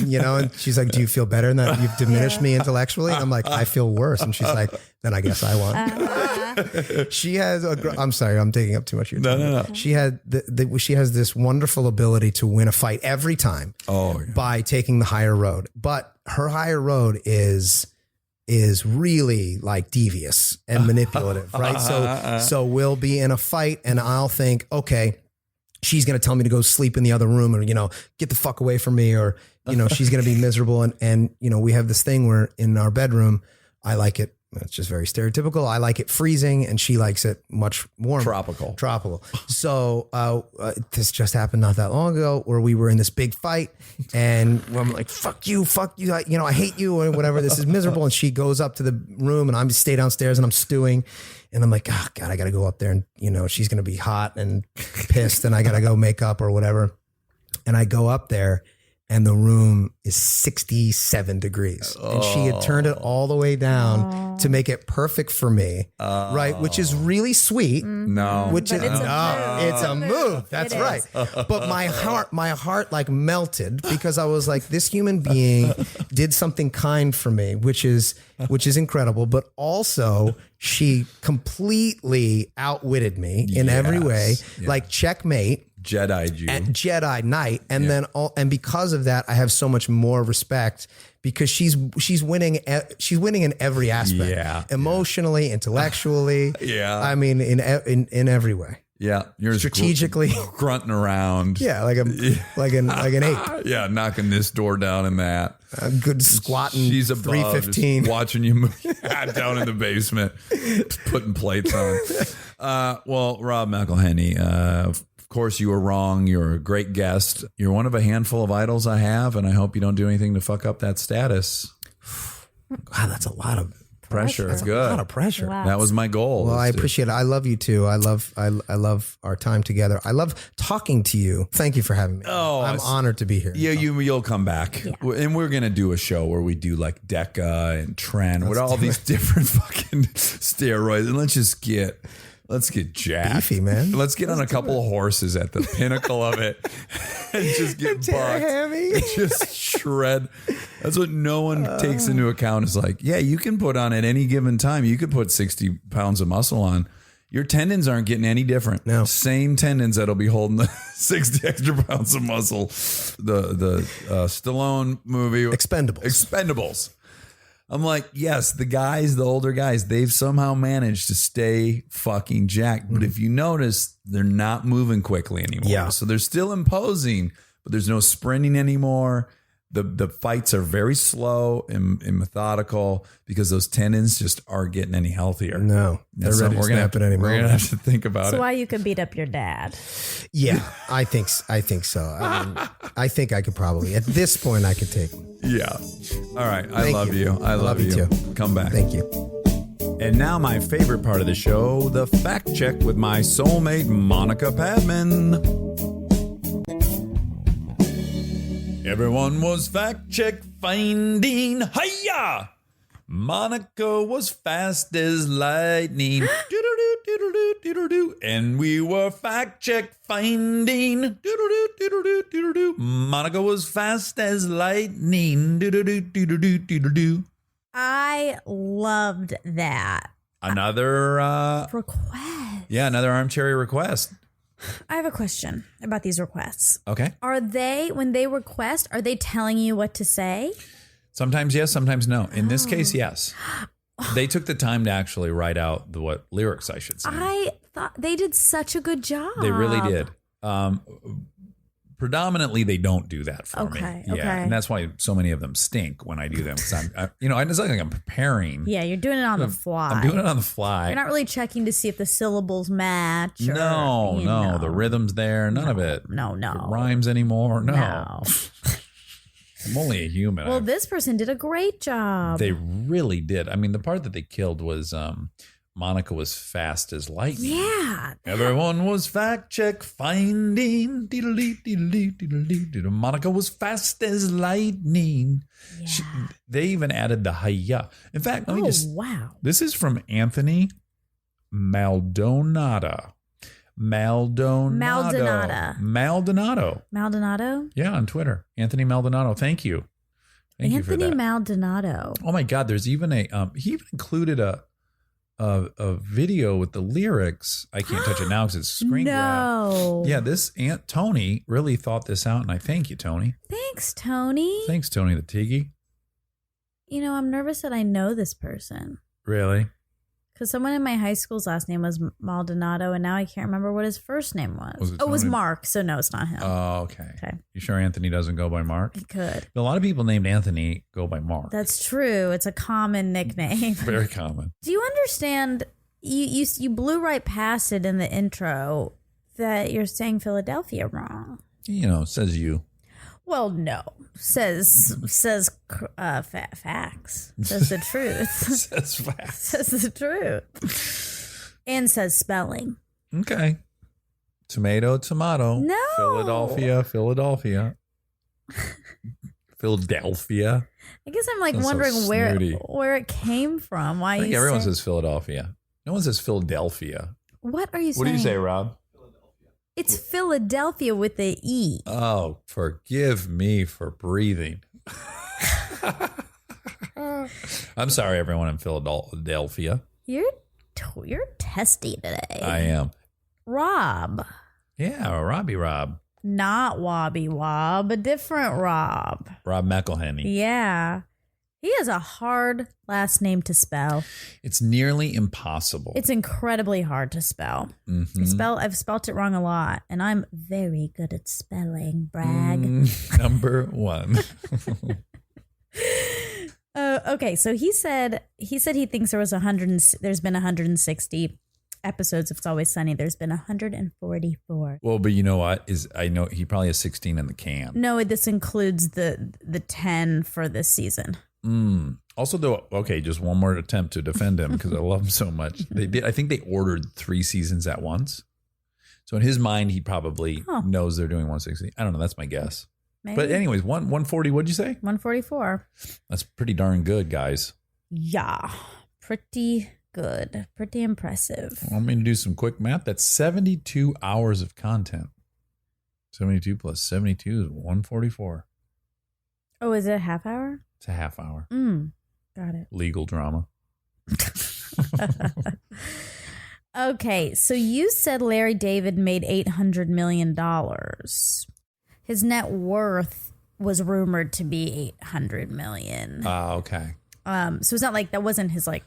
you know? And she's like, do you feel better than that you've diminished me intellectually? And I'm like, I feel worse. And she's like, then I guess I won. She has I'm sorry, I'm taking up too much of your time. No. She had she has this wonderful ability to win a fight every time Oh, yeah. by taking the higher road. But her higher road is really like devious and manipulative, right? So we'll be in a fight and I'll think, okay, she's going to tell me to go sleep in the other room or, you know, get the fuck away from me, or, you know, she's going to be miserable. And, you know, we have this thing where in our bedroom, I like it. It's just very stereotypical. I like it freezing and she likes it much warmer. Tropical. So this just happened not that long ago where we were in this big fight and I'm like, fuck you. I hate you or whatever. This is miserable. And she goes up to the room and I'm just stay downstairs and I'm stewing. And I'm like, oh God, I got to go up there and, you know, she's going to be hot and pissed and I got to go make up or whatever. And I go up there and the room is 67 degrees. And she had turned it all the way down to make it perfect for me. Right. Which is really sweet. No. Which But is it's a move. it's a move. That's It right. is. But my heart like melted because I was like, this human being did something kind for me, which is incredible. But also she completely outwitted me in every way. Yes. Like checkmate. Jedi'd you. At Jedi Knight, and then because of that, I have so much more respect because she's winning in every aspect, emotionally, intellectually, I mean in every way. Yeah, you're strategically grunting around. Yeah, like an ape. Yeah, knocking this door down and that. Good squatting. She's above, 315, watching you move down in the basement, putting plates on. Well, Rob McElhenney, of course you were wrong. You're a great guest. You're one of a handful of idols I have, and I hope you don't do anything to fuck up that status. God, that's a lot of pressure. That's good. A lot of pressure. Wow. That was my goal. Well, I appreciate it. I love you too. I love our time together. I love talking to you. Thank you for having me. Oh, I'm honored to be here. Yeah, you'll come back, and we're gonna do a show where we do like Deca and Tren with all these different fucking steroids, and let's get jacked, beefy, man. Let's get on a couple of horses at the pinnacle of it, and just get bucked, and just shred. That's what no one takes into account. Is like, yeah, you can put on at any given time. You could put 60 pounds of muscle on. Your tendons aren't getting any different. No. Same tendons that'll be holding the 60 extra pounds of muscle. The Stallone movie, Expendables. I'm like, yes, the older guys, they've somehow managed to stay fucking jacked. But if you notice, they're not moving quickly anymore. Yeah. So they're still imposing, but there's no sprinting anymore. The fights are very slow and methodical because those tendons just aren't getting any healthier. No, they're ready to snap at any moment. We're going to have to think about it. So why you could beat up your dad? Yeah, I think so. I mean, I think I could probably, at this point, I could take him. Yeah. All right. I Thank love you. you. I love you too. Come back. Thank you. And now my favorite part of the show, the fact check with my soulmate, Monica Padman. Everyone was fact check finding. Hiya! Monica was fast as lightning. Doodle-doo, doodle-doo, doodle-doo. And we were fact check finding. Doodle-doo, doodle-doo, doodle-doo. Monica was fast as lightning. Doodle-doo, doodle-doo, doodle-doo. I loved that Another request. Yeah, another armchair request. I have a question about these requests. Okay. Are they, when they request, are they telling you what to say? Sometimes yes, sometimes no. In this case, yes. They took the time to actually write out what lyrics I should sing. I thought they did such a good job. They really did. Predominantly, they don't do that for me. Okay, Yeah, okay. and that's why so many of them stink when I do them. Because it's not like I'm preparing. Yeah, you're doing it on the fly. I'm doing it on the fly. You're not really checking to see if the syllables match. Or, No, the rhythm's there. None of it. No. Rhymes anymore. No. No. I'm only a human. Well, this person did a great job. They really did. I mean, the part that they killed was Monica was fast as lightning. Yeah. Everyone was fact check finding. Monica was fast as lightning. Yeah. They even added the hiya. In fact, let me just. Wow. This is from Anthony Maldonado. Maldonado. Yeah, on Twitter. Anthony Maldonado. Thank you. Thank you for Anthony that. Maldonado. Oh my God! There's even he even included a video with the lyrics. I can't touch it now because it's screen grab. No. Yeah, this Aunt Tony really thought this out, and I thank you, Tony. Thanks, Tony. Thanks, Tony the Tiggy. I'm nervous that I know this person. Really? Because someone in my high school's last name was Maldonado, and now I can't remember what his first name was. Was it it was Tony? Mark, so no, it's not him. Oh, okay. Okay. You sure Anthony doesn't go by Mark? He could. A lot of people named Anthony go by Mark. That's true. It's a common nickname. Very common. Do you understand? You blew right past it in the intro that you're saying Philadelphia wrong. Says you. Well, no. Says facts. Says the truth. Says facts. Says the truth. And says spelling. Okay. Tomato. No. Philadelphia. Philadelphia. I guess I'm like That's so wondering snooty. where it came from. Why I think you everyone say- says Philadelphia. No one says Philadelphia. What are you saying? What do you say, Rob? It's Philadelphia with the E. Oh, forgive me for breathing. I'm sorry, everyone in Philadelphia. You're testy today. I am. Rob. Yeah, Robbie Rob. Not Wobby Wob, a different Rob. Rob McElhenney. Yeah. He has a hard last name to spell. It's nearly impossible. It's incredibly hard to spell. Mhm. I've spelt it wrong a lot, and I'm very good at spelling. Brag. Number one. Okay, so he said he thinks there's been 160 episodes of It's Always Sunny. There's been 144. Well, but you know what? I know he probably has 16 in the can. No, this includes the 10 for this season. Also, though, okay, just one more attempt to defend him because I love him so much. They did. I think they ordered 3 seasons at once. So in his mind, he probably knows they're doing 160. I don't know. That's my guess. Maybe. But anyways, 140. What'd you say? 144. That's pretty darn good, guys. Yeah, pretty good. Pretty impressive. Want me to do some quick math? That's 72 hours of content. 72 plus 72 is 144. Oh, is it a half hour? It's a half hour. Got it. Legal drama. Okay, so you said Larry David made $800 million. His net worth was rumored to be $800 million. Okay. So it's not like that wasn't his like.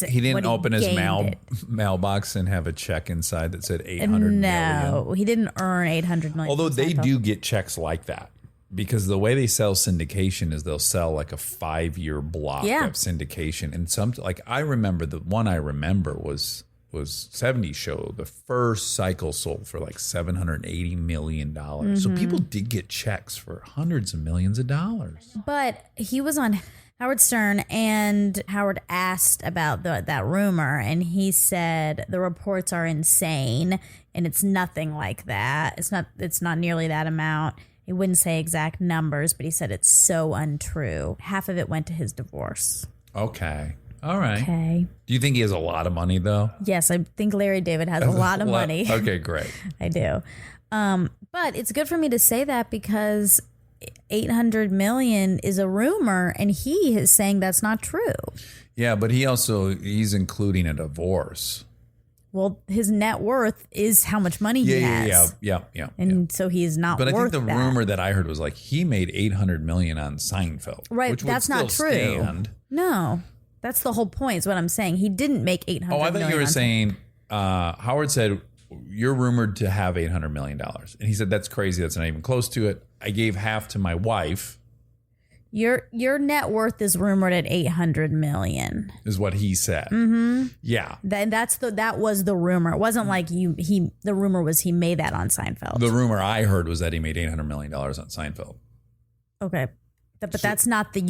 He didn't open his gained it. mailbox and have a check inside that said 800 million. No, he didn't earn $800 million. Although they Seinfeld. do get checks like that because the way they sell syndication is they'll sell like a 5-year block of syndication. And some, like I remember the one I remember was 70s show. The first cycle sold for like $780 million. So people did get checks for hundreds of millions of dollars. But he was on Howard Stern, and Howard asked about that rumor, and he said the reports are insane, and it's nothing like that. It's not nearly that amount. He wouldn't say exact numbers, but he said it's so untrue. Half of it went to his divorce. Okay. All right. Okay. Do you think he has a lot of money though? Yes, I think Larry David has a lot of money. Okay, great. I do. But it's good for me to say that because 800 million is a rumor, and he is saying that's not true. Yeah, but he's including a divorce. Well, his net worth is how much money he has. Yeah. And so he is not But I worth think the that. rumor that I heard was like he made 800 million on Seinfeld. Right, which would that's not still true. stand. No, that's the whole point is what I'm saying. He didn't make 800 Oh, I thought million you were on saying Howard said you're rumored to have $800 million. And he said, that's crazy. That's not even close to it. I gave half to my wife. Your net worth is rumored at 800 million. Is what he said. Mm-hmm. Yeah. That was the rumor. It wasn't like the rumor was he made that on Seinfeld. The rumor I heard was that he made $800 million on Seinfeld. Okay. But that's not the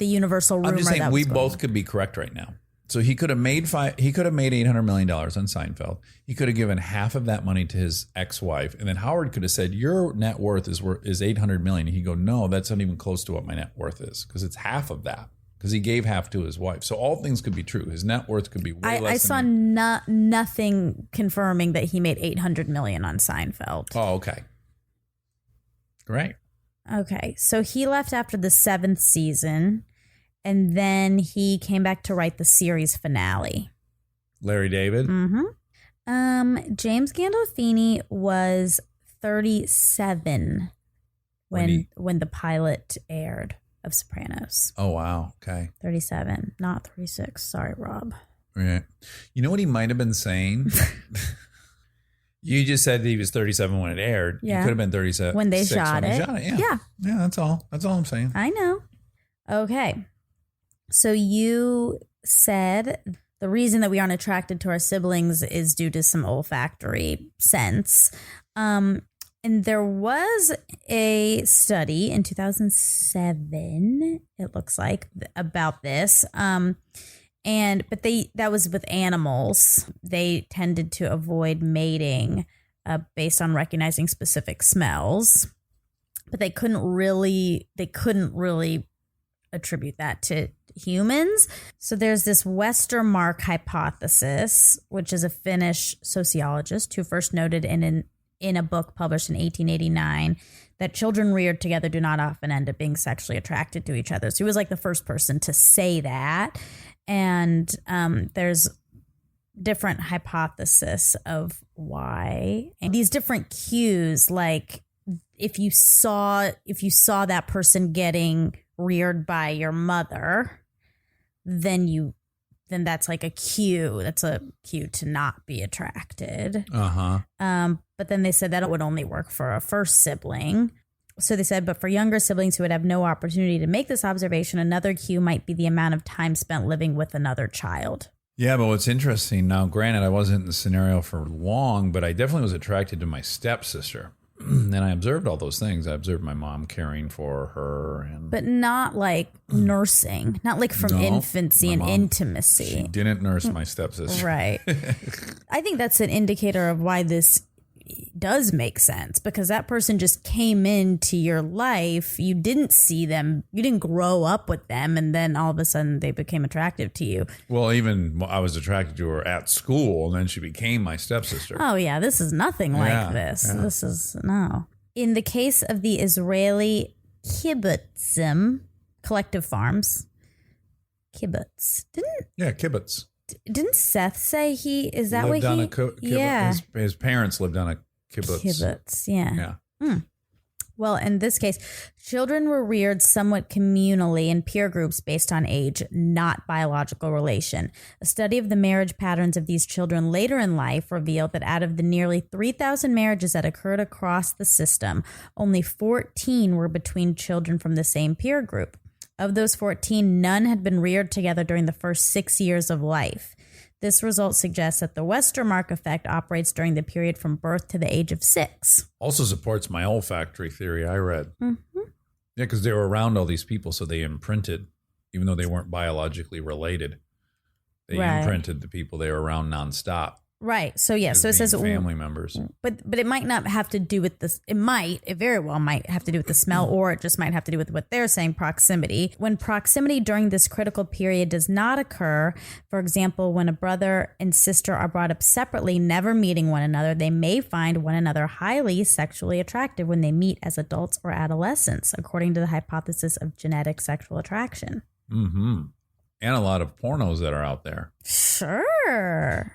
universal rumor. I'm just saying that we was both going. could be correct right now. So he could have made $800 million on Seinfeld. He could have given half of that money to his ex-wife, and then Howard could have said, "Your net worth is $800 million." And he'd go, "No, that's not even close to what my net worth is because it's half of that." Because he gave half to his wife. So all things could be true. His net worth could be way less. I saw nothing confirming that he made 800 million on Seinfeld. Oh, okay. Great. Okay, so he left after the 7th season, and then he came back to write the series finale. Larry David. James Gandolfini was 37 when the pilot aired of Sopranos. Oh, wow. Okay. 37, not 36. Sorry, Rob. Right. You know what he might have been saying? You just said that he was 37 when it aired. Yeah. He could have been 37 When they shot it. Yeah. Yeah. Yeah, that's all. That's all I'm saying. I know. Okay. So you said the reason that we aren't attracted to our siblings is due to some olfactory sense. And there was a study in 2007, it looks like, about this. But that was with animals. They tended to avoid mating based on recognizing specific smells. but they couldn't really attribute that to humans. So there's this Westermark hypothesis, which is a Finnish sociologist who first noted in a book published in 1889 that children reared together do not often end up being sexually attracted to each other. So he was like the first person to say that. And there's different hypothesis of why. And these different cues, like if you saw that person getting reared by your mother, then that's like a cue. That's a cue to not be attracted. But then they said that it would only work for a first sibling. So they said, but for younger siblings who would have no opportunity to make this observation, another cue might be the amount of time spent living with another child. Yeah, but what's interesting now, granted, I wasn't in the scenario for long, but I definitely was attracted to my stepsister. And I observed all those things. I observed my mom caring for her. But not like nursing, not like from infancy and intimacy. She didn't nurse my stepsister. Right. I think that's an indicator of why this does make sense, because that person just came into your life. You didn't see them. You didn't grow up with them. And then all of a sudden they became attractive to you. Well, even I was attracted to her at school, and then she became my stepsister. Oh, yeah. This is nothing like this. Yeah. This is no. In the case of the Israeli kibbutzim, collective farms, kibbutz. Kibbutz. Didn't Seth say is that lived what on he? a kibbutz. Yeah. His parents lived on a kibbutz. Kibbutz, yeah. Yeah. Well, in this case, children were reared somewhat communally in peer groups based on age, not biological relation. A study of the marriage patterns of these children later in life revealed that out of the nearly 3,000 marriages that occurred across the system, only 14 were between children from the same peer group. Of those 14, none had been reared together during the first 6 years of life. This result suggests that the Westermark effect operates during the period from birth to the age of 6. Also supports my olfactory theory I read. Mm-hmm. Yeah, because they were around all these people, so they imprinted, even though they weren't biologically related. They imprinted the people they were around nonstop. Right. So, yeah. So it says family members. But it might not have to do with this. It very well might have to do with the smell, or it just might have to do with what they're saying, proximity. When proximity during this critical period does not occur, for example, when a brother and sister are brought up separately, never meeting one another, they may find one another highly sexually attractive when they meet as adults or adolescents, according to the hypothesis of genetic sexual attraction. Mm-hmm. And a lot of pornos that are out there. Sure.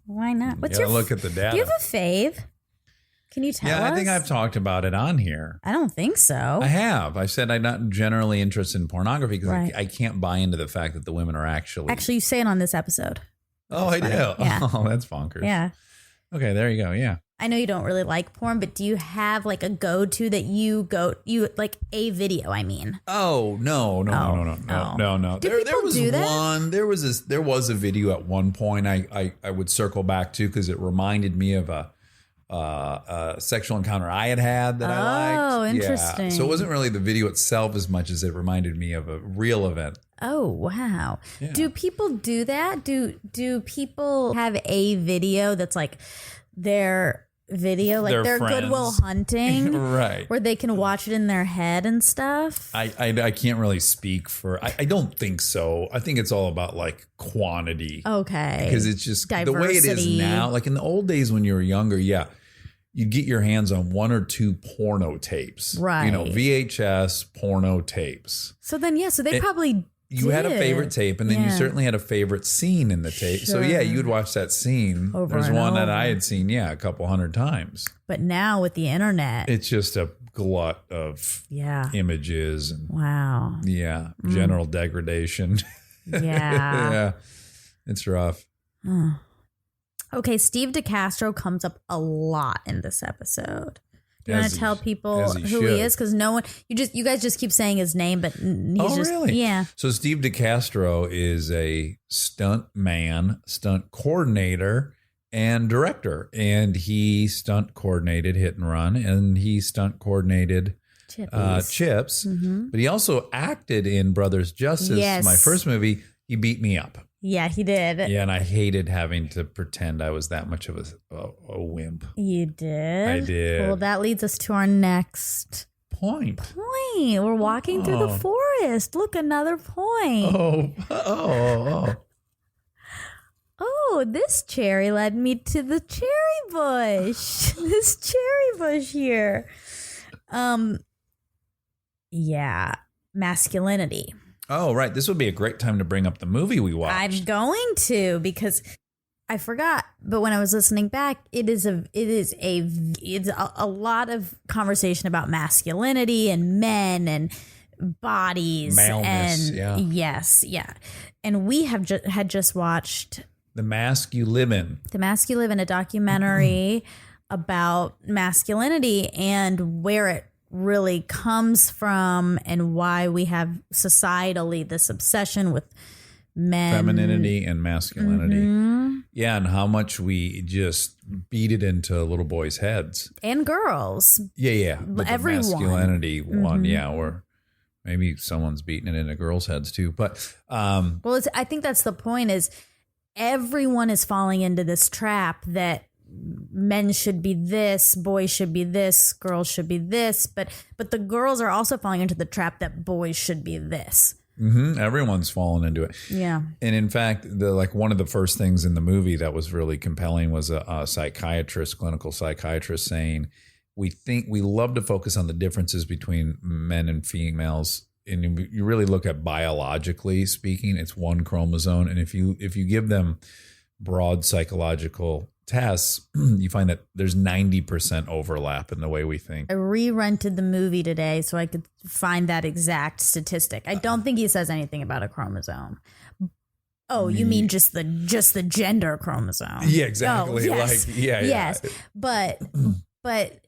Why not? What's your look at the data? Do you have a fave? Can you tell us? Yeah, I think I've talked about it on here. I don't think so. I have. I said I'm not generally interested in pornography because I can't buy into the fact that the women are actually. Actually, you say it on this episode. Oh, I do. Yeah. Oh, that's bonkers. Yeah. Okay, there you go. Yeah. I know you don't really like porn, but do you have like a go-to that you like a video? I mean. Oh no. There was do that? one. There was a video at one point I would circle back to because it reminded me of a sexual encounter I had that I liked. Oh, interesting. Yeah. So it wasn't really the video itself as much as it reminded me of a real event. Oh, wow. Yeah. Do people do that? Do people have a video that's like their video, like their Goodwill Hunting, right? Where they can watch it in their head and stuff? I can't really speak for. I don't think so. I think it's all about like quantity. Okay. Because it's just diversity. The way it is now. Like in the old days when you were younger, you'd get your hands on one or two porno tapes. Right. VHS porno tapes. So then, so they probably. You had a favorite tape, and then you certainly had a favorite scene in the tape. Sure. So, you'd watch that scene. There's one that I had seen, a couple hundred times. But now with the internet. It's just a glut of images. And, wow. Yeah. General degradation. Yeah. Yeah. It's rough. Okay, Steve DeCastro comes up a lot in this episode. You want to tell people who he is? Because no one, you guys just keep saying his name, but he's just, really? Yeah. So Steve DeCastro is a stunt coordinator, and director. And he stunt coordinated Hit and Run, and he stunt coordinated Chips. Mm-hmm. But he also acted in Brothers Justice, my first movie. He beat me up. Yeah, he did. Yeah, and I hated having to pretend I was that much of a wimp. You did? I did. Well, that leads us to our next Point. We're walking through the forest. Look, another point. Oh, this cherry led me to the cherry bush. This cherry bush here. Yeah, masculinity. Oh, right. This would be a great time to bring up the movie we watched. I'm going to, because I forgot, but when I was listening back, it's a lot of conversation about masculinity and men and bodies. Maleness, and yeah. Yes, yeah. And we had just watched The Mask You Live In. The Mask You Live In, a documentary about masculinity and where it really comes from and why we have societally this obsession with men. Femininity and masculinity. Yeah, and how much we just beat it into little boys' heads. And girls. Yeah. But everyone. the masculinity one, or maybe someone's beating it into girls' heads too. But well, I think that's the point, is everyone is falling into this trap that men should be this, boys should be this, girls should be this, but the girls are also falling into the trap that boys should be this. Everyone's fallen into it. Yeah. And in fact, one of the first things in the movie that was really compelling was a psychiatrist, clinical psychiatrist, saying, we love to focus on the differences between men and females. And you really look at biologically speaking, it's one chromosome. And if you give them broad psychological tests, you find that there's 90% overlap in the way we think. I re-rented the movie today so I could find that exact statistic. I don't think he says anything about a chromosome. Oh, you mean just the gender chromosome? Yeah, exactly. Oh, yes. Yes. But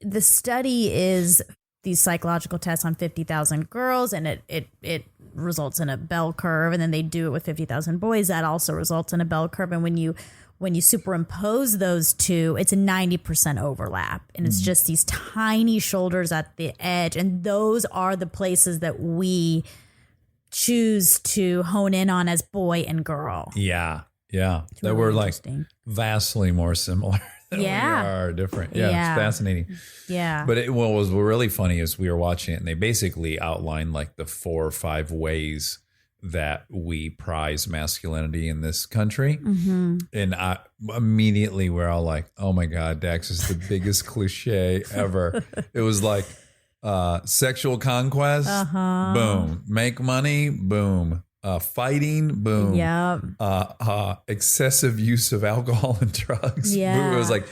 the study is these psychological tests on 50,000 girls, and it results in a bell curve, and then they do it with 50,000 boys. That also results in a bell curve. And when you superimpose those two, it's a 90% overlap. And it's just these tiny shoulders at the edge. And those are the places that we choose to hone in on as boy and girl. Yeah. It's That really we're like interesting. vastly more similar than we are different. Yeah, Yeah. it's fascinating. Yeah. But what was really funny is we were watching it and they basically outlined like the 4 or 5 ways that we prize masculinity in this country. And immediately we're all like, oh my God, Dax is the biggest cliche ever. It was like sexual conquest, boom. Make money, boom. Fighting, boom. Excessive use of alcohol and drugs. Boom. It was like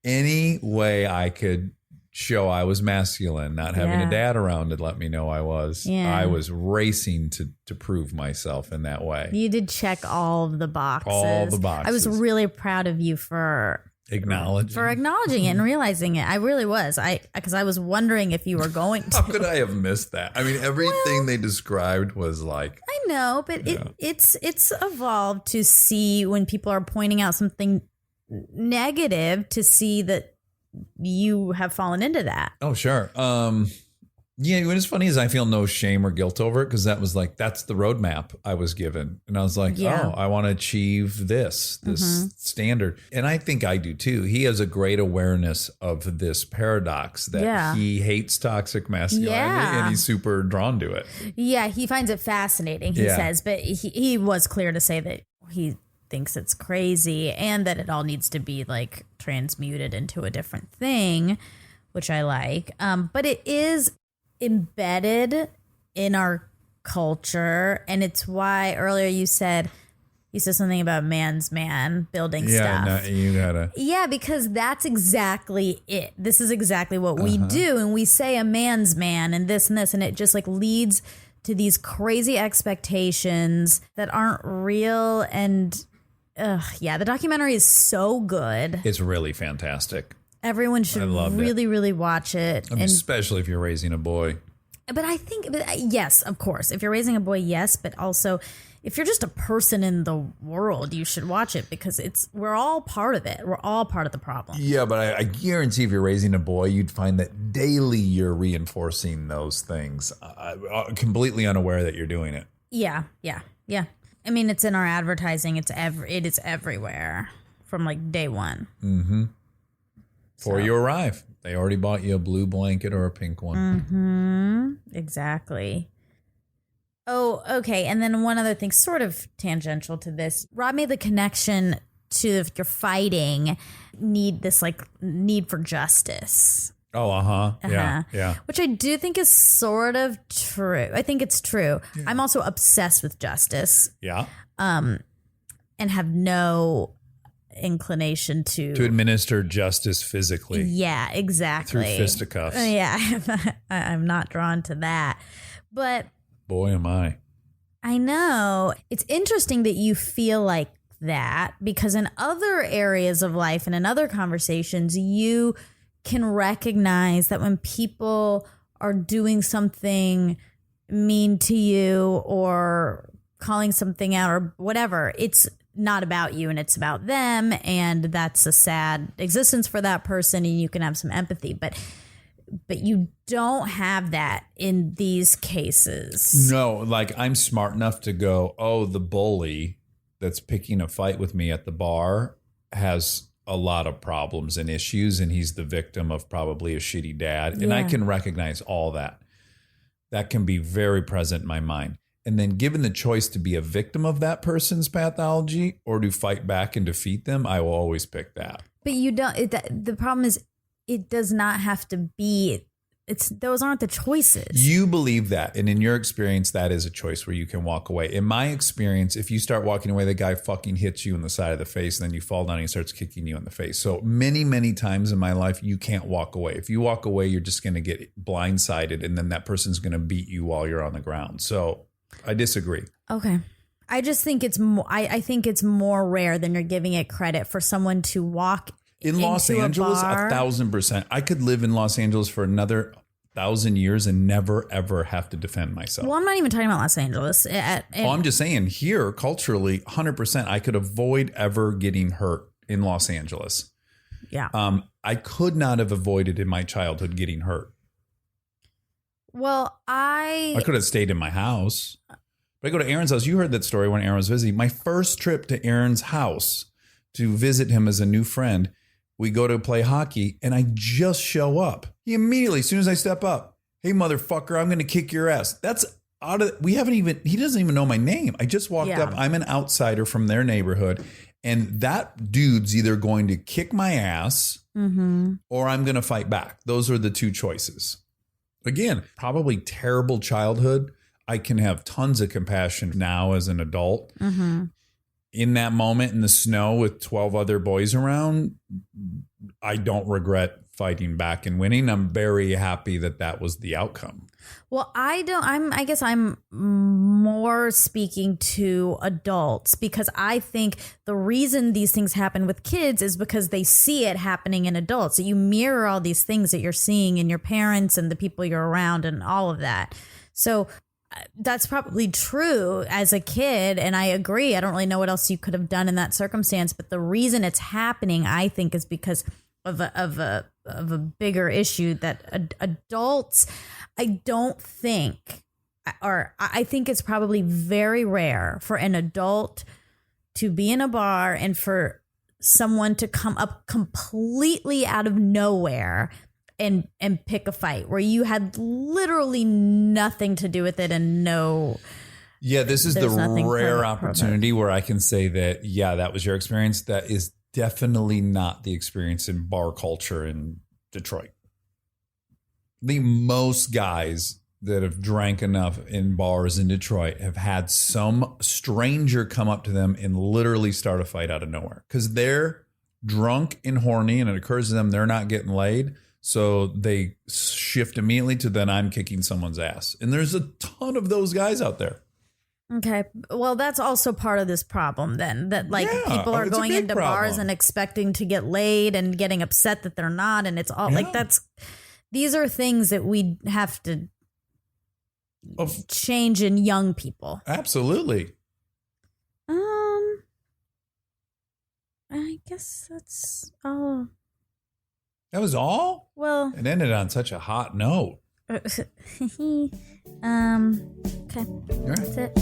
any way I could show I was masculine, not having a dad around to let me know I was. I was racing to prove myself in that way. You did check all of the boxes. All the boxes. I was really proud of you for acknowledging it and realizing it. I really was. Because I was wondering if you were going to. How could I have missed that? I mean, everything they described was like. I know, but it's evolved to see when people are pointing out something negative, to see that you have fallen into that. Oh, sure. Yeah, what is funny is I feel no shame or guilt over it, because that was like, that's the roadmap I was given. And I was like, oh, I want to achieve this standard. And I think I do too. He has a great awareness of this paradox that he hates toxic masculinity and he's super drawn to it. Yeah, he finds it fascinating, he says, but he was clear to say that he thinks it's crazy and that it all needs to be like transmuted into a different thing, which I like. But it is embedded in our culture, and it's why earlier you said something about man's man building stuff. No, you gotta. Yeah, because that's exactly it. This is exactly what we do, and we say a man's man and this, and it just like leads to these crazy expectations that aren't real. And the documentary is so good. It's really fantastic. Everyone should really, really watch it. I mean, especially if you're raising a boy. But I think, yes, of course. If you're raising a boy, yes. But also, if you're just a person in the world, you should watch it, because we're all part of it. We're all part of the problem. Yeah, but I guarantee if you're raising a boy, you'd find that daily you're reinforcing those things, completely unaware that you're doing it. Yeah. I mean, it's in our advertising. It is everywhere from like day one. Mm-hmm. Before you arrive, they already bought you a blue blanket or a pink one. Mm-hmm. Exactly. Oh, okay. And then one other thing, sort of tangential to this. Rob made the connection to if you're fighting, need for justice. Oh, yeah. Which I do think is sort of true. I think it's true. Yeah. I'm also obsessed with justice. Yeah. And have no inclination to administer justice physically. Yeah, exactly. Through fisticuffs. Yeah, I'm not drawn to that. But boy, am I. I know. It's interesting that you feel like that because in other areas of life and in other conversations, you can recognize that when people are doing something mean to you or calling something out or whatever, it's not about you and it's about them, and that's a sad existence for that person, and you can have some empathy, but you don't have that in these cases. No, like I'm smart enough to go, oh, the bully that's picking a fight with me at the bar has a lot of problems and issues, and he's the victim of probably a shitty dad. And I can recognize all that. That can be very present in my mind. And then given the choice to be a victim of that person's pathology or to fight back and defeat them, I will always pick that. But you don't, the problem is it does not have to be, those aren't the choices. You believe that. And in your experience, that is a choice where you can walk away. In my experience, if you start walking away, the guy fucking hits you in the side of the face, and then you fall down and he starts kicking you in the face. So many, many times in my life, you can't walk away. If you walk away, you're just going to get blindsided, and then that person's going to beat you while you're on the ground. So I disagree. Okay. I just think it's more, I think it's more rare than you're giving it credit for someone to walk in Los Angeles, 1,000%. I could live in Los Angeles for another 1,000 years and never, ever have to defend myself. Well, I'm not even talking about Los Angeles. I'm just saying here, culturally, 100%, I could avoid ever getting hurt in Los Angeles. Yeah. I could not have avoided in my childhood getting hurt. Well, I could have stayed in my house. But I go to Aaron's house. You heard that story when Aaron was visiting. My first trip to Aaron's house to visit him as a new friend, we go to play hockey, and I just show up. He immediately, as soon as I step up, hey, motherfucker, I'm going to kick your ass. That's out of, he doesn't even know my name. I just walked up. I'm an outsider from their neighborhood. And that dude's either going to kick my ass or I'm going to fight back. Those are the two choices. Again, probably terrible childhood. I can have tons of compassion now as an adult. In that moment in the snow with 12 other boys around, I don't regret fighting back and winning. I'm very happy that that was the outcome. Well, I guess I'm more speaking to adults because I think the reason these things happen with kids is because they see it happening in adults. So you mirror all these things that you're seeing in your parents and the people you're around and all of that. So that's probably true as a kid. And I agree. I don't really know what else you could have done in that circumstance. But the reason it's happening, I think, is because of a bigger issue that adults, I don't think, or I think it's probably very rare for an adult to be in a bar and for someone to come up completely out of nowhere and pick a fight where you had literally nothing to do with it and no. Yeah, this is the rare opportunity where I can say that, yeah, that was your experience. That is definitely not the experience in bar culture in Detroit. The most guys that have drank enough in bars in Detroit have had some stranger come up to them and literally start a fight out of nowhere because they're drunk and horny and it occurs to them they're not getting laid. So they shift immediately to then I'm kicking someone's ass. And there's a ton of those guys out there. Okay. Well, that's also part of this problem then, that like people are going into bars and expecting to get laid and getting upset that they're not. And it's all like these are things that we have to change in young people. Absolutely. I guess that's all. That was all? Well, it ended on such a hot note. Okay. All right. That's it.